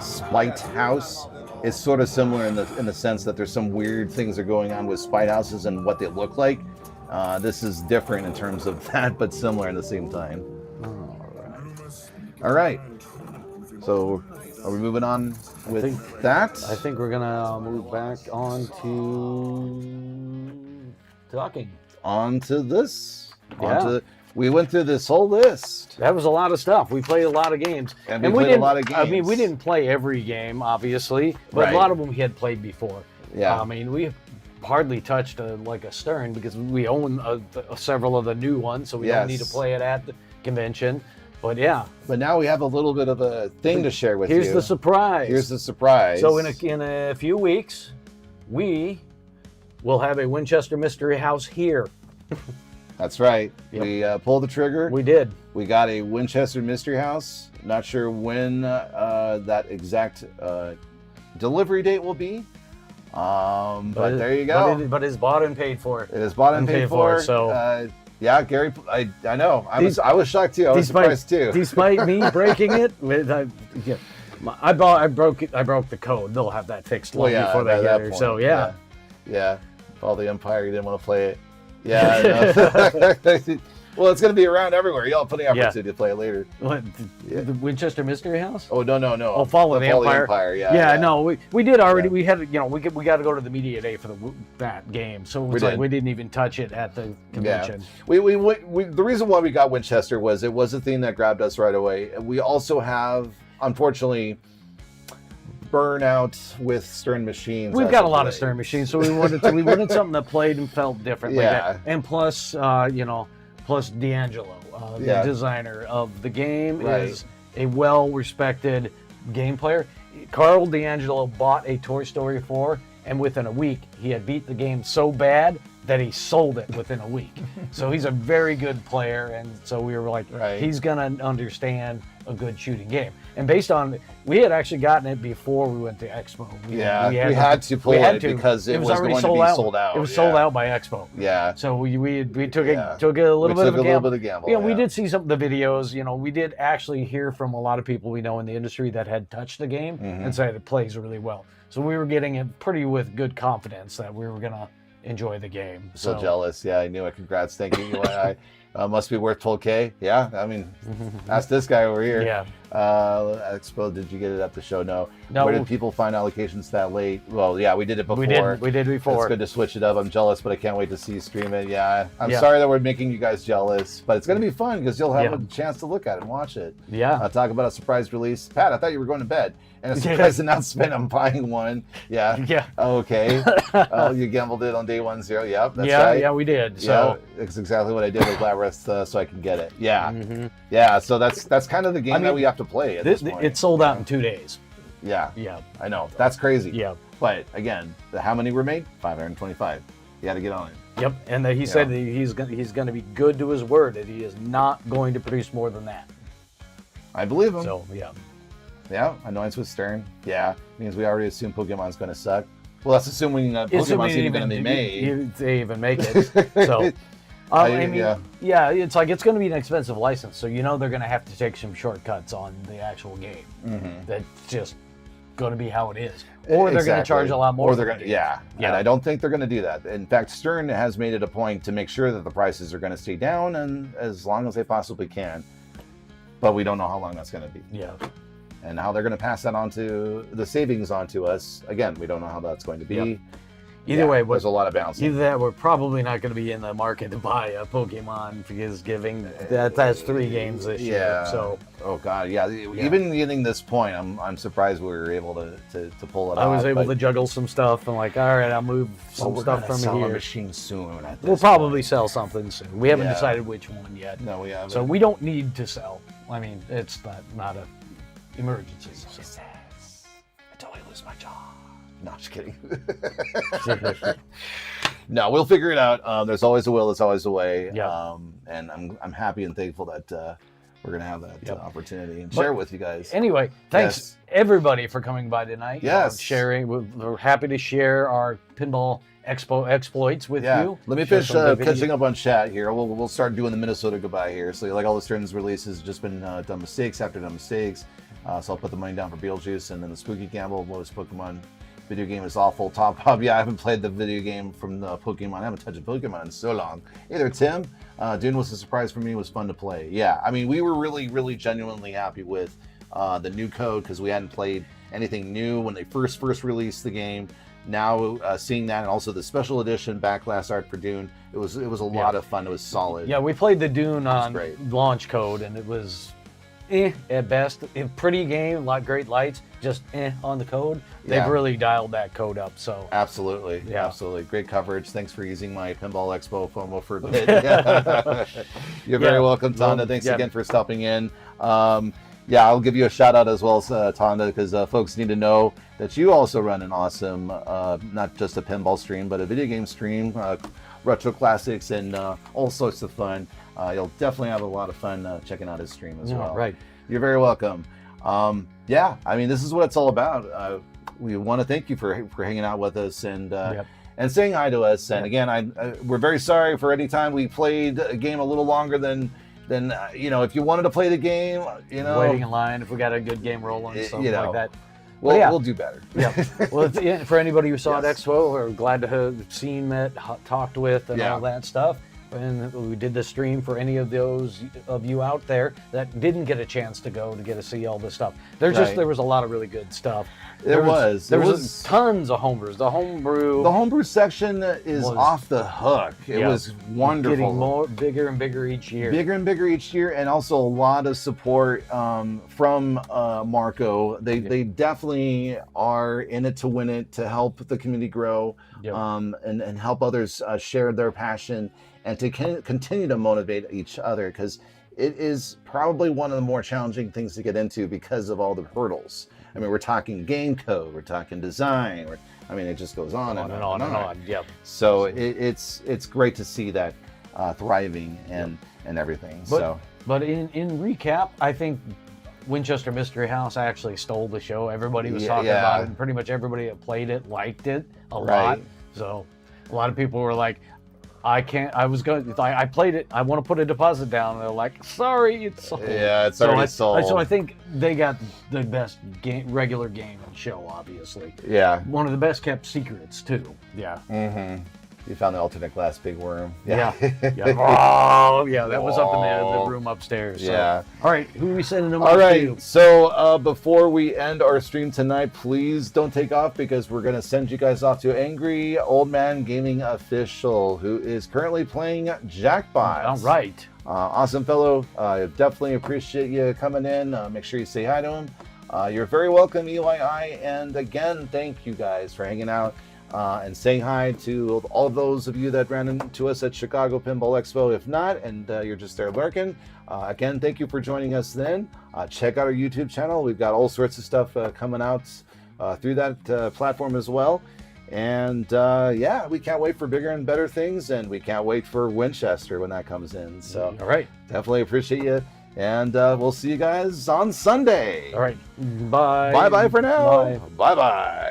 spite house, it's sort of similar in the sense that there's some weird things that are going on with spite houses and what they look like. This is different in terms of that, but similar at the same time. All right. So, are we moving on with that? I think we're gonna move back on to talking. On to this. Yeah. We went through this whole list. That was a lot of stuff. We played a lot of games. And we played a lot of games. I mean, we didn't play every game, obviously, but a lot of them we had played before. Yeah. I mean, we hardly touched a Stern because we own several of the new ones, so we don't need to play it at the convention. But yeah. But now we have a little bit of a thing to share with you. Here's the surprise. Here's the surprise. So in a few weeks, we will have a Winchester Mystery House here. That's right. Yep. We pulled the trigger. We did. We got a Winchester Mystery House. Not sure when that exact delivery date will be. But there you go. But it's bought and paid for. It is bought and paid for. So yeah, Gary, I know. I was shocked too. I was surprised too. Despite me breaking it, I broke the code. They'll have that fixed long before they get here. So yeah. All the Empire, you didn't want to play it. Yeah. Well, it's going to be around everywhere. Y'all putting effort to play it later. What? The Winchester Mystery House? Oh no. Oh, Fall of the Empire. Yeah. No, we did already. Yeah. We had we got to go to the media day for that game, so it was we didn't even touch it at the convention. Yeah. We the reason why we got Winchester was it was a thing that grabbed us right away. We also have, unfortunately, burnout with Stern machines. We've got a lot of Stern machines, so we wanted something that played and felt different. Yeah. And plus, plus D'Angelo, the designer of the game, is a well-respected game player. Carl D'Angelo bought a Toy Story 4, and within a week, he had beat the game so bad that he sold it within a week. So he's a very good player, and so we were like, he's going to understand a good shooting game. And based on, we had actually gotten it before we went to Expo. We had to play it because it was already going to be sold out. It was sold out by Expo. Yeah. So we took a little bit of a gamble. Yeah, we did see some of the videos. We did actually hear from a lot of people we know in the industry that had touched the game and said it plays really well. So we were getting it with good confidence that we were going to enjoy the game. So jealous. Yeah, I knew it. Congrats. Thank you. Must be worth 12K. Yeah, I mean, ask this guy over here. Yeah. Expo, did you get it at the show? No. Where did people find allocations that late? Well, yeah, we did it before. We did before. It's good to switch it up. I'm jealous, but I can't wait to see you stream it. Yeah, I'm sorry that we're making you guys jealous, but it's going to be fun because you'll have a chance to look at it and watch it. Yeah. Talk about a surprise release. Pat, I thought you were going to bed. And a surprise announcement, I'm buying one. Yeah. Yeah. Okay. You gambled it on day 10. Yep, that's right. Yeah, we did. So it's exactly what I did with Labyrinth, so I can get it. Yeah. Yeah, so that's kind of the game that we have to play at this point. It sold out in 2 days. Yeah. I know. That's crazy. Yeah. But again, how many were made? 525. You got to get on it. Yep. And he said that he's going to be good to his word, that he is not going to produce more than that. I believe him. So, yeah. Yeah, annoyance with Stern. Yeah, means we already assume Pokemon's going to suck. Well, that's assuming Pokemon's even going to be made. They even make it. So, it's like it's going to be an expensive license, so they're going to have to take some shortcuts on the actual game. That's just going to be how it is. Or they're going to charge a lot more. Or they're going to, and I don't think they're going to do that. In fact, Stern has made it a point to make sure that the prices are going to stay down and as long as they possibly can. But we don't know how long that's going to be. Yeah. And how they're going to pass that on to the savings onto us. Again, we don't know how that's going to be. Either way, there's a lot of bouncing. Either that, we're probably not going to be in the market to buy a Pokemon Thanksgiving. That's 3 games this year. So. Oh God, Even getting this point, I'm surprised we were able to pull it off. I was able to juggle some stuff and like, all right, I'll move some stuff from sell here. a machine soon. We'll probably sell something soon. We haven't decided which one yet. No, we haven't. So we don't need to sell. I mean, it's not a emergency. So. Until I lose my job. No, just kidding. No, we'll figure it out. There's always a will. There's always a way. Yeah. And I'm happy and thankful that we're gonna have that opportunity and share it with you guys. Anyway, thanks everybody for coming by tonight. Yes. Sharing. We're happy to share our Pinball Expo exploits with you. Let me finish catching up on chat here. We'll start doing the Minnesota goodbye here. So like all the Stearns releases, just been done mistakes after done mistakes. So I'll put the money down for Beetlejuice, and then the Spooky Gamble, lowest Pokemon video game is awful. Top Hub, I haven't played the video game from the Pokemon. I haven't touched a Pokemon in so long. Either Tim, Dune was a surprise for me. It was fun to play. Yeah, I mean, we were really, really genuinely happy with the new code because we hadn't played anything new when they first released the game. Now seeing that, and also the special edition backlash art for Dune, it was a lot of fun. It was solid. Yeah, we played the Dune on launch code, and it was at best. A pretty game, great lights, just on the code. They've really dialed that code up. So absolutely, great coverage. Thanks for using my Pinball Expo FOMO for a bit. You're very welcome, Tonda. Thanks again for stopping in. I'll give you a shout out as well, Tonda, because folks need to know that you also run an awesome, not just a pinball stream, but a video game stream, retro classics, and all sorts of fun. You'll definitely have a lot of fun checking out his stream as well. Right. You're very welcome. I mean, this is what it's all about. We want to thank you for hanging out with us and saying hi to us. And again, we're very sorry for any time we played a game a little longer than if you wanted to play the game, waiting in line if we got a good game rolling and stuff like that. We'll do better. Well, for anybody who saw at Expo, we're glad to have seen, met, talked with, and all that stuff. And we did the stream for any of those of you out there that didn't get a chance to go to get to see all this stuff. There was a lot of really good stuff. There was tons of homebrews. The homebrew section was off the hook. It was wonderful. Getting bigger and bigger each year. And also a lot of support from Marco. They definitely are in it to win it, to help the community grow, and help others share their passion, and to continue to motivate each other, because it is probably one of the more challenging things to get into because of all the hurdles. I mean, we're talking game code, we're talking design, it just goes on and on. Yep. So it's great to see that thriving and everything. But in recap, I think Winchester Mystery House actually stole the show. Everybody was talking about it, and pretty much everybody that played it liked it a lot. So a lot of people were like, I played it, I want to put a deposit down. And they're like, sorry, it's sold. Yeah, it's already sold. So I think they got the best regular game and show, obviously. Yeah. One of the best kept secrets, too. Yeah. Mm-hmm. You found the alternate glass big worm. Yeah. Oh, yeah, that was up in the room upstairs. So. Yeah. All right, who are we sending them All right, to? So before we end our stream tonight, please don't take off, because we're going to send you guys off to Angry Old Man Gaming Official, who is currently playing Jackbots. All right. Awesome fellow. Definitely appreciate you coming in. Make sure you say hi to him. You're very welcome, EYI. And again, thank you guys for hanging out. And saying hi to all of those of you that ran into us at Chicago Pinball Expo. If not, and you're just there lurking, again, thank you for joining us then. Check out our YouTube channel. We've got all sorts of stuff coming out through that platform as well. And we can't wait for bigger and better things, and we can't wait for Winchester when that comes in. So all right, definitely appreciate you. And we'll see you guys on Sunday. All right. Bye. Bye-bye for now. Bye-bye.